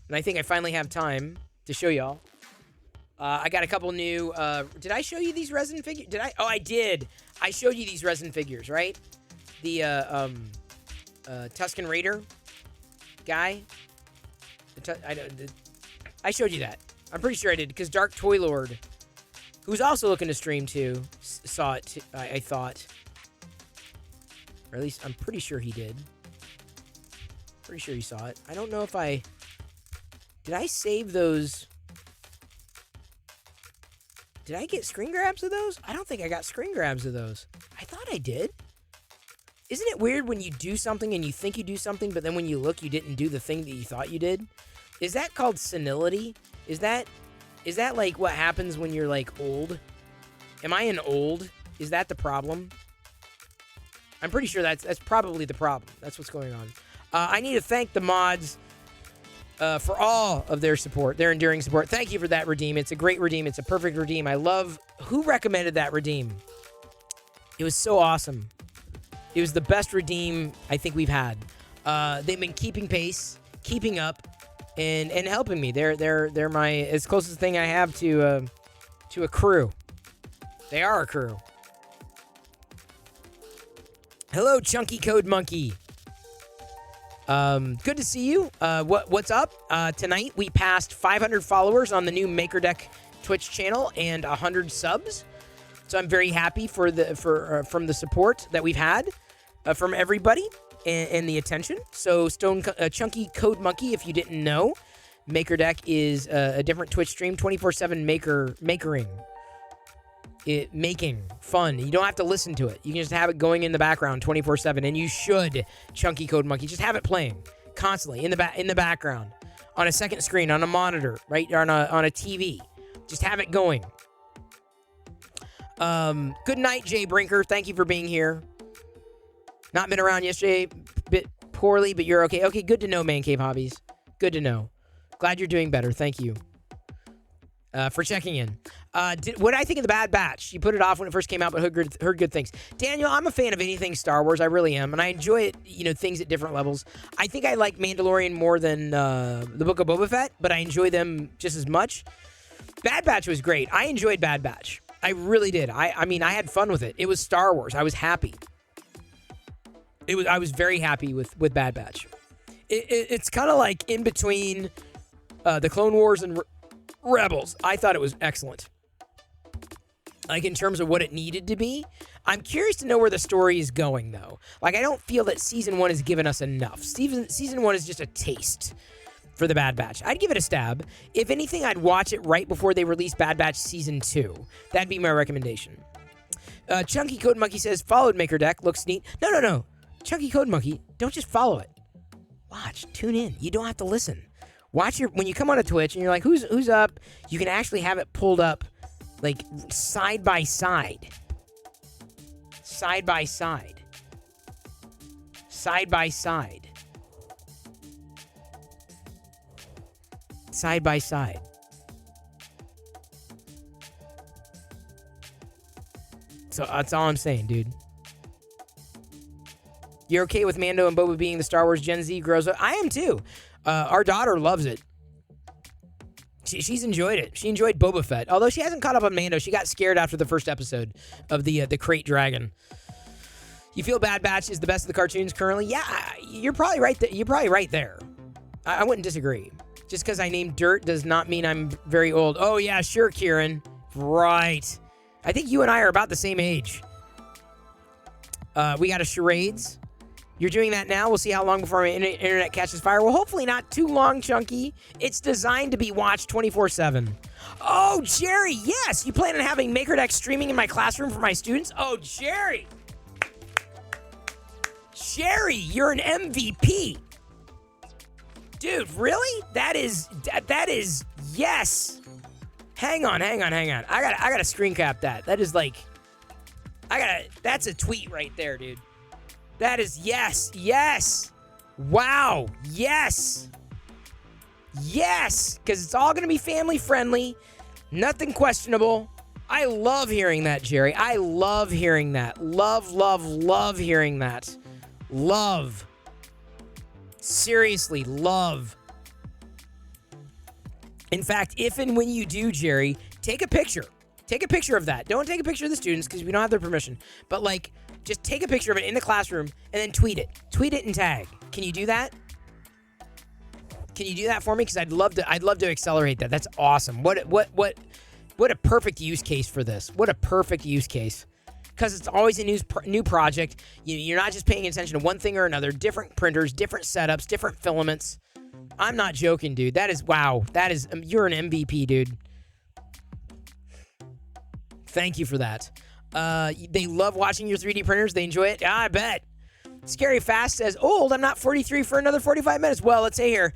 and I think I finally have time to show y'all. I got a couple new... did I show you these resin figures? Did I? Oh, I did. I showed you these resin figures, right? The Tusken Raider guy. I showed you that. I'm pretty sure I did, because Dark Toy Lord, who's also looking to stream too, saw it, I thought. Or at least I'm pretty sure he did. Pretty sure he saw it. I don't know if I... Did I save those? Did I get screen grabs of those? I don't think I got screen grabs of those. I thought I did. Isn't it weird when you do something and you think you do something, but then when you look, you didn't do the thing that you thought you did? Is that called senility? Is that like what happens when you're like old? Am I an old? Is that the problem? I'm pretty sure that's probably the problem. That's what's going on. I need to thank the mods for all of their support, their enduring support. Thank you for that redeem. It's a great redeem. It's a perfect redeem. I love... Who recommended that redeem? It was so awesome. It was the best redeem I think we've had. They've been keeping pace, keeping up, and helping me. They're my as closest thing I have to a crew. They are a crew. Hello, Chunky Code Monkey. Good to see you. What's up? Tonight we passed 500 followers on the new MakerDeck Twitch channel and 100 subs. So I'm very happy from the support that we've had from everybody and the attention. So Chunky Code Monkey, if you didn't know, MakerDeck is a different Twitch stream, 24/7 makering. Making fun. You don't have to listen to it. You can just have it going in the background 24/7, and you should, Chunky Code Monkey. Just have it playing constantly in the background, on a second screen, on a monitor, right, or on a TV. Just have it going. Good night, Jay Brinker. Thank you for being here. Not been around yesterday, bit poorly, but you're okay. Okay, good to know, Man Cave Hobbies. Good to know. Glad you're doing better. Thank you for checking in. What did I think of the Bad Batch? You put it off when it first came out, but heard good things. Daniel, I'm a fan of anything Star Wars. I really am, and I enjoy it. You know, things at different levels. I think I like Mandalorian more than the Book of Boba Fett, but I enjoy them just as much. Bad Batch was great. I enjoyed Bad Batch. I really did. I mean, I had fun with it. It was Star Wars. I was happy. I was very happy with Bad Batch. It's kind of like in between the Clone Wars and Rebels. I thought it was excellent. Like, in terms of what it needed to be. I'm curious to know where the story is going, though. Like, I don't feel that Season 1 has given us enough. Season 1 is just a taste for the Bad Batch. I'd give it a stab. If anything, I'd watch it right before they release Bad Batch Season 2. That'd be my recommendation. Chunky Code Monkey says, followed MakerDeck. Looks neat. No. Chunky Code Monkey, don't just follow it. Watch. Tune in. You don't have to listen. Watch when you come on a Twitch and you're like, who's up? You can actually have it pulled up, like, side by side. Side by side. Side by side. Side by side. So that's all I'm saying, dude. You're okay with Mando and Boba being the Star Wars Gen Z grows up? I am too. Our daughter loves it. She's enjoyed it. She enjoyed Boba Fett. Although she hasn't caught up on Mando. She got scared after the first episode of the Crate Dragon. You feel Bad Batch is the best of the cartoons currently? Yeah, you're probably right. You're probably right there. I wouldn't disagree. Just because I named Dirt does not mean I'm very old. Oh, yeah, sure, Kieran. Right. I think you and I are about the same age. We got a charades. You're doing that now? We'll see how long before my internet catches fire. Well, hopefully not too long, Chunky. It's designed to be watched 24/7. Oh, Jerry, yes. You plan on having MakerDeck streaming in my classroom for my students? Oh, Jerry. Jerry, you're an MVP. Dude, really? That is yes. Hang on. I gotta screen cap that. That is like, that's a tweet right there, dude. That is yes. Wow, yes. Yes, because it's all gonna be family friendly. Nothing questionable. I love hearing that, Jerry. I love hearing that. Love hearing that. Love. Seriously, love. In fact, if and when you do, Jerry, take a picture. Take a picture of that. Don't take a picture of the students because we don't have their permission. But, like, just take a picture of it in the classroom and then tweet it. Tweet it and tag. Can you do that? Can you do that for me? Because I'd love to accelerate that. That's awesome. What a perfect use case for this. What a perfect use case. Because it's always a new project. You're not just paying attention to one thing or another. Different printers, different setups, different filaments. I'm not joking, dude. That is, wow. That is, you're an MVP, dude. Thank you for that. They love watching your 3D printers. They enjoy it. Yeah, I bet. Scary Fast says, old, I'm not 43 for another 45 minutes. Well, let's say here,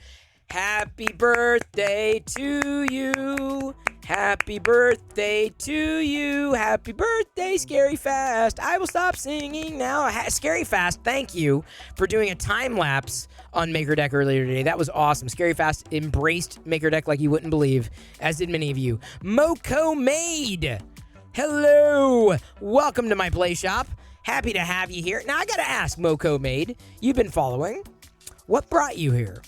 happy birthday to you. Happy birthday to you. Happy birthday, Scary Fast. I will stop singing now. Scary Fast, thank you for doing a time lapse on MakerDeck earlier today. That was awesome. Scary Fast embraced MakerDeck like you wouldn't believe, as did many of you. Moco Made. Hello. Welcome to my play shop. Happy to have you here. Now, I got to ask, Moco Made, you've been following. What brought you here?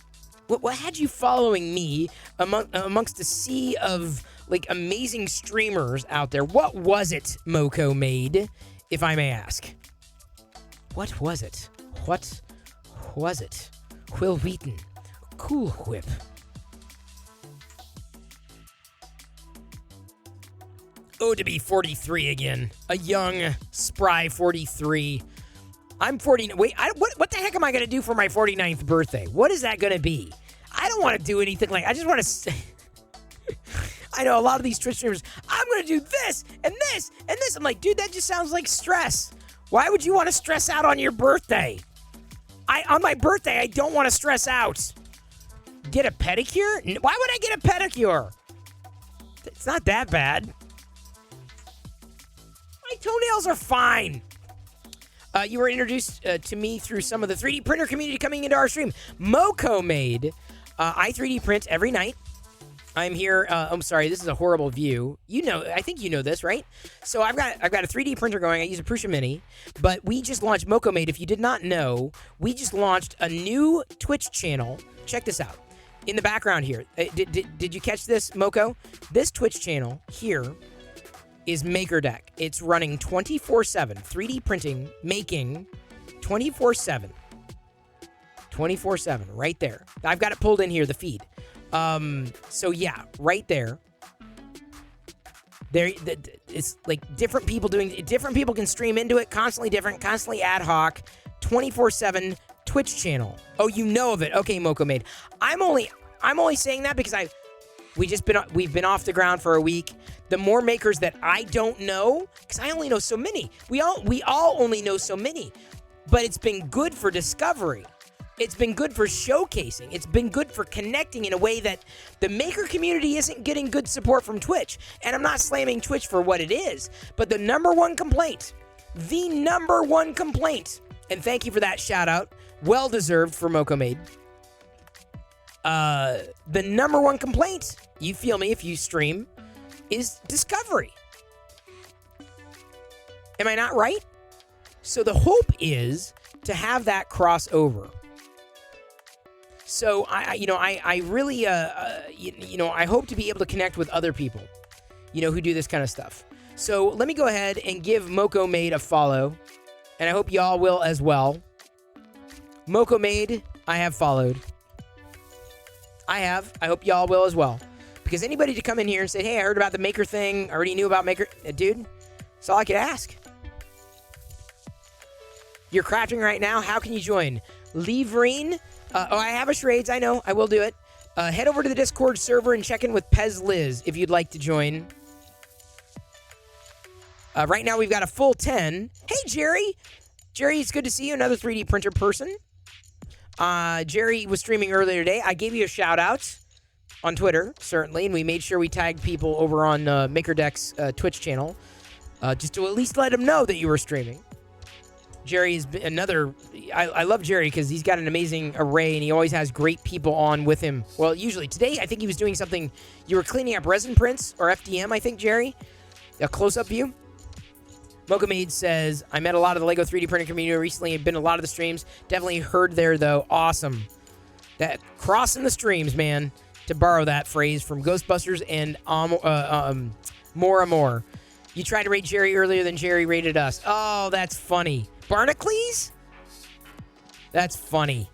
What had you following me amongst a sea of, like, amazing streamers out there? What was it, Moco Made, if I may ask? What was it? What was it? Will Wheaton. Cool Whip. Oh, to be 43 again. A young, spry 43. I'm 40. Wait, what the heck am I going to do for my 49th birthday? What is that going to be? I don't want to do anything like, I just want to I know a lot of these Twitch streamers, I'm going to do this and this and this. I'm like, dude, that just sounds like stress. Why would you want to stress out on your birthday? On my birthday, I don't want to stress out. Get a pedicure? Why would I get a pedicure? It's not that bad. My toenails are fine. You were introduced to me through some of the 3D printer community coming into our stream. Moco Made. I 3D print every night. I'm here. I'm sorry, this is a horrible view. You know, I think you know this, right? So I've got a 3D printer going. I use a Prusa Mini, but we just launched Moco Made. If you did not know, we just launched a new Twitch channel. Check this out. In the background here. Did you catch this, Moco? This Twitch channel here is MakerDeck. It's running 24/7, 3D printing, making 24/7. 24/7, right there. I've got it pulled in here, the feed. So yeah, right there. It's like different people can stream into it, constantly different, constantly ad hoc, 24/7 Twitch channel. Oh, you know of it. Okay, Moco Made. I'm only saying that because we've been off the ground for a week. The more makers that I don't know, because I only know so many. We all only know so many. But it's been good for discovery. It's been good for showcasing. It's been good for connecting in a way that the maker community isn't getting good support from Twitch. And I'm not slamming Twitch for what it is, but the number one complaint, and thank you for that shout out, well deserved for Moco Made. The number one complaint, you feel me if you stream, is discovery. Am I not right? So the hope is to have that crossover. So I really I hope to be able to connect with other people, who do this kind of stuff. So let me go ahead and give Moco Made a follow, and I hope y'all will as well. Moco Made, I have followed. I hope y'all will as well. Because anybody to come in here and say, hey, I heard about the Maker thing, I already knew about Maker, dude, that's all I could ask. You're crafting right now, how can you join? Leverine, I have a charades, I know, I will do it. Head over to the Discord server and check in with Pez Liz if you'd like to join. Right now we've got a full 10. Hey, Jerry! Jerry, it's good to see you, another 3D printer person. Jerry was streaming earlier today. I gave you a shout out on Twitter, certainly, and we made sure we tagged people over on MakerDeck's Twitch channel, just to at least let them know that you were streaming. Jerry is another... I love Jerry because he's got an amazing array, and he always has great people on with him. Well, usually. Today, I think he was doing something... You were cleaning up resin prints, or FDM, I think, Jerry? A close-up view? Mocha Maid says, I met a lot of the LEGO 3D printer community recently. I've been to a lot of the streams. Definitely heard there, though. Awesome. That crossing the streams, man, to borrow that phrase from Ghostbusters and More. You tried to rate Jerry earlier than Jerry rated us. Oh, that's funny. Barnacles? That's funny.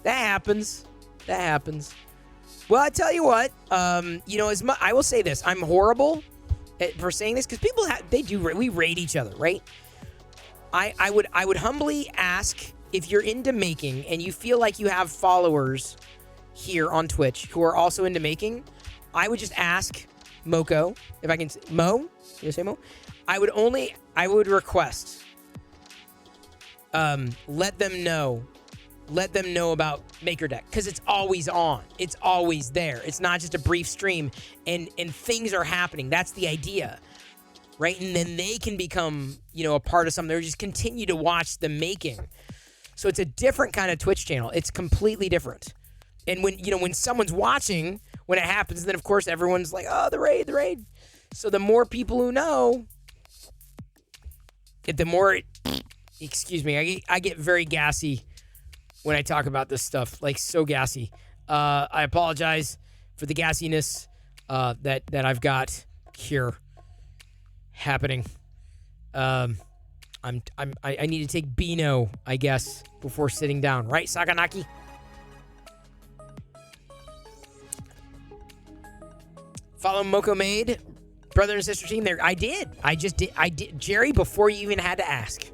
That happens. Well, I tell you what, I will say this. I'm horrible for saying this because people we rate each other, right? I would humbly ask if you're into making and you feel like you have followers here on Twitch who are also into making, I would just ask Moco, if I can Mo, you say Mo? I would request let them know about MakerDeck because it's always on. It's always there. It's not just a brief stream and things are happening. That's the idea, right? And then they can become, a part of something or just continue to watch the making. So it's a different kind of Twitch channel. It's completely different. And when someone's watching, when it happens, then of course everyone's like, oh, the raid. So the more people who know, the more excuse me, I get very gassy when I talk about this stuff, like so gassy. I apologize for the gassiness that I've got here happening. I need to take Beano, I guess, before sitting down, right, Saganaki? Follow Moco Made, brother and sister team there. I did. Jerry, before you even had to ask.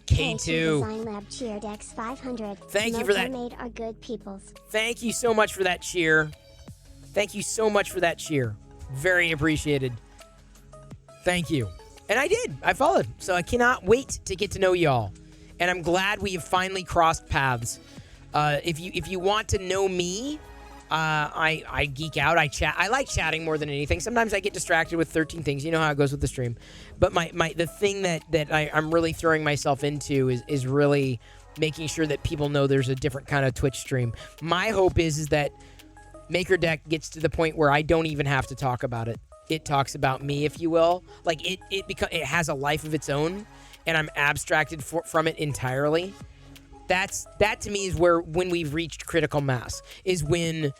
K2. Design Lab cheer Dex 500. Thank you for that. Made are good peoples. Thank you so much for that cheer. Very appreciated. Thank you. And I did. I followed. So I cannot wait to get to know y'all. And I'm glad we have finally crossed paths. If you want to know me, I geek out. I chat. I like chatting more than anything. Sometimes I get distracted with 13 things. You know how it goes with the stream. But the thing that I'm really throwing myself into is really making sure that people know there's a different kind of Twitch stream. My hope is that MakerDeck gets to the point where I don't even have to talk about it. It talks about me, if you will. Like it has a life of its own, and I'm abstracted from it entirely. That to me is when we've reached critical mass, is when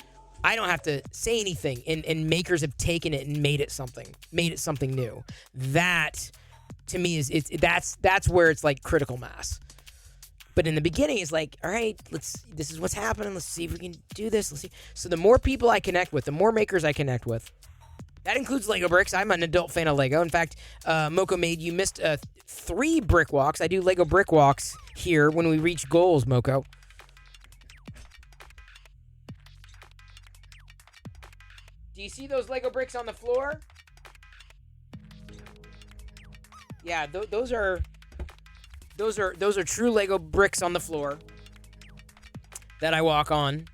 I don't have to say anything, and makers have taken it and made it something new. That, to me, that's where it's like critical mass. But in the beginning, it's like, all right, this is what's happening. Let's see if we can do this. Let's see. So the more people I connect with, the more makers I connect with. That includes Lego bricks. I'm an adult fan of Lego. In fact, Moko made, you missed 3 brick walks. I do Lego brick walks here when we reach goals, Moko. Do you see those Lego bricks on the floor? Yeah, those are true Lego bricks on the floor that I walk on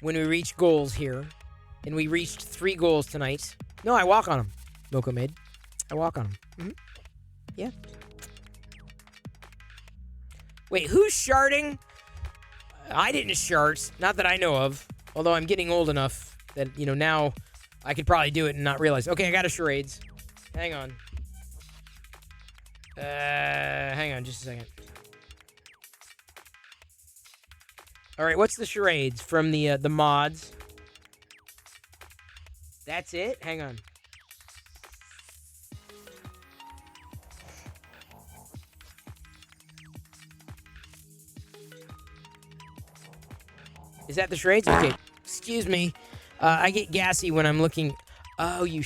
when we reach goals here. And we reached 3 goals tonight. No, I walk on them. Moko made. I walk on them. Mm-hmm. Yeah. Wait, who's sharding? I didn't shart. Not that I know of. Although I'm getting old enough that, now I could probably do it and not realize. Okay, I got a charades. Hang on. Hang on just a second. All right, what's the charades from the mods? That's it? Hang on. Is that the charades? Okay. Excuse me. I get gassy when I'm looking. Oh, you.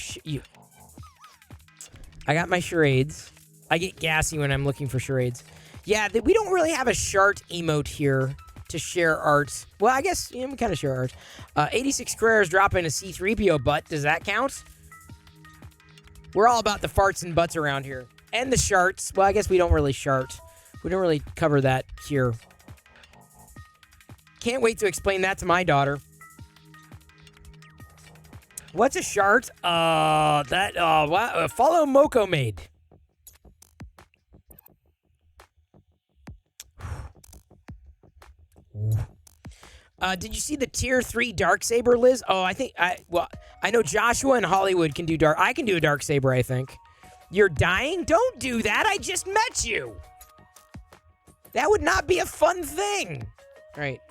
I got my charades. I get gassy when I'm looking for charades. Yeah, we don't really have a shart emote here to share art. Well, I guess we kind of share art. 86 Carreras dropping a C3PO butt. Does that count? We're all about the farts and butts around here. And the sharts. Well, I guess we don't really shart. We don't really cover that here. Can't wait to explain that to my daughter. What's a shart? Follow Moko made. Did you see the tier 3 Darksaber, Liz? Oh, I know Joshua and Hollywood can do dark. I can do a Darksaber, I think. You're dying? Don't do that. I just met you. That would not be a fun thing. All right.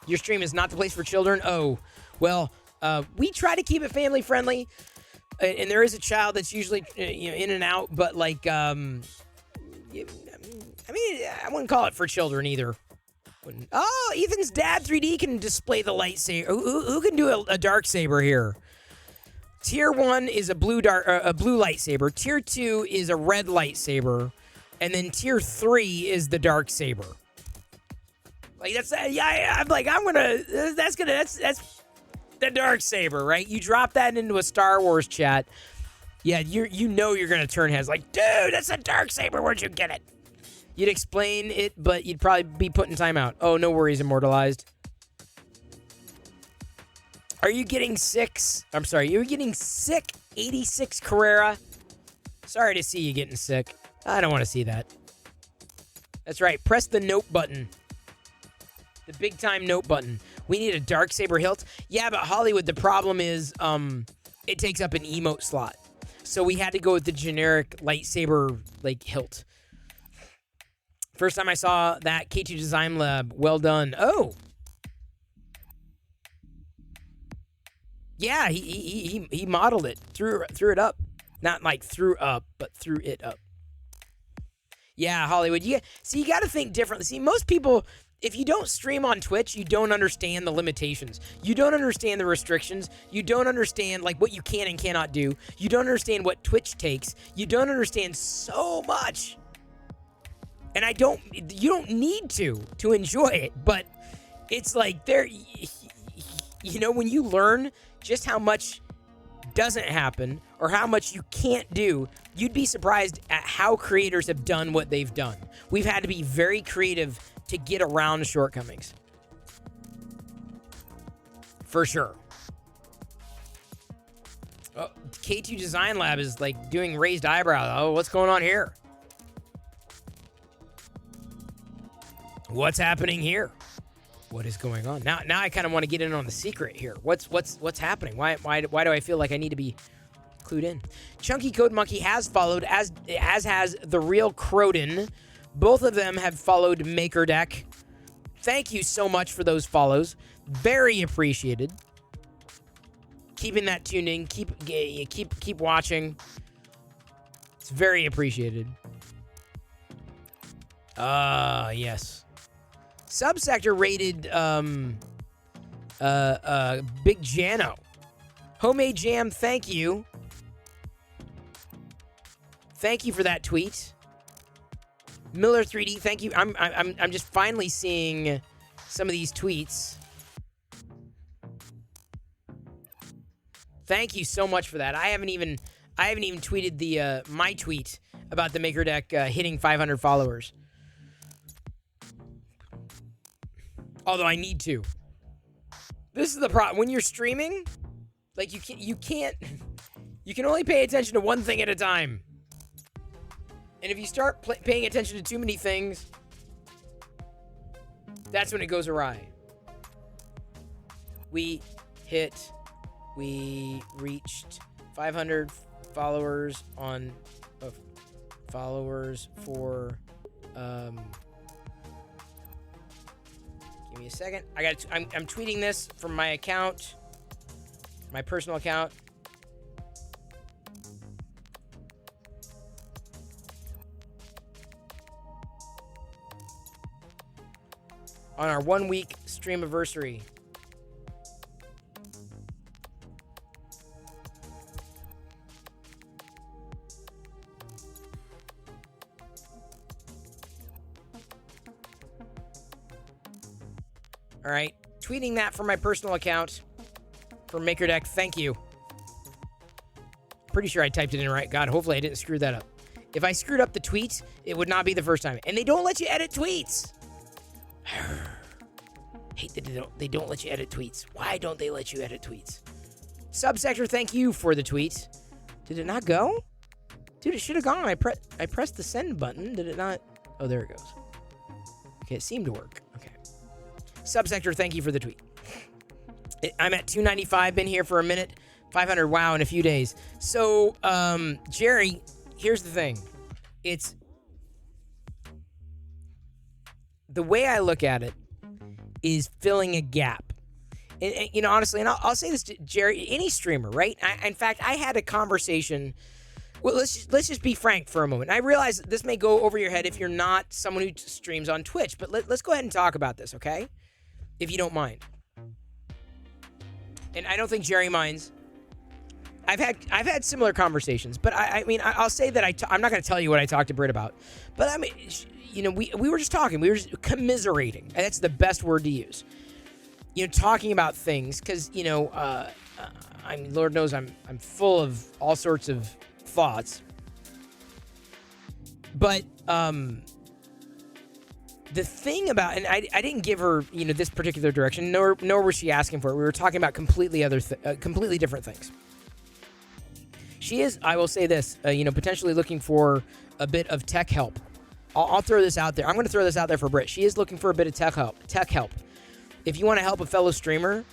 Your stream is not the place for children. Oh, well, we try to keep it family friendly, and there is a child that's usually in and out, but like I wouldn't call it for children either. Oh, Ethan's dad 3D can display the lightsaber. Who can do a Darksaber here? Tier 1 is a blue lightsaber. Tier 2 is a red lightsaber, and then Tier 3 is the Darksaber. Like that's the Darksaber, right? You drop that into a Star Wars chat, yeah, you're gonna turn heads like, dude, that's a Darksaber. Where'd you get it? You'd explain it, but you'd probably be put in timeout. Oh, no worries, Immortalized. Are you getting 6? I'm sorry, you're getting sick, 86 Carrera. Sorry to see you getting sick. I don't want to see that. That's right, press the note button. The big time note button. We need a Darksaber hilt. Yeah, but Hollywood, the problem is it takes up an emote slot. So we had to go with the generic lightsaber like hilt. First time I saw that, K2 Design Lab. Well done. Oh. Yeah, he modeled it. Threw it up. Not like threw up, but threw it up. Yeah, Hollywood. You got to think differently. See, most people, if you don't stream on Twitch, you don't understand the limitations. You don't understand the restrictions. You don't understand like what you can and cannot do. You don't understand what Twitch takes. You don't understand so much. And you don't need to enjoy it, but it's like when you learn just how much doesn't happen or how much you can't do, you'd be surprised at how creators have done what they've done. We've had to be very creative to get around shortcomings. For sure. Oh, K2 Design Lab is like doing raised eyebrows. Oh, what's going on here? What's happening here? What is going on? Now I kind of want to get in on the secret here. What's happening? Why do I feel like I need to be clued in. Chunky Code Monkey has followed, as has The Real Croden. Both of them have followed MakerDeck. Thank you so much for those follows. Very appreciated. Keeping that tuned in. Keep watching. It's very appreciated. Yes. Subsector rated Big Jano. Homemade Jam, thank you. Thank you for that tweet. Miller 3D, thank you. I'm just finally seeing some of these tweets. Thank you so much for that. I haven't even tweeted the my tweet about the MakerDeck hitting 500 followers. Although I need to. This is the problem. When you're streaming, like you can only pay attention to one thing at a time. And if you start paying attention to too many things, that's when it goes awry. We reached 500 followers on followers for give me a second. I'm tweeting this from my account, my personal account. On our 1 week stream anniversary. All right, tweeting that from my personal account for MakerDeck. Thank you. Pretty sure I typed it in right. God, hopefully I didn't screw that up. If I screwed up the tweet, it would not be the first time. And they don't let you edit tweets. Hate that they don't let you edit tweets. Why don't they let you edit tweets? Subsector, thank you for the tweet. Did it not go? Dude, it should have gone. I pressed the send button. Did it not? Oh, there it goes. Okay, it seemed to work. Okay. Subsector, thank you for the tweet. I'm at 295. Been here for a minute. 500. Wow, in a few days. So, Jerry, here's the thing. It's the way I look at it is filling a gap. And you know, honestly, and I'll say this to Jerry, any streamer, right? In fact, I had a conversation. Well, let's just be frank for a moment. I realize this may go over your head if you're not someone who streams on Twitch, but let's go ahead and talk about this, okay? If you don't mind. And I don't think Jerry minds. I've had similar conversations, but I mean, I'll say that I'm not going to tell you what I talked to Britt about, but I mean, you know, we were just talking. We were just commiserating. And that's the best word to use. You know, talking about things, because, you know, I mean, Lord knows I'm full of all sorts of thoughts. But the thing about, and I didn't give her, you know, this particular direction, nor was she asking for it. We were talking about completely different things. She is, I will say this, you know, potentially looking for a bit of tech help. I'll throw this out there. I'm going to throw this out there for Britt. She is looking for a bit of tech help. If you want to help a fellow streamer,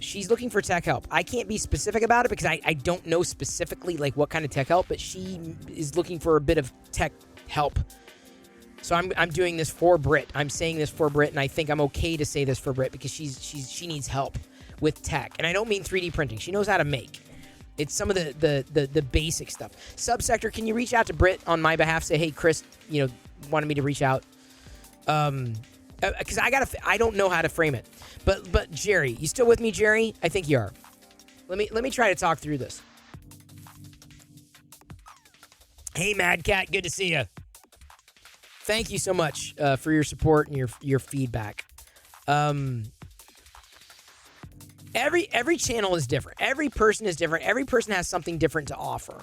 she's looking for tech help. I can't be specific about it because I don't know specifically like what kind of tech help, but she is looking for a bit of tech help. So I'm doing this for Britt. I'm saying this for Britt, and I think I'm okay to say this for Britt because she needs help with tech. And I don't mean 3D printing. She knows how to make. It's some of the basic stuff. Subsector, can you reach out to Britt on my behalf? Say, hey, Chris, you know, wanted me to reach out. Because I don't know how to frame it. But Jerry, you still with me, Jerry? I think you are. Let me try to talk through this. Hey, Mad Cat, good to see you. Thank you so much for your support and your feedback. Every channel is different. Every person is different. Every person has something different to offer.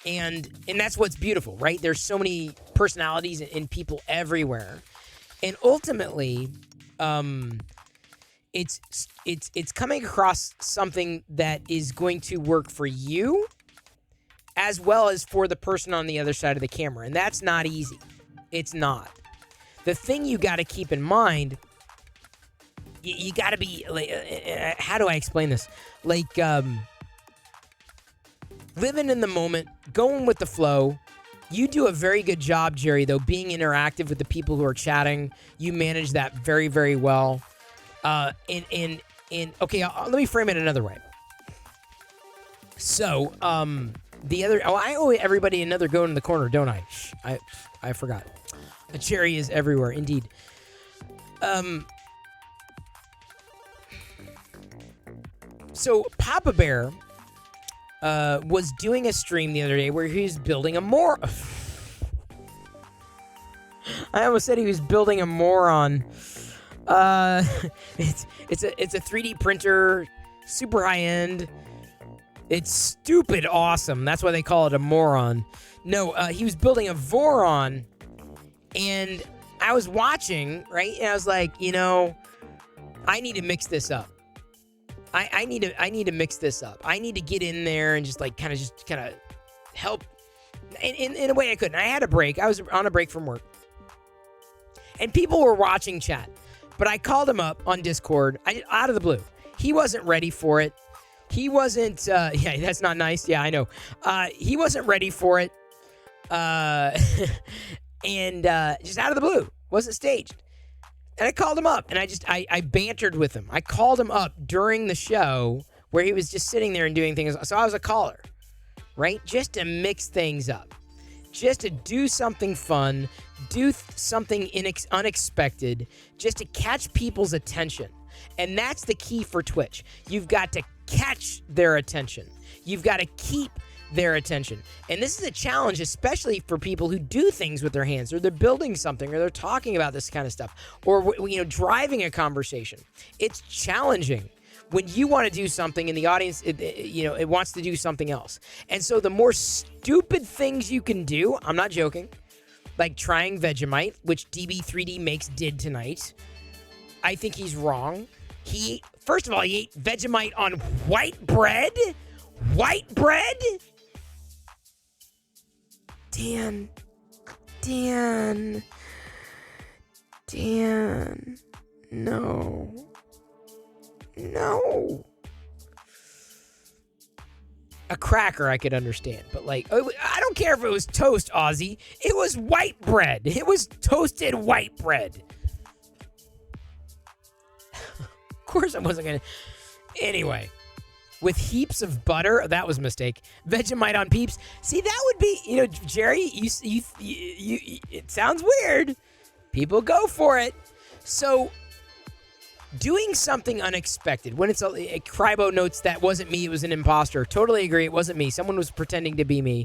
And that's what's beautiful, right? There's so many personalities and people everywhere. And ultimately, it's coming across something that is going to work for you as well as for the person on the other side of the camera. And that's not easy. It's not. The thing you got to keep in mind, you got to be like, how do I explain this? Like, living in the moment, going with the flow. You do a very good job, Jerry, though, being interactive with the people who are chatting. You manage that very, very well. Okay, let me frame it another way. So, I owe everybody another go in the corner, don't I? I forgot. A cherry is everywhere, indeed. So Papa Bear was doing a stream the other day where he was building a I almost said he was building a moron. It's a 3D printer, super high end. It's stupid awesome. That's why they call it a moron. No, he was building a Voron, and I was watching, right? And I was like, I need to mix this up. I need to mix this up. I need to get in there and just kind of help in a way I couldn't. I had a break. I was on a break from work, and people were watching chat. But I called him up on Discord out of the blue. He wasn't ready for it. He wasn't. Yeah, that's not nice. Yeah, I know. He wasn't ready for it. And just out of the blue, wasn't staged. And I called him up, and I bantered with him. I called him up during the show where he was just sitting there and doing things. So I was a caller, right? Just to mix things up, just to do something fun, do something unexpected, just to catch people's attention. And that's the key for Twitch. You've got to catch their attention. You've got to keep their attention. And this is a challenge, especially for people who do things with their hands, or they're building something, or they're talking about this kind of stuff, or driving a conversation. It's challenging when you want to do something and the audience it wants to do something else. And so the more stupid things you can do, I'm not joking, like trying Vegemite, which DB3D Makes did tonight, I think he's wrong. First of all, he ate Vegemite on white bread? White bread? Dan. No. A cracker I could understand, but I don't care if it was toast, Ozzy. It was white bread. It was toasted white bread. Of course I wasn't going to. Anyway. With heaps of butter, that was a mistake. Vegemite on Peeps. See, that would be, Jerry, you it sounds weird. People go for it. So, doing something unexpected. When it's a Crybo notes, that wasn't me, it was an imposter. Totally agree, it wasn't me. Someone was pretending to be me.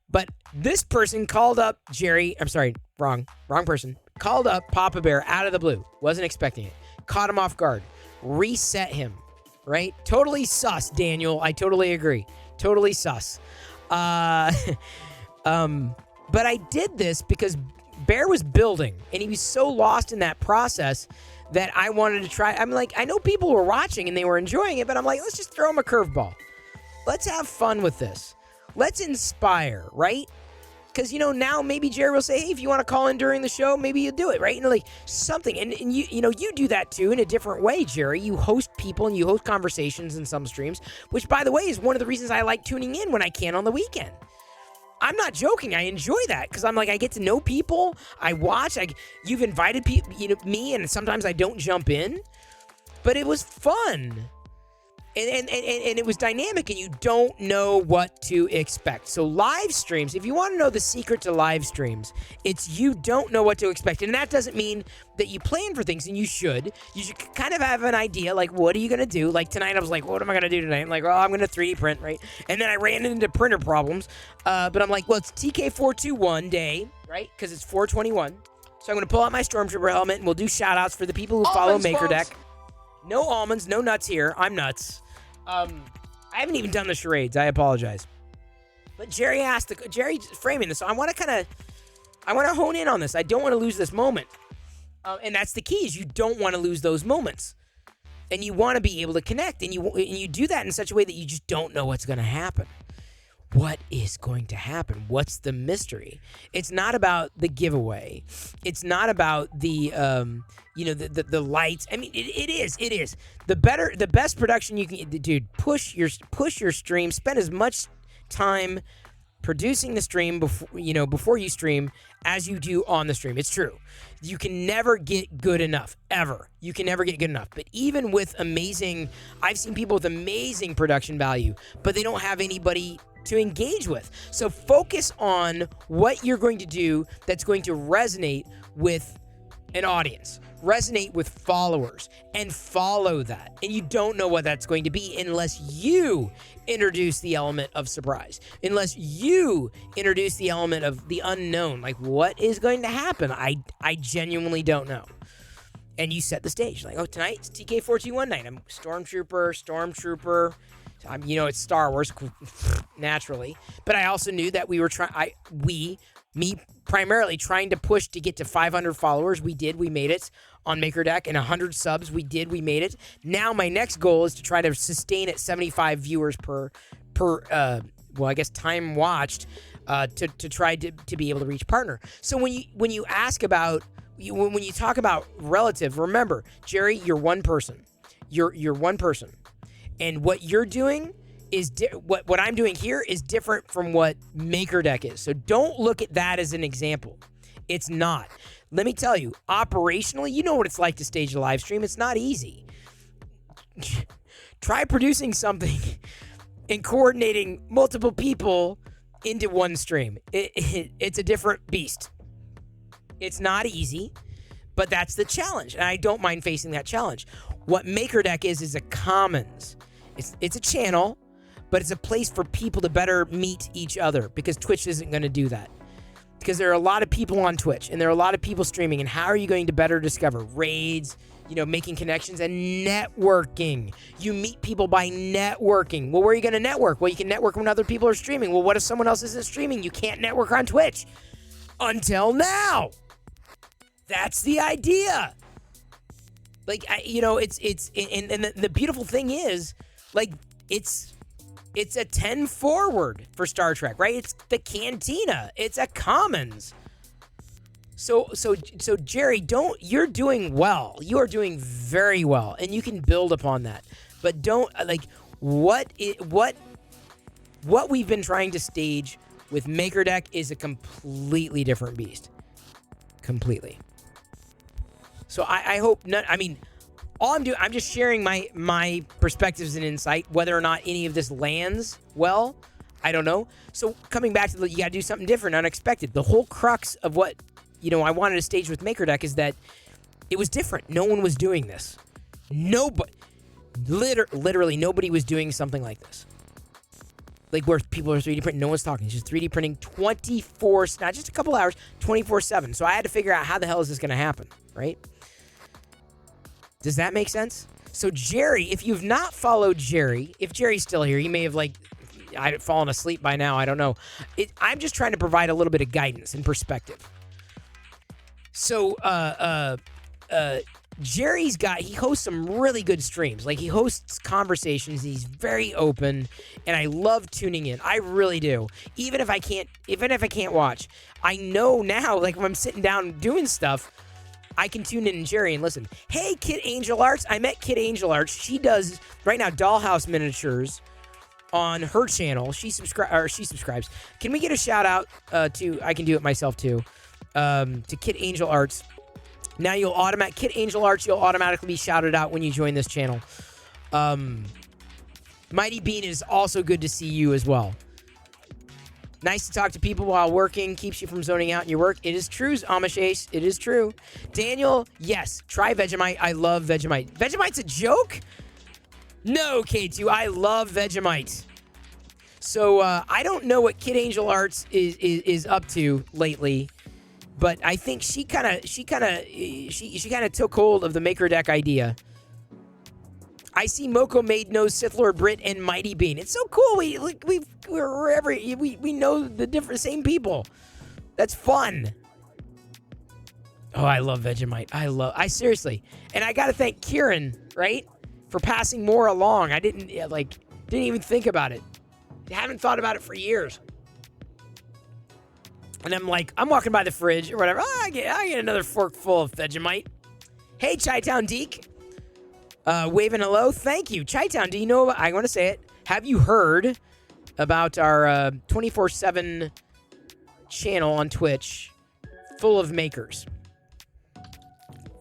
But this person called up Jerry. I'm sorry, wrong person. Called up Papa Bear out of the blue. Wasn't expecting it. Caught him off guard. Reset him. Right? Totally sus, Daniel. I totally agree. Totally sus. But I did this because Bear was building, and he was so lost in that process that I wanted to try. I'm like, I know people were watching and they were enjoying it, but I'm like, let's just throw him a curveball. Let's have fun with this. Let's inspire, right? Because, now maybe Jerry will say, hey, if you want to call in during the show, maybe you'll do it, right? Something. And you do that, too, in a different way, Jerry. You host people and you host conversations in some streams, which, by the way, is one of the reasons I like tuning in when I can on the weekend. I'm not joking. I enjoy that because I'm like, I get to know people. I watch. You've invited people, me, and sometimes I don't jump in. But it was fun. And it was dynamic, and you don't know what to expect. So live streams, if you want to know the secret to live streams, it's you don't know what to expect. And that doesn't mean that you plan for things, and you should. You should kind of have an idea, like, what are you going to do? Like tonight, I was like, what am I going to do tonight? I'm like, I'm going to 3D print, right? And then I ran into printer problems. But I'm like, well, it's TK421 day, right? Because it's 421. So I'm going to pull out my Stormtrooper helmet, and we'll do shout-outs for the people who follow MakerDeck. No almonds, no nuts here. I'm nuts. I haven't even done the charades. I apologize. But Jerry's framing this. So I want to hone in on this. I don't want to lose this moment. And that's the key, is you don't want to lose those moments. And you want to be able to connect. And you do that in such a way that you just don't know what's going to happen. What is going to happen? What's the mystery? It's not about the giveaway. It's not about the the lights. I mean, it is. The best production you can, dude. Push your stream. Spend as much time producing the stream before you stream as you do on the stream. It's true. You can never get good enough, ever. You can never get good enough. But even with I've seen people with amazing production value, but they don't have anybody to engage with. So focus on what you're going to do that's going to resonate with an audience, resonate with followers, and follow that. And you don't know what that's going to be unless you introduce the element of surprise, unless you introduce the element of the unknown. Like, what is going to happen? I genuinely don't know. And you set the stage. Like, oh, tonight it's TK421 night. I'm Stormtrooper. It's Star Wars, naturally. But I also knew that me primarily trying to push to get to 500 followers. We made it on MakerDeck, and 100 subs. We made it. Now my next goal is to try to sustain at 75 viewers per time watched, to try to be able to reach partner. So when you talk about relative, remember, Jerry, you're one person. You're one person. And what you're doing is what I'm doing here is different from what MakerDeck is. So don't look at that as an example. It's not. Let me tell you, operationally, you know what it's like to stage a live stream. It's not easy. Try producing something and coordinating multiple people into one stream. It's a different beast. It's not easy, but that's the challenge. And I don't mind facing that challenge. What MakerDeck is a commons. It's a channel, but it's a place for people to better meet each other, because Twitch isn't going to do that. Because there are a lot of people on Twitch, and there are a lot of people streaming, and how are you going to better discover raids, making connections, and networking? You meet people by networking. Well, where are you going to network? Well, you can network when other people are streaming. Well, what if someone else isn't streaming? You can't network on Twitch. Until now. That's the idea. Like, the beautiful thing is, like, it's a 10 forward for Star Trek, right? It's the cantina. It's a commons. So Jerry, you're doing well. You are doing very well, and you can build upon that. But don't, what we've been trying to stage with MakerDeck is a completely different beast. Completely. So I hope not. I mean, all I'm doing, I'm just sharing my perspectives and insight. Whether or not any of this lands well, I don't know. So coming back to you got to do something different, unexpected. The whole crux of what I wanted to stage with MakerDeck is that it was different. No one was doing this. Nobody, literally nobody was doing something like this. Like where people are 3D printing, no one's talking. It's just 3D printing 24, not just a couple hours, 24/7. So I had to figure out how the hell is this going to happen, right? Does that make sense? So Jerry, if you've not followed Jerry, if Jerry's still here, he may have I'd fallen asleep by now. I don't know. I'm just trying to provide a little bit of guidance and perspective. So Jerry's he hosts some really good streams. Like, he hosts conversations. He's very open, and I love tuning in. I really do. Even if I can't watch, I know now, like, when I'm sitting down doing stuff, I can tune in Jerry and listen. Hey, Kid Angel Arts. I met Kid Angel Arts. She does right now dollhouse miniatures on her channel. She subscribes. Can we get a shout out to? I can do it myself too. To Kid Angel Arts. Now Kid Angel Arts, you'll automatically be shouted out when you join this channel. Mighty Bean, is also good to see you as well. Nice to talk to people while working. Keeps you from zoning out in your work. It is true, Amish Ace. It is true. Daniel, yes. Try Vegemite. I love Vegemite. Vegemite's a joke? No, K2. I love Vegemite. So, I don't know what Kid Angel Arts is up to lately, but I think she kind of took hold of the MakerDeck idea. I see Moko Maid knows Sith Lord Brit and Mighty Bean. It's so cool. We know the same people. That's fun. Oh, I love Vegemite. I seriously. And I got to thank Kieran, right, for passing more along. I didn't even think about it. I haven't thought about it for years. And I'm walking by the fridge or whatever. Oh, I get another fork full of Vegemite. Hey, Chi-Town Deke. Waving hello. Thank you. Chi-Town, do you know, I want to say it. Have you heard about our 24/7 channel on Twitch full of makers.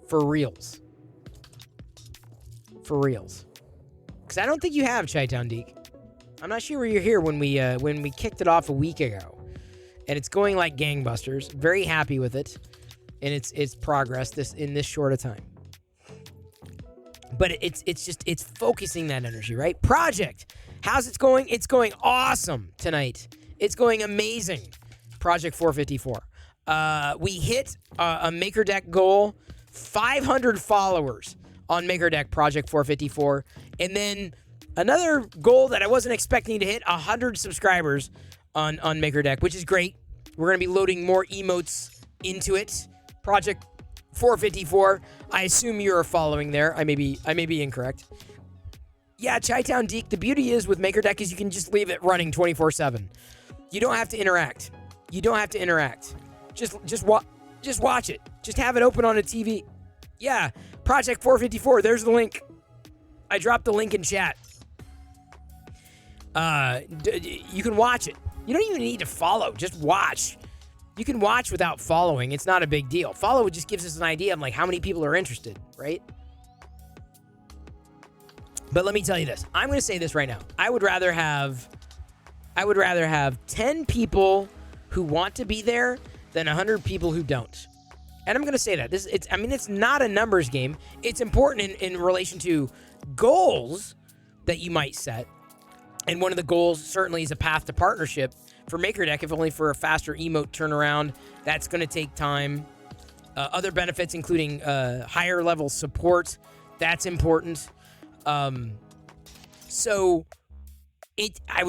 For reals. For reals. Because I don't think you have, Chi-Town Deke. I'm not sure you're here when we kicked it off a week ago. And it's going like gangbusters. Very happy with it. And it's progress in this short a time. But it's focusing that energy, right? Project. How's it going? It's going awesome tonight. It's going amazing. Project 454. We hit a MakerDeck goal. 500 followers on MakerDeck Project 454. And then another goal that I wasn't expecting to hit, 100 subscribers on MakerDeck, which is great. We're going to be loading more emotes into it. Project 454. I assume you're following there. I may be incorrect. Yeah, Chi-Town Deke, the beauty is with MakerDeck is you can just leave it running 24/7. You don't have to interact. Just watch it. Just have it open on a TV. Yeah, Project 454. There's the link. I dropped the link in chat. You can watch it. You don't even need to follow. Just watch. You can watch without following. It's not a big deal. Follow just gives us an idea of like how many people are interested, right? But let me tell you this. I'm going to say this right now. I would rather have 10 people who want to be there than 100 people who don't. And I'm going to say that. It's not a numbers game. It's important in relation to goals that you might set. And one of the goals certainly is a path to partnership for MakerDeck, if only for a faster emote turnaround. That's going to take time. Other benefits, including higher level support. That's important. So I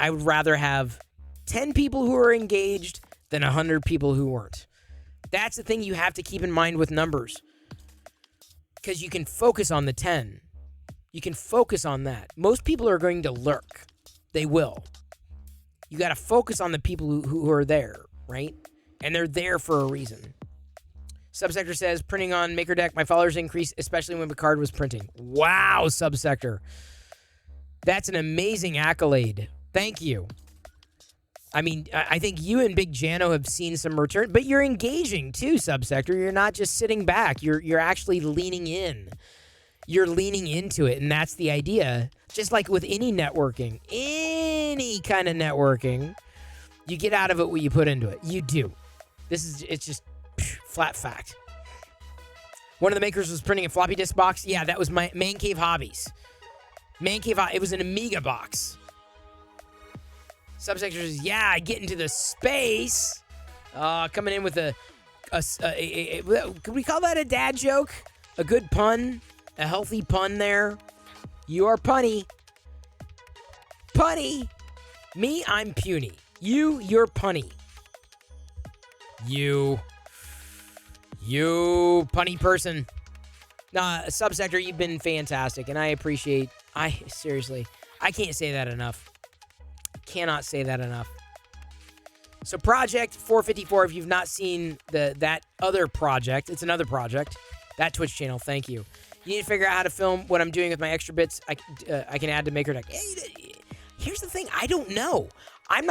would rather have 10 people who are engaged than 100 people who weren't. That's the thing you have to keep in mind with numbers. Because you can focus on the 10. You can focus on that. Most people are going to lurk. They will. You got to focus on the people who are there, right? And they're there for a reason. Subsector says, printing on MakerDeck, my followers increased, especially when Picard was printing. Wow, Subsector. That's an amazing accolade. Thank you. I mean, I think you and Big Jano have seen some return, but you're engaging too, Subsector. You're not just sitting back. You're actually leaning in. You're leaning into it, and that's the idea. Just like with any networking, any kind of networking, you get out of it what you put into it. You do. It's just flat fact. One of the makers was printing a floppy disk box. Yeah, that was my Man Cave Hobbies. It was an Amiga box. Subsector says, yeah, I get into the space. Coming in with could we call that a dad joke? A good pun? A healthy pun there? You are punny. Punny. Me, I'm puny. You're punny. You punny person. Nah, Subsector, you've been fantastic, and I appreciate... seriously, I can't say that enough. Cannot say that enough. So Project 454, if you've not seen that other project, it's another project. That Twitch channel, thank you. You need to figure out how to film what I'm doing with my extra bits. I can add to MakerDeck. Here's the thing, I don't know. I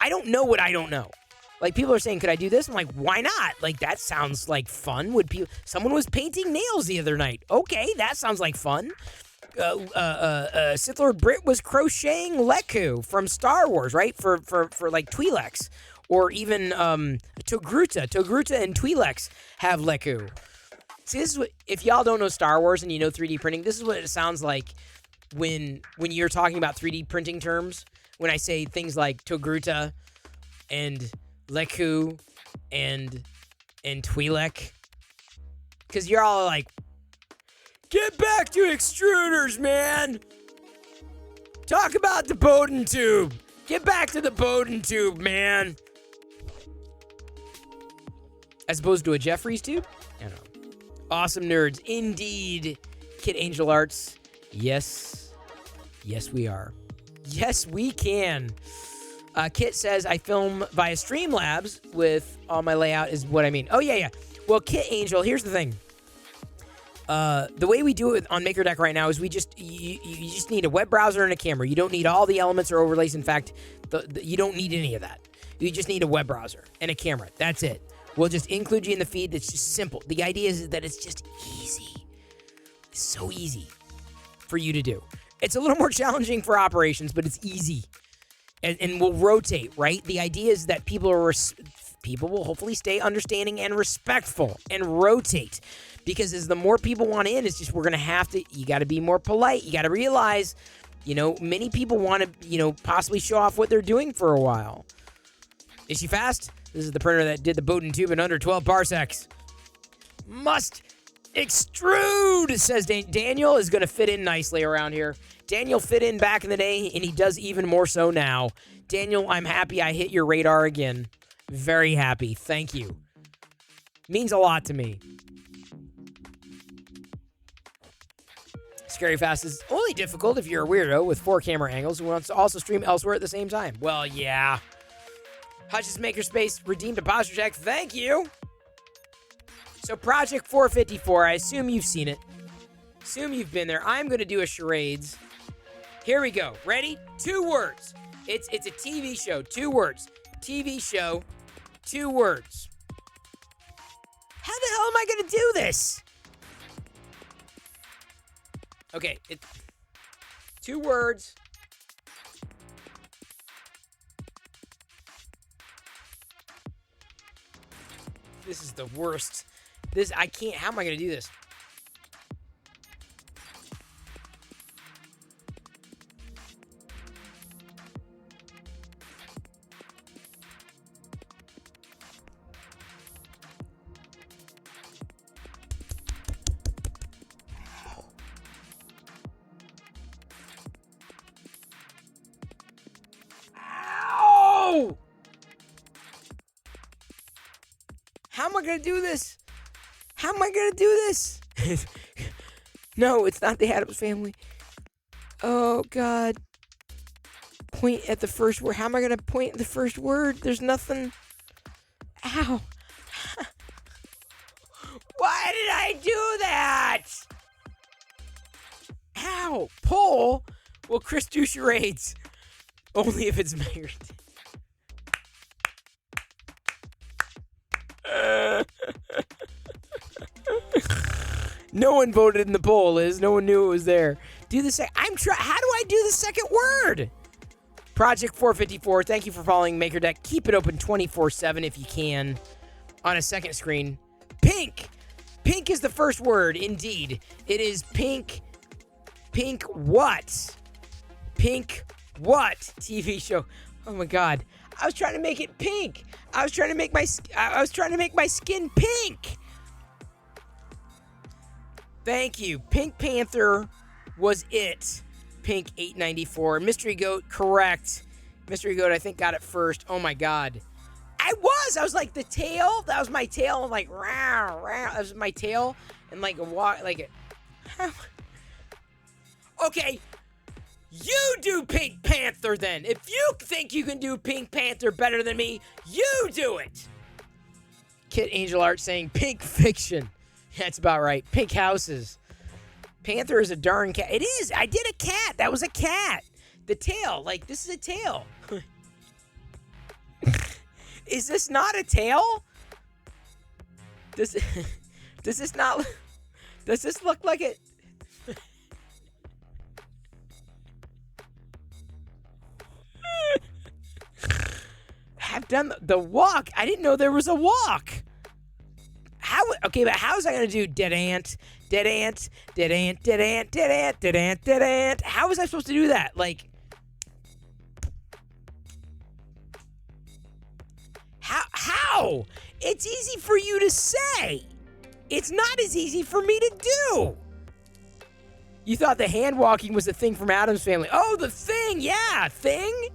don't know what I don't know. Like, people are saying, could I do this? I'm like, why not? Like, that sounds like fun. Someone was painting nails the other night. Okay, that sounds like fun. Sith Lord Brit was crocheting Leku from Star Wars, right? For like Twi'leks. Or even Togruta. Togruta and Twi'leks have Leku. See, this is what, if y'all don't know Star Wars and you know 3D printing, this is what it sounds like when you're talking about 3D printing terms. When I say things like Togruta and Leku and Twi'lek. Because you're all like, get back to extruders, man! Talk about the Bowden tube! Get back to the Bowden tube, man! As opposed to a Jeffries tube? I don't know. Awesome nerds. Indeed. Kid Angel Arts. Yes. Yes, we are. Yes, we can. Kit says, I film via Streamlabs with all my layout is what I mean. Oh, yeah. Well, Kit Angel, here's the thing. The way we do it on MakerDeck right now is you just need a web browser and a camera. You don't need all the elements or overlays. In fact, you don't need any of that. You just need a web browser and a camera. That's it. We'll just include you in the feed. It's just simple. The idea is that it's just easy. It's so easy for you to do. It's a little more challenging for operations, but it's easy. And we'll rotate, right? The idea is that people will hopefully stay understanding and respectful and rotate. Because as the more people want in, it's just you got to be more polite. You got to realize, many people want to, possibly show off what they're doing for a while. Is she fast? This is the printer that did the Bowden tube in under 12 parsecs. Must extrude, says Daniel is going to fit in nicely around here. Daniel fit in back in the day, and he does even more so now. Daniel, I'm happy I hit your radar again. Very happy. Thank you. Means a lot to me. Scary Fast is only difficult if you're a weirdo with 4 camera angles who wants to also stream elsewhere at the same time. Well, yeah. Hutch's Makerspace redeemed a posture check. Thank you. So Project 454, I assume you've seen it. Assume you've been there. I'm going to do a charades. Here we go. Ready? 2 words. It's a TV show. 2 words. TV show. 2 words. How the hell am I going to do this? Okay, 2 words. This is the worst. I can't. How am I going to do this? Ow! How am I going to do this? How am I going to do this? No, it's not the Addams Family. Oh, God. Point at the first word. How am I going to point at the first word? There's nothing. Ow. Why did I do that? Ow. Pull. Well, Chris, do charades. Only if it's Mayor. No one voted in the poll, Liz. No one knew it was there. Do the second. How do I do the second word? Project 454. Thank you for following MakerDeck. Keep it open 24/7 if you can. On a second screen. Pink. Pink is the first word. Indeed, it is pink. Pink what? Pink what? TV show. Oh my God. I was trying to make it pink. I was trying to make my skin pink. Thank you. Pink Panther was it. Pink 894. Mystery Goat, correct. Mystery Goat, I think, got it first. Oh my God. I was like the tail. That was my tail. I'm like, row, row. That was my tail. And like a walk, like a. Okay. You do Pink Panther then. If you think you can do Pink Panther better than me, you do it. Kit Angel Art saying Pink Fiction. That's about right. Pink Houses. Panther is a darn cat. It is. I did a cat. That was a cat. The tail. Like, this is a tail. Is this not a tail? Does this not... Does this look like it... I've done the walk. I didn't know there was a walk. Okay, but how was I going to do dead ant, dead ant, dead ant, dead ant, dead ant, dead ant, dead ant? How was I supposed to do that? Like, how? It's easy for you to say. It's not as easy for me to do. You thought the hand walking was a thing from Addams Family. Oh, the thing. Yeah, thing.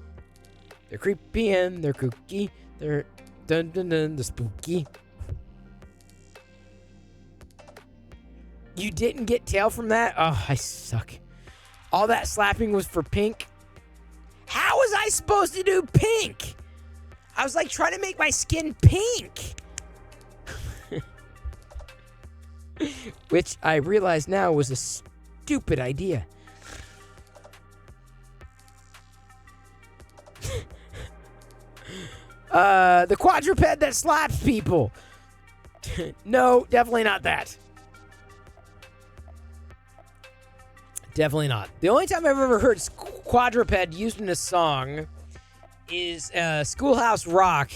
They're creepy and they're kooky. They're dun dun dun, the spooky. You didn't get tail from that? Oh, I suck. All that slapping was for pink? How was I supposed to do pink? I was like trying to make my skin pink. Which I realize now was a stupid idea. The quadruped that slaps people. No, definitely not that. Definitely not. The only time I've ever heard quadruped used in a song is Schoolhouse Rock.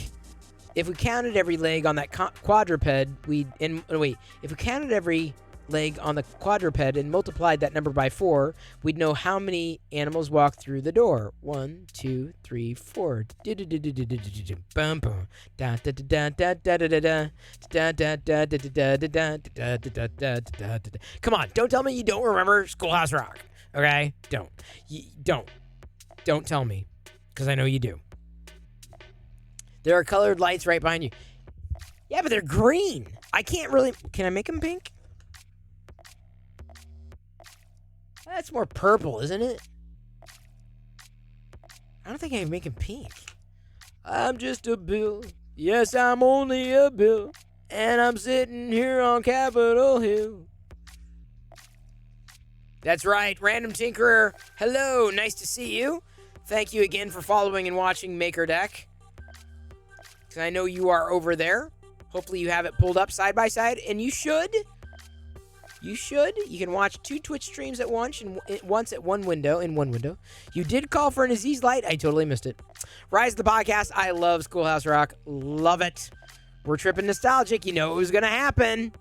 If we counted every leg on that quadruped, if we counted every leg on the quadruped and multiplied that number by 4, we'd know how many animals walk through the door. 1, 2, 3, 4. Bum bum. Da da da da da da da da da da da da da da da da da. Come on, don't tell me you don't remember Schoolhouse Rock. Okay? Don't tell me, because I know you do. There are colored lights right behind you. Yeah, but they're green. I can't really... Can I make them pink? That's more purple, isn't it? I don't think I can make them pink. I'm just a bill. Yes, I'm only a bill. And I'm sitting here on Capitol Hill. That's right, Random Tinkerer. Hello, nice to see you. Thank you again for following and watching MakerDeck. I know you are over there. Hopefully you have it pulled up side by side, and you should. You should. You can watch 2 Twitch streams at once at one window. You did call for an Aziz Light. I totally missed it. Rise of the podcast. I love Schoolhouse Rock. Love it. We're tripping nostalgic. You know it was going to happen.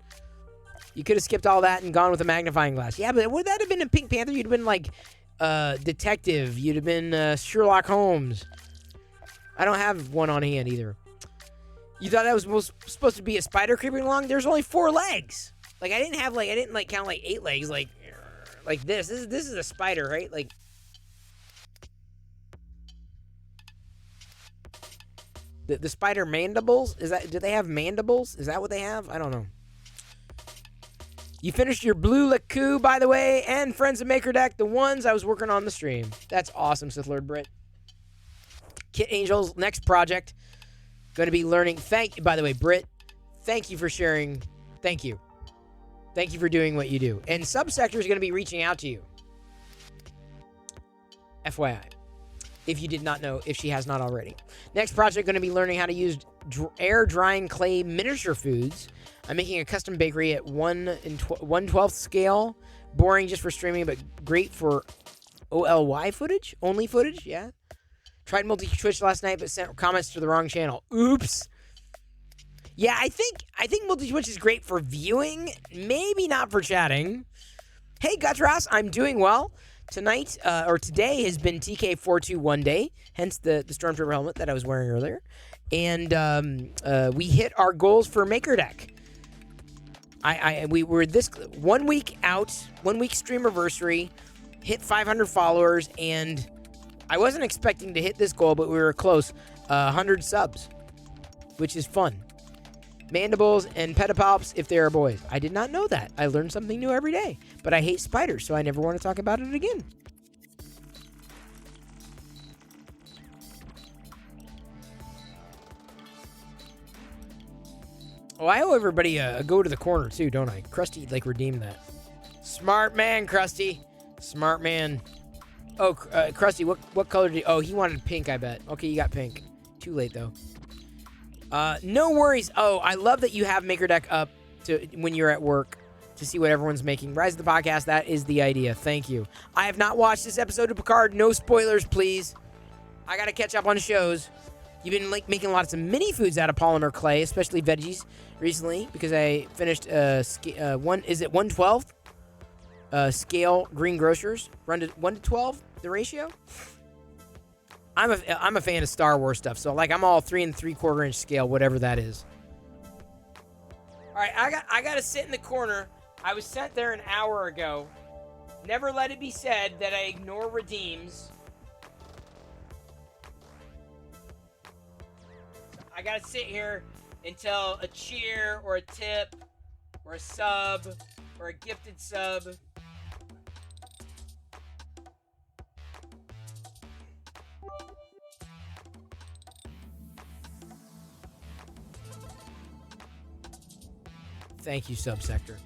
You could have skipped all that and gone with a magnifying glass. Yeah, but would that have been a Pink Panther? You'd have been like detective. You'd have been Sherlock Holmes. I don't have one on hand either. You thought that was supposed to be a spider creeping along? There's only 4 legs. Like I didn't count like 8 legs like this. This is a spider, right? Like the spider mandibles? Do they have mandibles? Is that what they have? I don't know. You finished your blue Laku, by the way, and Friends of MakerDeck, the ones I was working on the stream. That's awesome, Sith Lord Brit. Kit Angels, next project. Going to be learning. By the way, Britt, thank you for sharing. Thank you. Thank you for doing what you do. And Subsector is going to be reaching out to you. FYI. If you did not know, if she has not already. Next project, going to be learning how to use air drying clay miniature foods. I'm making a custom bakery at 1/12 scale. Boring just for streaming, but great for OLY footage. Only footage, yeah. Tried multi-Twitch last night, but sent comments to the wrong channel. Oops. Yeah, I think multi-Twitch is great for viewing, maybe not for chatting. Hey, Gutras, I'm doing well. Tonight, or today, has been TK421 day, hence the Stormtrooper helmet that I was wearing earlier. And we hit our goals for MakerDeck. We were this 1 week out, 1 week streamiversary, hit 500 followers, and I wasn't expecting to hit this goal, but we were close. 100 subs, which is fun. Mandibles and pedipalps if they are boys. I did not know that. I learn something new every day. But I hate spiders, so I never want to talk about it again. Oh, I owe everybody a go to the corner, too, don't I? Krusty, redeemed that. Smart man, Krusty. Smart man. Oh, Krusty, what color did you... Oh, he wanted pink, I bet. Okay, you got pink. Too late, though. No worries. Oh, I love that you have MakerDeck up to when you're at work to see what everyone's making. Rise of the podcast, that is the idea. Thank you. I have not watched this episode of Picard. No spoilers, please. I got to catch up on shows. You've been making lots of mini foods out of polymer clay, especially veggies, recently, because I finished is it 1/12? Scale green grocers, 1 to 12, the ratio. I'm a fan of Star Wars stuff, so I'm all 3 3/4 inch scale, whatever that is. All right, I got to sit in the corner. I was sent there an hour ago. Never let it be said that I ignore redeems. I got to sit here until a cheer or a tip or a sub or a gifted sub. Thank you, Subsector.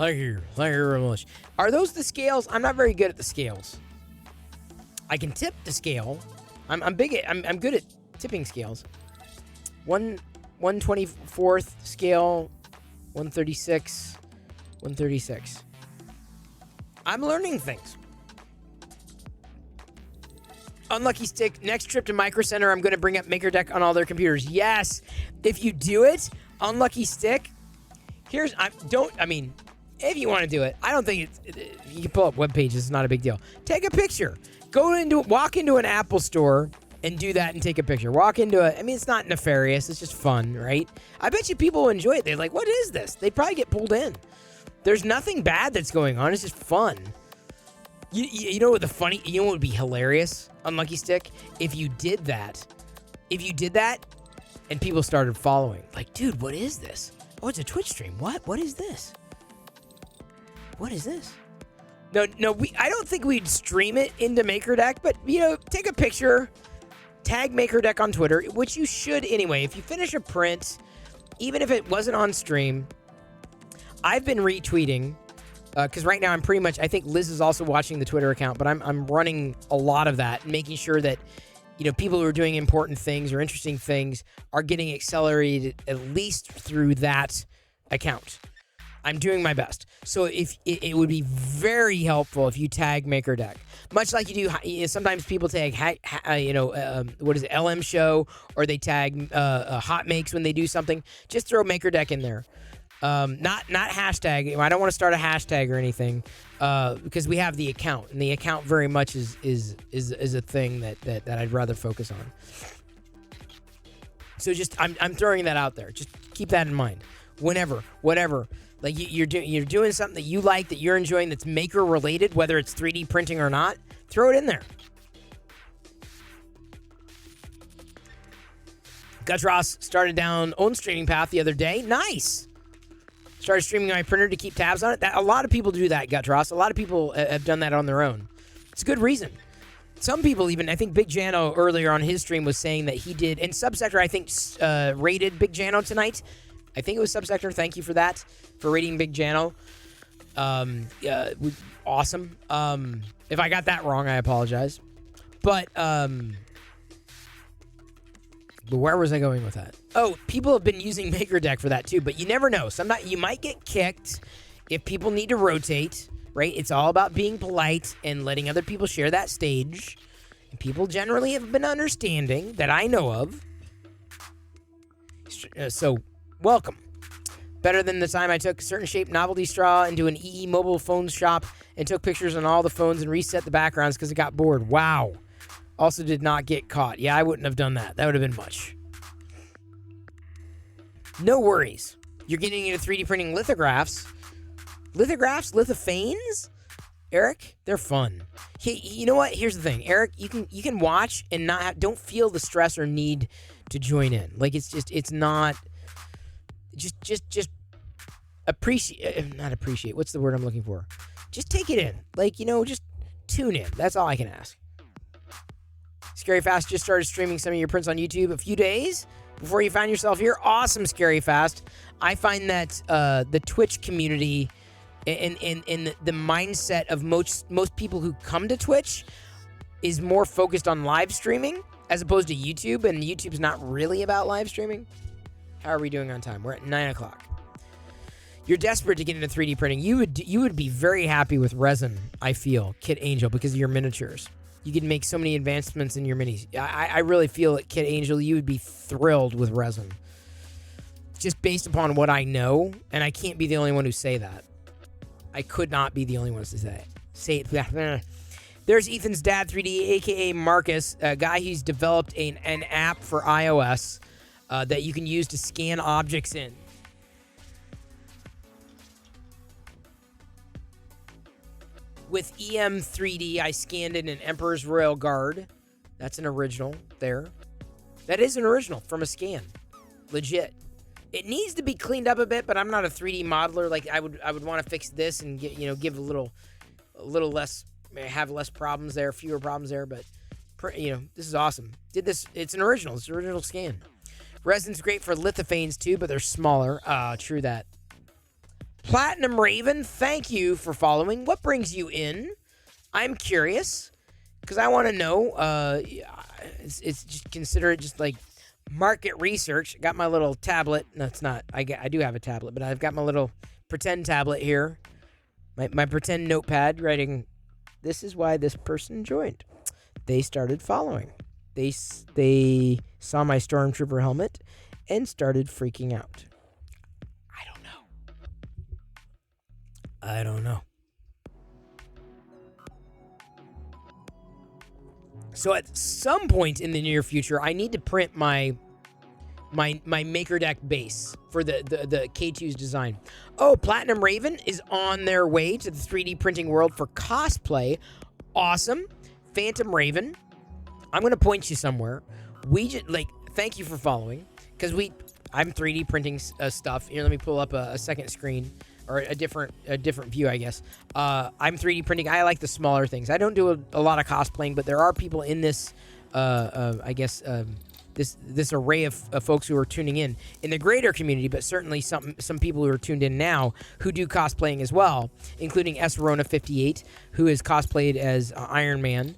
Thank you very much. Are those the scales? I'm not very good at the scales. I can tip the scale. I'm good at tipping scales. 1/24th scale, 136, 136. I'm learning things. Unlucky Stick, next trip to Micro Center, I'm going to bring up MakerDeck on all their computers. Yes, if you do it, Unlucky Stick, if you want to do it, I don't think you can pull up web pages, it's not a big deal. Take a picture. Walk into an Apple store and do that and take a picture. Walk into it's not nefarious, it's just fun, right? I bet you people will enjoy it. They're like, what is this? They'd probably get pulled in. There's nothing bad that's going on, it's just fun. You know what would be hilarious, Unlucky Stick? If you did that and people started following. Like, dude, what is this? Oh, it's a Twitch stream. What is this? What is this? No, I don't think we'd stream it into MakerDeck, but, take a picture, tag MakerDeck on Twitter, which you should anyway. If you finish a print, even if it wasn't on stream, I've been retweeting, because right now I think Liz is also watching the Twitter account, but I'm running a lot of that, making sure that, people who are doing important things or interesting things are getting accelerated at least through that account. I'm doing my best. So if it would be very helpful if you tag MakerDeck. Much like you do, sometimes people tag, what is it, LM Show, or they tag Hot Makes when they do something. Just throw MakerDeck in there. Not hashtag. I don't want to start a hashtag or anything, because we have the account, and the account very much is a thing that I'd rather focus on. So I'm throwing that out there. Just keep that in mind. Whenever, whatever. Like you're doing something that you like, that you're enjoying, that's maker related, whether it's 3D printing or not, throw it in there. Gus Ross started down own streaming path the other day. Nice. Started streaming my printer to keep tabs on it. A lot of people do that, Gus Ross. A lot of people have done that on their own. It's a good reason. Some people even, I think Big Jano earlier on his stream was saying that he did, and Subsector I think rated Big Jano tonight. I think it was Subsector. Thank you for that, for rating Big Jano. Awesome. If I got that wrong, I apologize. But where was I going with that? Oh, people have been using MakerDeck for that too, but you never know. Sometimes you might get kicked if people need to rotate, right? It's all about being polite and letting other people share that stage. And people generally have been understanding that I know of. So, welcome. Better than the time I took a certain shaped novelty straw into an EE mobile phone shop and took pictures on all the phones and reset the backgrounds because it got bored. Wow. Also did not get caught. Yeah, I wouldn't have done that. That would have been much. No worries. You're getting into 3D printing lithographs. Lithophanes? Eric, they're fun. Hey, you know what? Here's the thing. Eric, you can watch and don't feel the stress or need to join in. Like it's not just appreciate, not appreciate. What's the word I'm looking for? Just take it in. Like, just tune in. That's all I can ask. Scary Fast just started streaming some of your prints on YouTube a few days before you found yourself here. Awesome, Scary Fast. I find that the Twitch community and the mindset of most people who come to Twitch is more focused on live streaming as opposed to YouTube, and YouTube's not really about live streaming. How are we doing on time? We're at 9 o'clock. You're desperate to get into 3D printing. You would be very happy with resin, I feel, Kit Angel, because of your miniatures. You could make so many advancements in your minis. I really feel at Kit Angel, you would be thrilled with resin. Just based upon what I know, and I can't be the only one who say that. I could not be the only one to say it. There's Ethan's dad, 3D, a.k.a. Marcus, a guy who's developed an app for iOS that you can use to scan objects in. With EM3D, I scanned in an Emperor's Royal Guard. That's an original there. That is an original from a scan. Legit. It needs to be cleaned up a bit, but I'm not a 3D modeler. Like I would want to fix this and give a little less, have less problems there, fewer problems there. But this is awesome. Did this? It's an original. It's an original scan. Resin's great for lithophanes too, but they're smaller. True that. Platinum Raven, thank you for following. What brings you in? I'm curious because I want to know. It's just consider it just like market research. Got my little tablet. No, it's not. I do have a tablet, but I've got my little pretend tablet here. My pretend notepad writing. This is why this person joined. They started following. They saw my Stormtrooper helmet and started freaking out. I don't know. So at some point in the near future, I need to print my MakerDeck base for the K2's design. Oh, Platinum Raven is on their way to the 3D printing world for cosplay. Awesome. Phantom Raven, I'm going to point you somewhere. Thank you for following, because I'm 3D printing stuff. Here, let me pull up a second screen. Or a different view, I guess. I'm 3D printing. I like the smaller things. I don't do a lot of cosplaying, but there are people in this, this array of folks who are tuning in the greater community, but certainly some people who are tuned in now who do cosplaying as well, including Esrona58, who is cosplayed as Iron Man.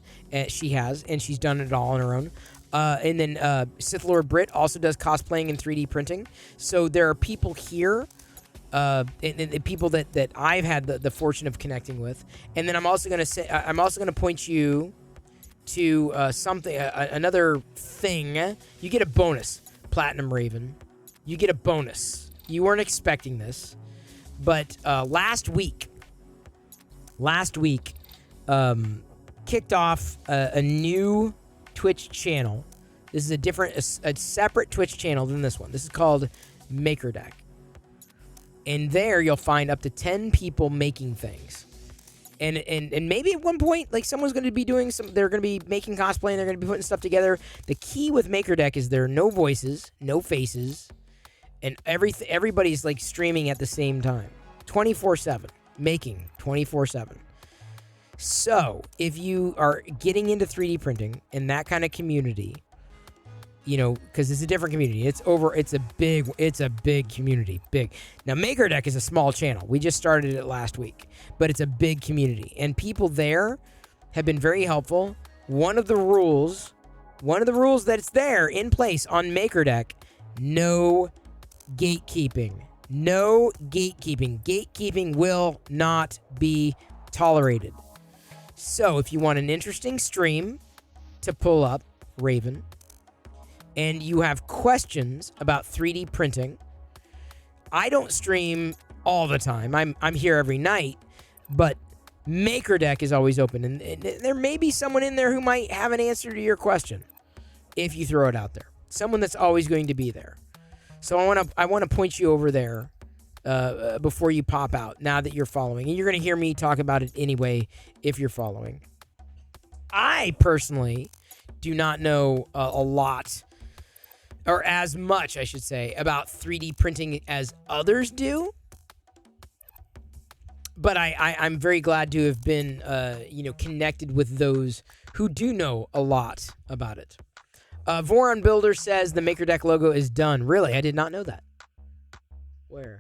She's done it all on her own. And then Sith Lord Brit also does cosplaying and 3D printing. So there are people here. And people that I've had the fortune of connecting with, and then I'm also gonna point you to another thing. You get a bonus, Platinum Raven. You get a bonus. You weren't expecting this, but last week, kicked off a new Twitch channel. This is a separate Twitch channel than this one. This is called MakerDeck. And there you'll find up to 10 people making things. And maybe at one point, like, someone's going to be they're going to be making cosplay and they're going to be putting stuff together. The key with MakerDeck is there are no voices, no faces, and everybody's like streaming at the same time. 24/7. Making 24/7. So if you are getting into 3D printing in that kind of community, you know, because it's a different community. It's a big community. Big. Now, MakerDeck is a small channel. We just started it last week. But it's a big community. And people there have been very helpful. One of the rules that's there in place on MakerDeck, no gatekeeping. No gatekeeping. Gatekeeping will not be tolerated. So, if you want an interesting stream to pull up, Raven, and you have questions about 3D printing, I don't stream all the time. I'm here every night, but MakerDeck is always open, and there may be someone in there who might have an answer to your question if you throw it out there. Someone that's always going to be there. So I want to point you over there before you pop out. Now that you're following, and you're going to hear me talk about it anyway if you're following. I personally do not know a lot. Or as much, I should say, about 3D printing as others do. But I'm very glad to have been, connected with those who do know a lot about it. Voron Builder says the MakerDeck logo is done. Really? I did not know that. Where?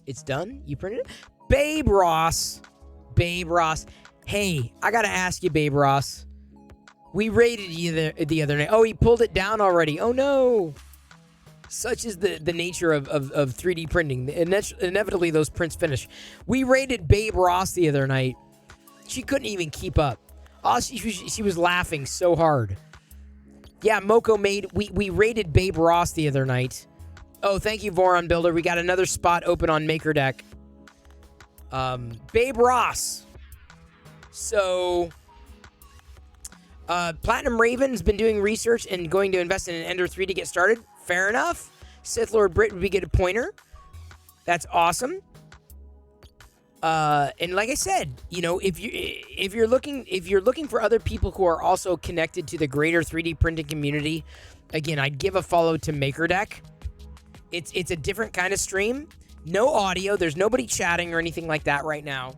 It's done? You printed it? Babe Ross. Hey, I got to ask you, Babe Ross. We rated you the other night. Oh, he pulled it down already. Oh, no. Such is the nature of 3D printing. Inevitably, those prints finish. We rated Babe Ross the other night. She couldn't even keep up. Oh, she was laughing so hard. Yeah, Moko we rated Babe Ross the other night. Oh, thank you, Voron Builder. We got another spot open on MakerDeck. Babe Ross. So... Platinum Raven's been doing research and going to invest in an Ender 3 to get started. Fair enough. Sith Lord Brit would be good a pointer. That's awesome. And like I said, you know, if you're looking for other people who are also connected to the greater 3D printing community, again, I'd give a follow to MakerDeck. It's a different kind of stream. No audio. There's nobody chatting or anything like that right now.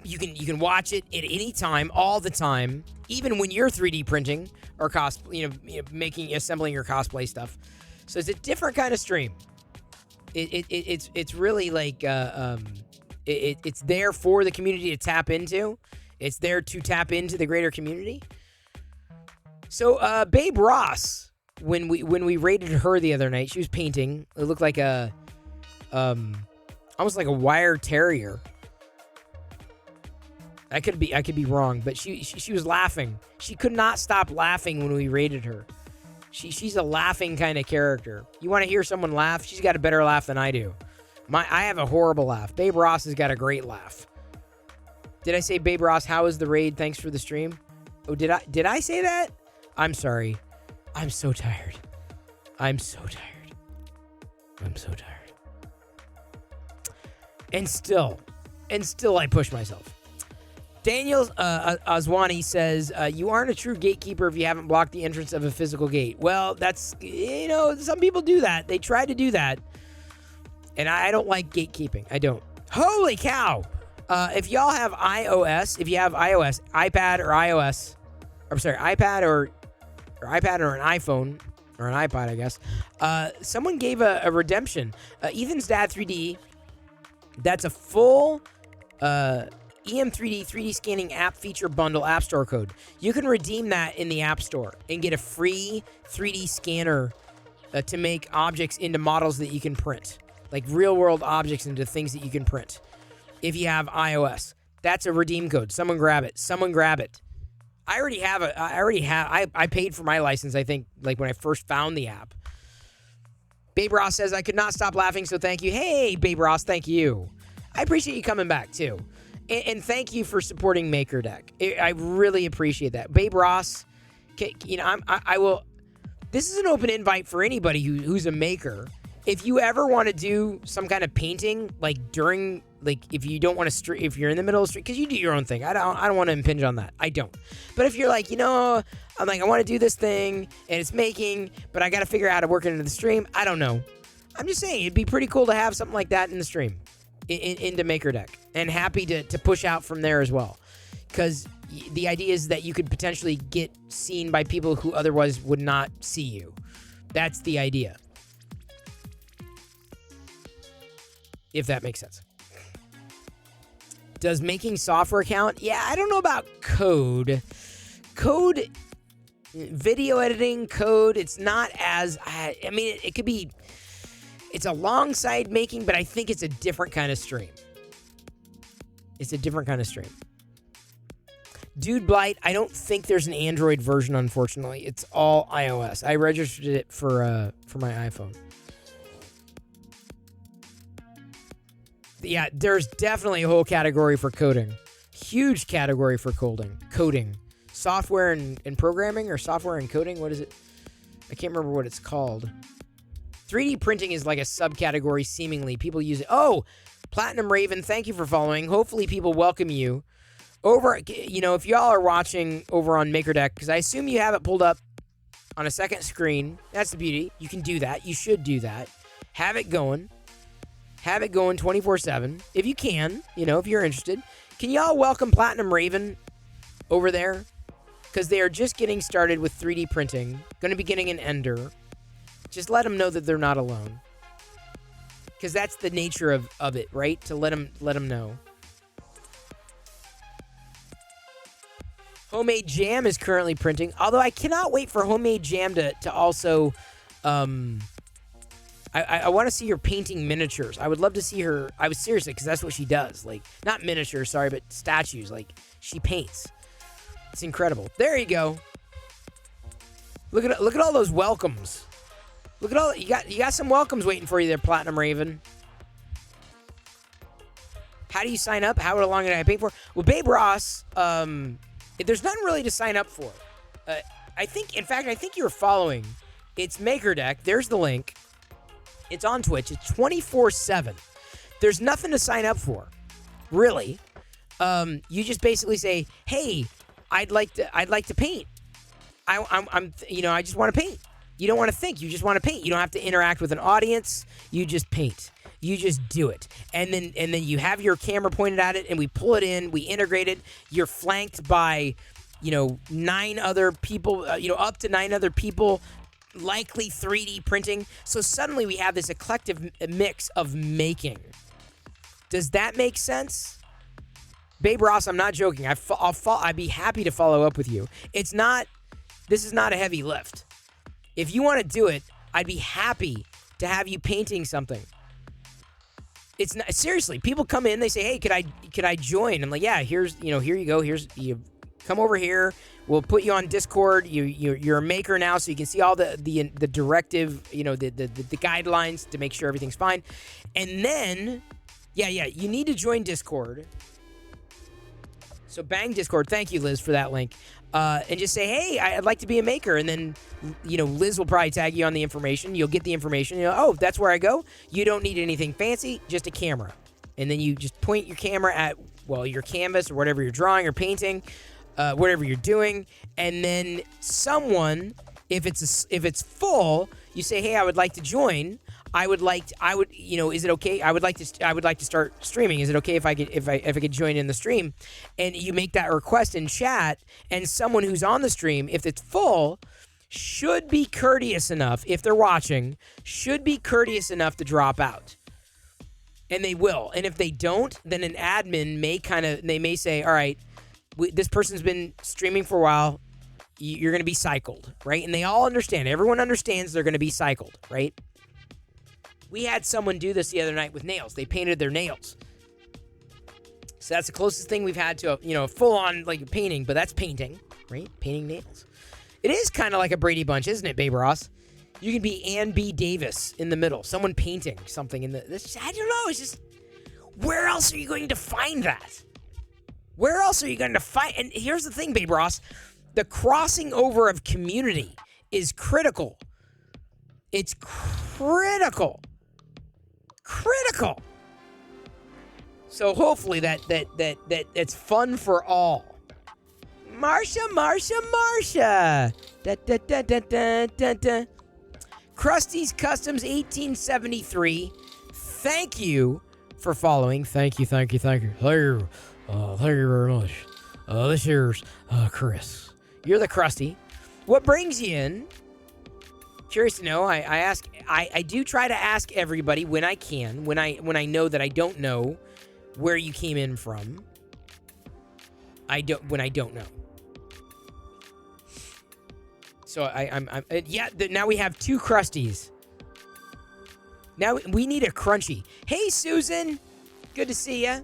You can watch it at any time, all the time, even when you're 3D printing or assembling your cosplay stuff. So it's a different kind of stream. It's really like it's there for the community to tap into. It's there to tap into the greater community. So Babe Ross, when we raided her the other night, she was painting. It looked like a almost like a wire terrier. I could be wrong, but she was laughing. She could not stop laughing when we raided her. She's a laughing kind of character. You want to hear someone laugh? She's got a better laugh than I do. I have a horrible laugh. Babe Ross has got a great laugh. Did I say Babe Ross? How was the raid? Thanks for the stream. Oh, did I say that? I'm sorry. I'm so tired. I'm so tired. And still I push myself. Daniel Aswani says, you aren't a true gatekeeper if you haven't blocked the entrance of a physical gate. Well, that's, some people do that. They try to do that. And I don't like gatekeeping. I don't. Holy cow. If y'all have iOS, iPad or iOS, iPad or an iPhone or an iPod, I guess, someone gave a redemption. Ethan's Dad 3D, that's a full EM3D 3D scanning app feature bundle app store code. You can redeem that in the app store and get a free 3D scanner to make objects into models that you can print, like real world objects into things that you can print. If you have iOS, that's a redeem code. Someone grab it. I already have I paid for my license, I think, like when I first found the app. Babe Ross says, I could not stop laughing, so thank you. Hey, Babe Ross, thank you. I appreciate you coming back, too. And thank you for supporting MakerDeck. I really appreciate that. Babe Ross, I will... This is an open invite for anybody who's a maker. If you ever want to do some kind of painting, like during... Like, if you don't want to stream, if you're in the middle of the street, because you do your own thing. I don't want to impinge on that. I don't. But if you're like, I want to do this thing, and it's making, but I got to figure out how to work it into the stream. I don't know. I'm just saying, it'd be pretty cool to have something like that in the stream, into MakerDeck. And happy to push out from there as well. Because the idea is that you could potentially get seen by people who otherwise would not see you. That's the idea. If that makes sense. Does making software count? Yeah, I don't know about code. Video editing, code, it's not as... it could be... It's alongside making, but I think it's a different kind of stream. Dude Blight, I don't think there's an Android version, unfortunately. It's all iOS. I registered it for my iPhone. Yeah, there's definitely a whole category for coding. Huge category for coding. Software and programming, or software and coding. What is it? I can't remember what it's called. 3D printing is like a subcategory, seemingly. People use it. Oh, Platinum Raven, thank you for following. Hopefully people welcome you. Over, if y'all are watching over on MakerDeck, because I assume you have it pulled up on a second screen. That's the beauty. You can do that. You should do that. Have it going 24/7 if you can, if you're interested. Can y'all welcome Platinum Raven over there? Because they are just getting started with 3D printing. Going to be getting an Ender. Just let them know that they're not alone. Because that's the nature of it, right? To let them know. Homemade Jam is currently printing. Although I cannot wait for Homemade Jam to also... I want to see her painting miniatures. I would love to see her. I was seriously, because that's what she does. Like, not miniatures, sorry, but statues. Like, she paints. It's incredible. There you go. Look at all those welcomes. Look at all you got some welcomes waiting for you there, Platinum Raven. How do you sign up? How long did I pay for? Well, Babe Ross, there's nothing really to sign up for. I think you're following. It's MakerDeck. There's the link. It's on Twitch. It's 24/7. There's nothing to sign up for, really. You just basically say, "Hey, I'd like to paint. I just want to paint." You don't want to think. You just want to paint. You don't have to interact with an audience. You just paint. You just do it. And then you have your camera pointed at it, and we pull it in. We integrate it. You're flanked by, 9 other people. Up to 9 other people likely 3D printing. So suddenly we have this eclectic mix of making. Does that make sense? Babe Ross, I'm not joking. I'd be happy to follow up with you. This is not a heavy lift. If you want to do it, I'd be happy to have you painting something. It's not, seriously, people come in, they say, "Hey, could I join?" I'm like, "Yeah, here you go. You come over here. We'll put you on Discord. You're a maker now, so you can see all the directive, the guidelines to make sure everything's fine." And then, you need to join Discord. So bang Discord. Thank you, Liz, for that link. And just say, "Hey, I'd like to be a maker." And then, Liz will probably tag you on the information. You'll get the information. Oh, that's where I go. You don't need anything fancy, just a camera. And then you just point your camera at, your canvas or whatever you're drawing or painting, whatever you're doing. And then someone, if it's full, you say, "Hey, I would like to join. Is it okay? I would like to start streaming. Is it okay if I could join in the stream?" And you make that request in chat, and someone who's on the stream, if it's full, should be courteous enough, if they're watching, should be courteous enough to drop out. And they will. And if they don't, then an admin may say, "All right, this person's been streaming for a while. You're going to be cycled," right? And they all understand. Everyone understands they're going to be cycled, right? We had someone do this the other night with nails. They painted their nails. So that's the closest thing we've had to a full-on painting, but that's painting, right? Painting nails. It is kind of like a Brady Bunch, isn't it, Babe Ross? You can be Ann B. Davis in the middle, someone painting something in I don't know, it's just, where else are you going to find that? Where else are you going to find, and here's the thing, Babe Ross, the crossing over of community is critical. It's critical. So hopefully that it's fun for all. Marsha. Da, da, da, da, da, da, da. Krusty's Customs 1873. Thank you for following. Thank you. Thank you very much. This here's Chris. You're the Krusty. What brings you in? Curious to know. I do try to ask everybody when I can, when I know that I don't know where you came in from. When I don't know. So now we have two Krusties. Now we need a Crunchy. Hey, Susan. Good to see ya.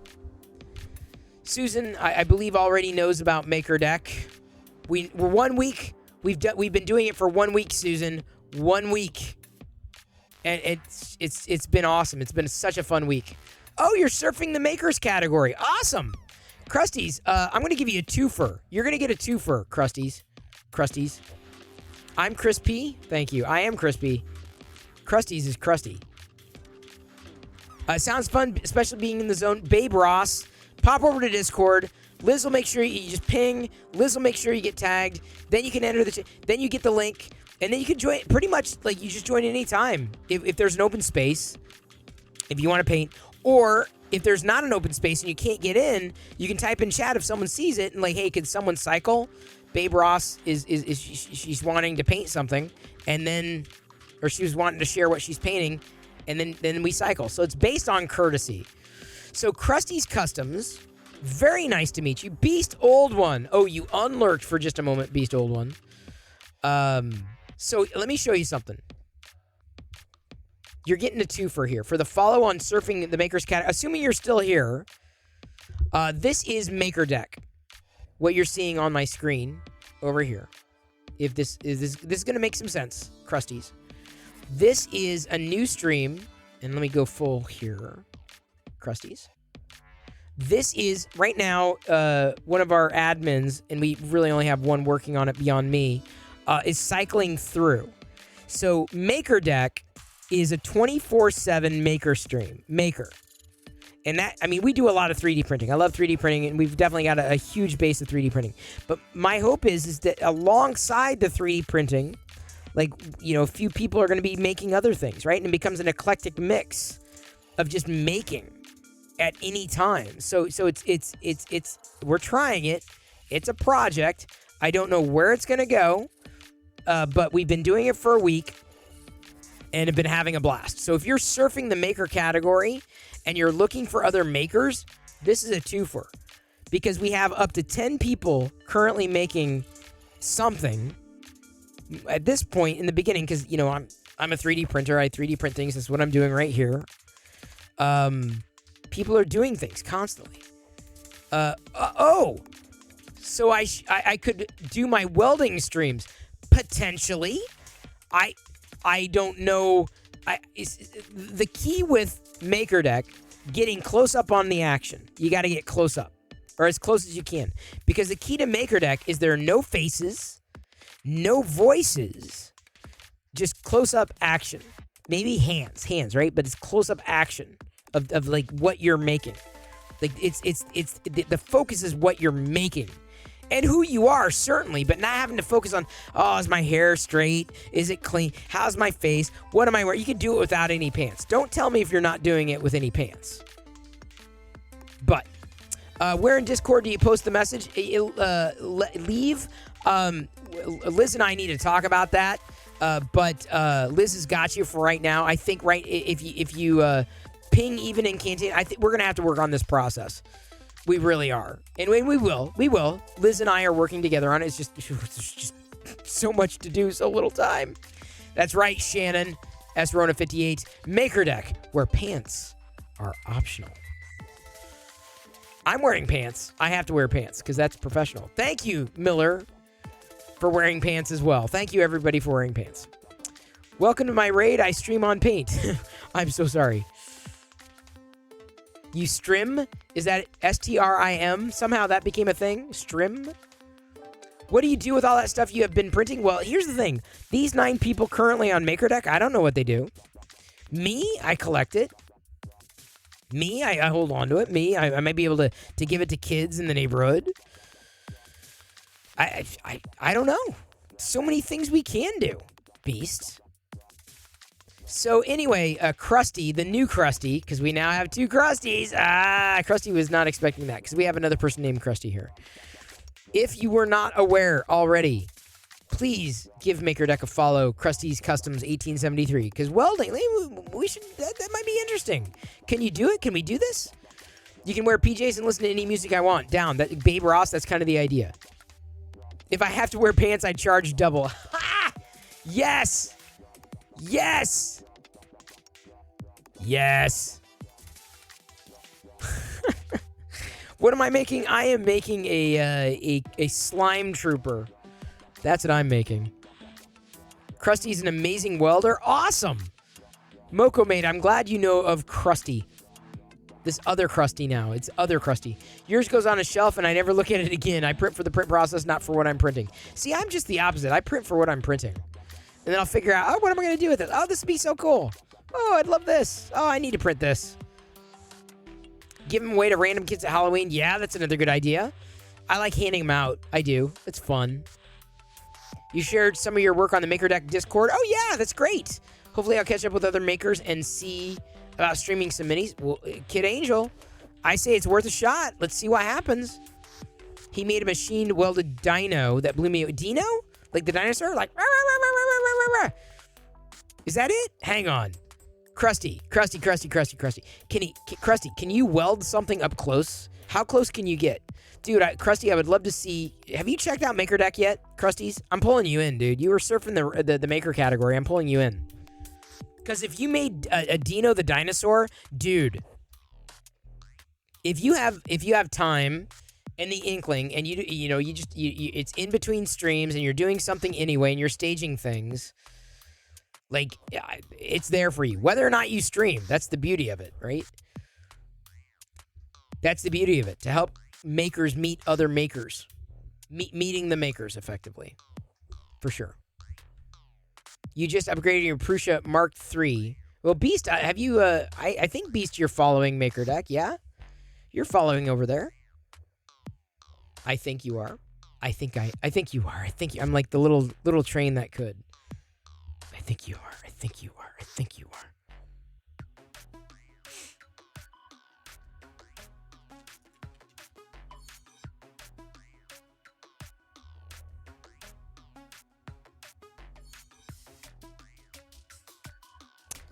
Susan, I believe already knows about MakerDeck. We're 1 week. We've been doing it for 1 week, Susan. 1 week. And it's been awesome. It's been such a fun week. Oh, you're surfing the makers category. Awesome. Krusties, I'm going to give you a twofer. You're going to get a twofer, Krusties. I'm Chris P. Thank you. I am Chris P. Krusties is Krusty. Sounds fun, especially being in the zone. Babe Ross, pop over to Discord. Liz will make sure you just ping. Liz will make sure you get tagged. Then you can enter then you get the link. And then you can join, pretty much, you just join any time. If there's an open space, if you want to paint. Or if there's not an open space and you can't get in, you can type in chat if someone sees it and hey, could someone cycle? Babe Ross she's wanting to paint something, and then, or she was wanting to share what she's painting, and then we cycle. So it's based on courtesy. So Krusty's Customs, very nice to meet you. Beast Old One. Oh, you unlurked for just a moment, Beast Old One. So let me show you something. You're getting a twofer here. For the follow on surfing the Makers Cat, assuming you're still here, this is MakerDeck. What you're seeing on my screen over here. If this is going to make some sense, Krusties. This is a new stream, and let me go full here, Krusties. This is, right now, one of our admins, and we really only have one working on it beyond me, is cycling through. So MakerDeck is a 24/7 maker stream. And that, we do a lot of 3D printing. I love 3D printing, and we've definitely got a huge base of 3D printing. But my hope is that alongside the 3D printing, a few people are going to be making other things, right? And it becomes an eclectic mix of just making at any time. So it's we're trying it. It's a project. I don't know where it's going to go. but we've been doing it for a week and have been having a blast. So if you're surfing the maker category and you're looking for other makers, this is a twofer because we have up to 10 people currently making something at this point in the beginning because, you know, I'm a 3D printer. I 3D print things. That's what I'm doing right here. People are doing things constantly. So I could do my welding streams potentially. I don't know. The key with MakerDeck, getting close up on the action. You got to get close up, or as close as you can, because the key to MakerDeck is there are no faces, no voices, just close up action. Maybe hands, right? But it's close up action of like what you're making. Like it's the focus is what you're making. And who you are, certainly, but not having to focus on, oh, is my hair straight? Is it clean? How's my face? What am I wearing? You can do it without any pants. Don't tell me if you're not doing it with any pants. But where in Discord do you post the message? Leave. Liz and I need to talk about that. But Liz has got you for right now. I think if you ping even in Canteen, I think we're gonna have to work on this process. We really are. And we will. Liz and I are working together on it. It's just so much to do, so little time. That's right, Shannon. SRona58. MakerDeck, where pants are optional. I'm wearing pants. I have to wear pants because that's professional. Thank you, Miller, for wearing pants as well. Thank you, everybody, for wearing pants. Welcome to my raid. I stream on Paint. I'm so sorry. You strim? Is that STRIM? Somehow that became a thing? Strim? What do you do with all that stuff you have been printing? Well, here's the thing. These 9 people currently on MakerDeck, I don't know what they do. Me, I collect it. Me, I hold on to it. Me, I might be able to give it to kids in the neighborhood. I don't know. So many things we can do, Beast. So anyway, Krusty, the new Krusty, because we now have 2 Krusties. Krusty was not expecting that because we have another person named Krusty here. If you were not aware already, please give MakerDeck a follow. Krusty's Customs 1873, because welding, we should. That might be interesting. Can you do it? Can we do this? You can wear PJs and listen to any music I want. Down. That Babe Ross. That's kind of the idea. If I have to wear pants, I charge double. Ha! Yes. Yes! Yes! What am I making? I am making a slime trooper. That's what I'm making. Krusty's an amazing welder. Awesome! Moko mate, I'm glad you know of Krusty. This other Krusty now. It's other Krusty. Yours goes on a shelf and I never look at it again. I print for the print process, not for what I'm printing. See, I'm just the opposite. I print for what I'm printing. And then I'll figure out, oh, what am I going to do with it? Oh, this would be so cool. Oh, I'd love this. Oh, I need to print this. Give them away to random kids at Halloween. Yeah, that's another good idea. I like handing them out. I do. It's fun. You shared some of your work on the MakerDeck Discord. Oh, yeah, that's great. Hopefully I'll catch up with other makers and see about streaming some minis. Well, Kid Angel, I say it's worth a shot. Let's see what happens. He made a machine welded dino that blew me away. Dino? Like the dinosaur? Like, rah, rah, rah, rah, rah, rah, rah. Is that it? Hang on. Krusty. Krusty, can you weld something up close? How close can you get? Dude, Krusty, I would love to see. Have you checked out MakerDeck yet, Krusties? I'm pulling you in, dude. You were surfing the maker category. I'm pulling you in. Because if you made a Dino the dinosaur, dude, if you have time and the inkling, and it's in between streams, and you're doing something anyway, and you're staging things, like, it's there for you, whether or not you stream. That's the beauty of it, right? That's the beauty of it, to help makers meet other makers, meeting the makers effectively, for sure. You just upgraded your Prusa Mark III. Well, Beast, have you? I think Beast, you're following MakerDeck, yeah? You're following over there. I think you are. I think you are. I'm like the little train that could. I think you are. I think you are. I think you are.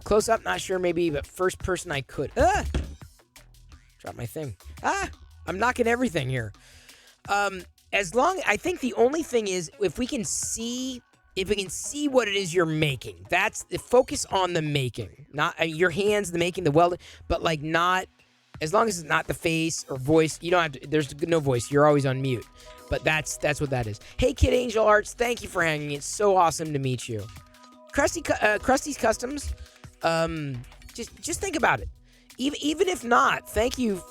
Close up, not sure, maybe, but first person I could. Ah! Drop my thing. Ah! I'm knocking everything here. I think the only thing is if we can see what it is you're making. That's the focus on the making, not your hands, the making, the welding, but like not, as long as it's not the face or voice. You don't have to. There's no voice. You're always on mute. But that's what that is. Hey, Kid Angel Arts, thank you for hanging. It's so awesome to meet you. Krusty's Customs. Just think about it. Even if not, thank you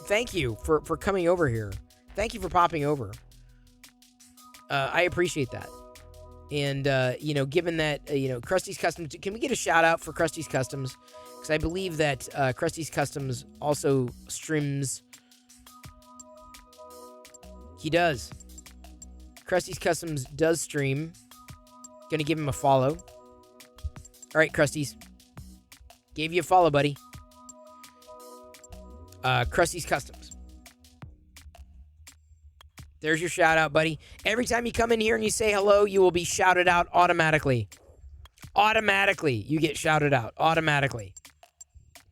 for coming over here. Thank you for popping over. I appreciate that. And, given that, Krusty's Customs, can we get a shout out for Krusty's Customs? Because I believe that Krusty's Customs also streams. He does. Krusty's Customs does stream. Gonna give him a follow. All right, Krusty's. Gave you a follow, buddy. Krusty's Customs. There's your shout out, buddy. Every time you come in here and you say hello, you will be shouted out automatically. Automatically, you get shouted out. Automatically.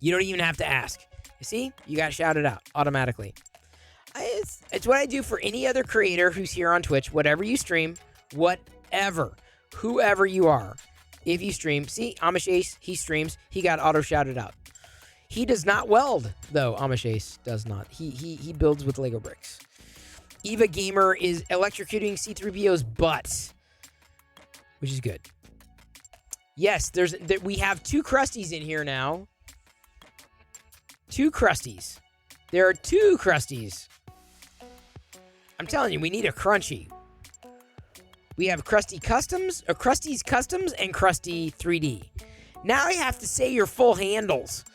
You don't even have to ask. You see? You got shouted out automatically. It's what I do for any other creator who's here on Twitch. Whatever you stream, whoever you are. If you stream, see, Amish Ace, he streams. He got auto shouted out. He does not weld, though. Amish Ace does not. He builds with Lego bricks. Eva Gamer is electrocuting C3PO's butt, which is good. Yes, we have 2 Krusties in here now. 2 Krusties. There are 2 Krusties. I'm telling you, we need a Crunchy. We have Krusty's Customs, and Krusty 3D. Now I have to say your full handles.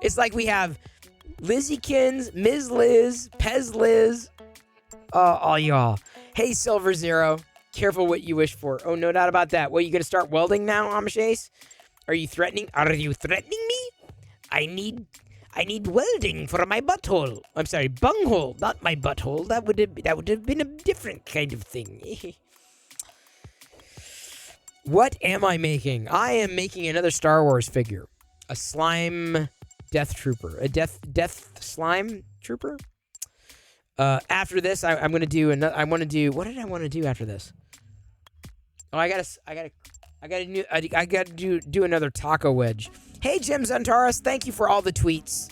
It's like we have Lizzykins, Ms. Liz, Pez Liz, all y'all. Hey, Silver Zero, careful what you wish for. Oh, no doubt about that. What, you gonna start welding now, Amish Ace? Are you threatening me? I need welding for my butthole. I'm sorry, bunghole, not my butthole. That would have been a different kind of thing. What am I making? I am making another Star Wars figure. A slime death trooper. A death slime trooper? After this, I'm gonna do another. What did I want to do after this? Oh, I gotta do another taco wedge. Hey, Gems Antaurus, thank you for all the tweets.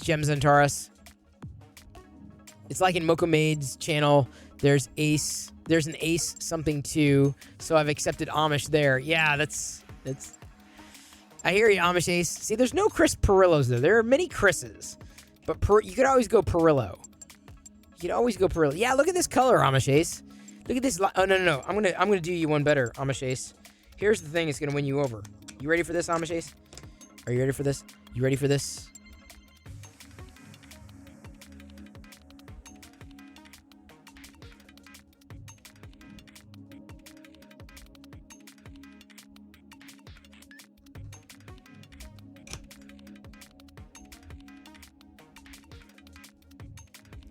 Gems Antaurus. It's like in Mokomade's channel. There's an Ace something too. So I've accepted Amish there. Yeah, that's. I hear you, Amish Ace. See, there's no Chris Perillos though. There are many Chris's, but you could always go Perillo. Yeah, look at this color, Amish Ace. Look at this. Oh no. I'm gonna do you one better, Amish Ace. Here's the thing. It's gonna win you over. You ready for this, Amish Ace? Are you ready for this? You ready for this?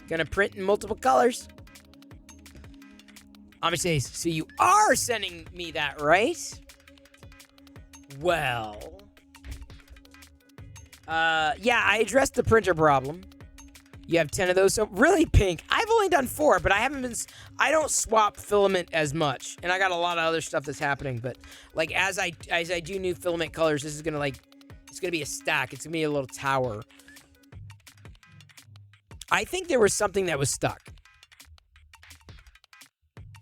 Gonna print in multiple colors. Amish Ace, so you are sending me that, right? Well, yeah, I addressed the printer problem. You have 10 of those, so really, Pink. I've only done 4, but I don't swap filament as much, and I got a lot of other stuff that's happening. But like as I do new filament colors, this is gonna it's gonna be a stack. It's gonna be a little tower. I think there was something that was stuck.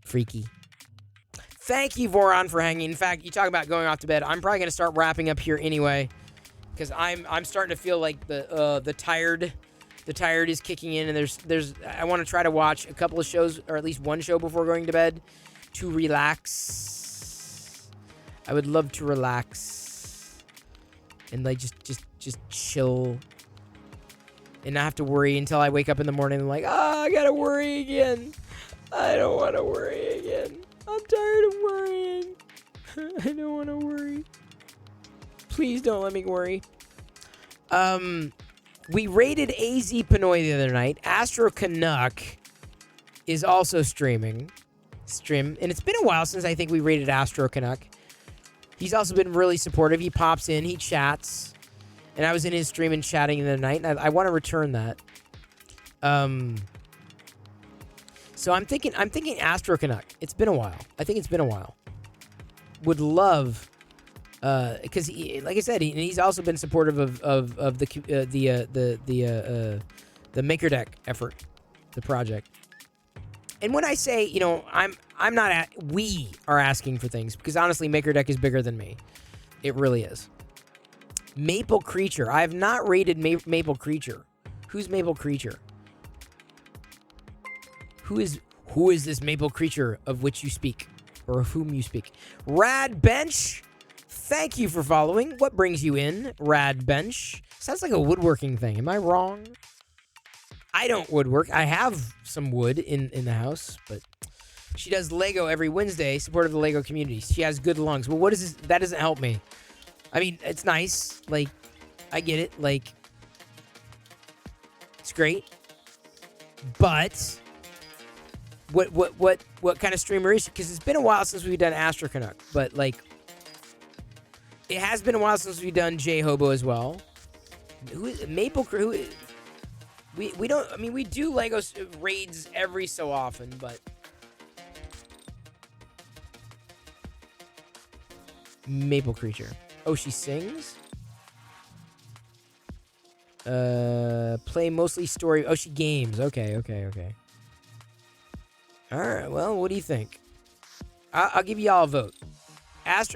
Freaky. Thank you, Voron, for hanging. In fact, you talk about going off to bed. I'm probably gonna start wrapping up here anyway, because I'm starting to feel like the tired is kicking in, and I want to try to watch a couple of shows, or at least one show before going to bed, to relax. I would love to relax and like just chill and not have to worry until I wake up in the morning and like, I gotta worry again. I don't want to worry again. I'm tired of worrying. I don't want to worry. Please don't let me worry. We raided AZ Pinoy the other night. Astro Canuck is also streaming. And it's been a while since I think we raided Astro Canuck. He's also been really supportive. He pops in, he chats, and I was in his stream and chatting the other night, and I want to return that. So I'm thinking Astro Canuck. It's been a while. I think it's been a while. Would love, because like I said, he's also been supportive of the MakerDeck effort, the project. And when I say, I'm not we are asking for things, because honestly, MakerDeck is bigger than me. It really is. Maple Creature. I have not rated Maple Creature. Who's Maple Creature? Who is this Maple Creature of which you speak, or of whom you speak? Rad Bench, thank you for following. What brings you in, Rad Bench? Sounds like a woodworking thing. Am I wrong? I don't woodwork. I have some wood in the house, but she does Lego every Wednesday, support of the Lego community. She has good lungs. Well, what is this? That doesn't help me. I mean, it's nice. Like, I get it. Like, it's great. But what kind of streamer is she? Because it's been a while since we've done Astro Canuck, but like, it has been a while since we've done J Hobo as well. Who is Maple Crew? We don't. I mean, we do Lego raids every so often, but Maple Creature. Oh, she sings. Play mostly story. Oh, she games. Okay. All right. Well, what do you think? I'll give y'all a vote.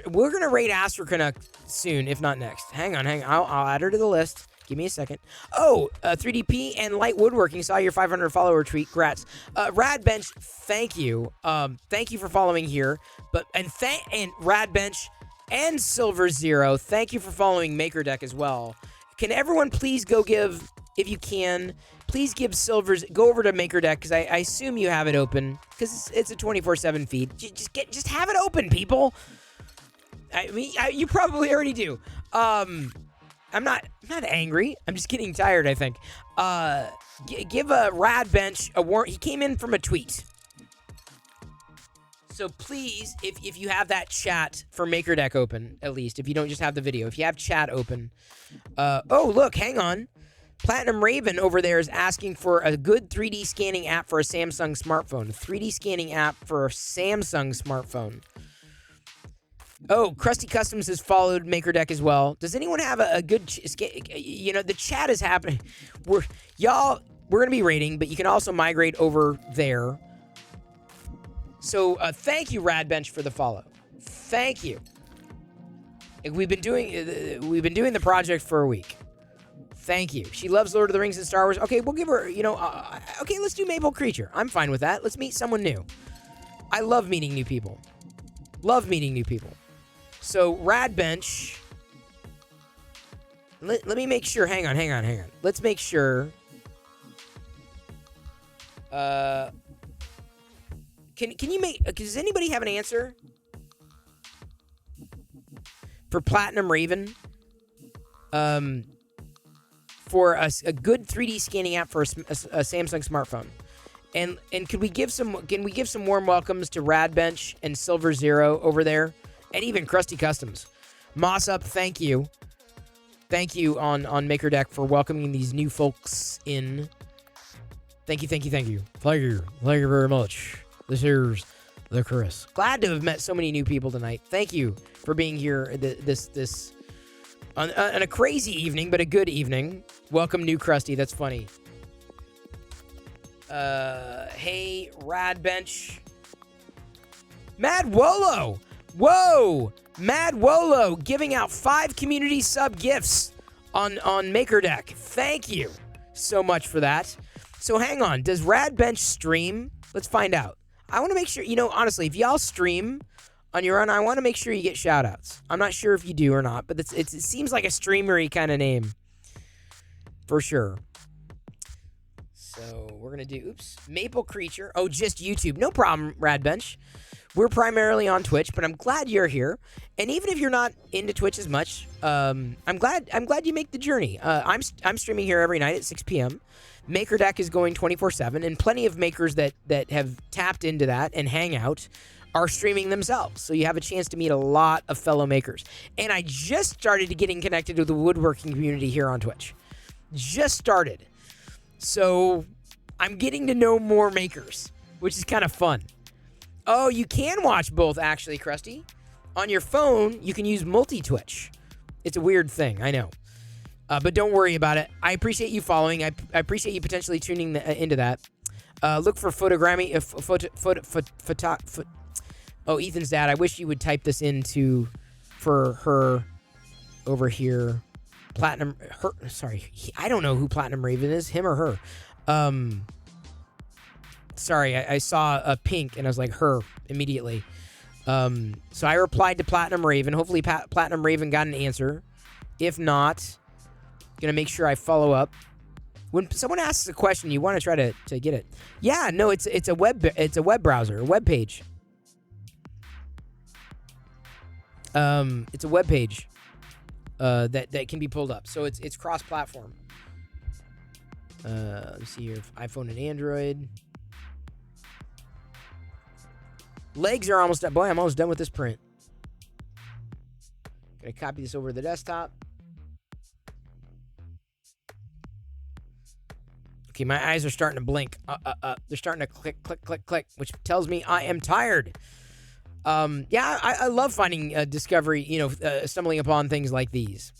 We're gonna raid Astro Canuck soon, if not next. Hang on. I'll add her to the list. Give me a second. Oh, 3DP and Light Woodworking saw your 500 follower tweet. Grats. Rad Bench, thank you. Thank you for following here. And Rad Bench and Silver Zero, thank you for following MakerDeck as well. Can everyone please go give, if you can, please give Silver's, go over to MakerDeck, because I assume you have it open, because it's a 24/7 feed. Just have it open, people. I mean, you probably already do. I'm not angry. I'm just getting tired, I think. Give a Rad Bench a warrant. He came in from a tweet. So please, if you have that chat for MakerDeck open, at least, if you don't just have the video, if you have chat open. Oh, look, hang on. Platinum Raven over there is asking for a good 3D scanning app for a Samsung smartphone. 3D scanning app for a Samsung smartphone. Oh, Krusty Customs has followed MakerDeck as well. Does anyone have a good... the chat is happening. We're going to be rating, but you can also migrate over there. So, thank you, Rad Bench, for the follow. Thank you. We've been doing the project for a week. Thank you. She loves Lord of the Rings and Star Wars. Okay, we'll give her, okay, let's do Maple Creature. I'm fine with that. Let's meet someone new. I love meeting new people. Love meeting new people. So, Rad Bench. Let me make sure. Hang on. Let's make sure. Can you make... Does anybody have an answer? For Platinum Raven? For a good 3D scanning app for a Samsung smartphone. And can we give some warm welcomes to Rad Bench and Silver Zero over there? And even Krusty Customs. Moss Up, thank you. Thank you on MakerDeck for welcoming these new folks in. Thank you. Thank you very much. This here's the Chris. Glad to have met so many new people tonight. Thank you for being here this on a crazy evening, but a good evening. Welcome, new Krusty. That's funny. Hey, Rad Bench. Mad Wolo. Whoa! Mad Wolo giving out 5 community sub gifts on MakerDeck. Thank you so much for that. So hang on. Does Rad Bench stream? Let's find out. I want to make sure, honestly, if y'all stream on your own, I want to make sure you get shout-outs. I'm not sure if you do or not, but it seems like a streamery kind of name. For sure. So we're going to do, Maple Creature. Oh, just YouTube. No problem, Rad Bench. We're primarily on Twitch, but I'm glad you're here. And even if you're not into Twitch as much, I'm glad you make the journey. I'm streaming here every night at 6 p.m. MakerDeck is going 24/7, and plenty of makers that have tapped into that and hang out are streaming themselves. So you have a chance to meet a lot of fellow makers. And I just started getting connected with the woodworking community here on Twitch. Just started. So I'm getting to know more makers, which is kind of fun. Oh, you can watch both, actually, Krusty. On your phone, you can use multi-Twitch. It's a weird thing, I know. But don't worry about it. I appreciate you following. I appreciate you potentially tuning into that. Look for photogrammy. Oh, Ethan's dad. I wish you would type this into for her over here. Platinum. Her. Sorry, I don't know who Platinum Raven is. Him or her. Sorry, I saw a pink and I was like her immediately. So I replied to Platinum Raven. Hopefully, Platinum Raven got an answer. If not, gonna make sure I follow up. When someone asks a question, you want to try to get it. Yeah, no, it's a web browser, a web page. It's a web page that can be pulled up. So it's cross-platform. Let's see here, iPhone and Android. Legs are almost done. Boy, I'm almost done with this print. Gonna copy this over to the desktop. Okay, my eyes are starting to blink. They're starting to click, click, click, click, which tells me I am tired. Yeah, I love finding discovery, stumbling upon things like these.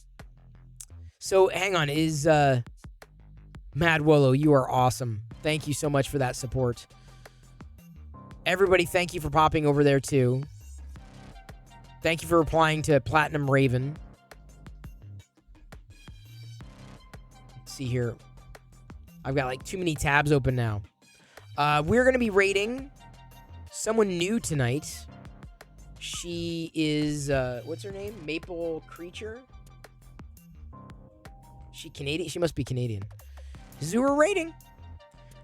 So, hang on. Is Mad Wolo, you are awesome. Thank you so much for that support. Everybody, thank you for popping over there, too. Thank you for replying to Platinum Raven. Let's see here. I've got like too many tabs open now. We're going to be rating someone new tonight. She is, what's her name? Maple Creature? She Canadian? She must be Canadian. This is who we're rating.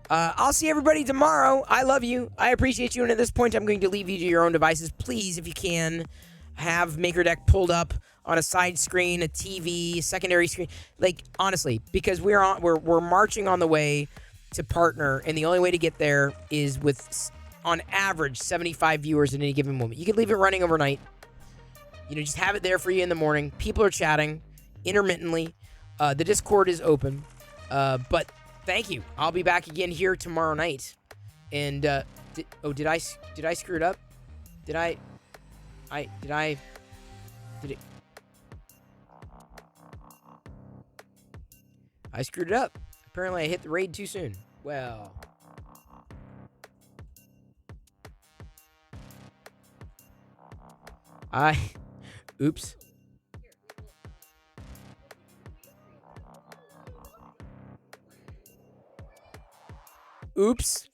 I'll see everybody tomorrow. I love you. I appreciate you. And at this point, I'm going to leave you to your own devices. Please, if you can, have MakerDeck pulled up on a side screen, a TV, a secondary screen. Like, honestly, because we're marching on the way to partner, and the only way to get there is with, on average, 75 viewers at any given moment. You could leave it running overnight. Just have it there for you in the morning. People are chatting intermittently. The Discord is open. But thank you. I'll be back again here tomorrow night. And did I screw it up? Did it? I screwed it up. Apparently I hit the raid too soon. Well. Oops. Oops.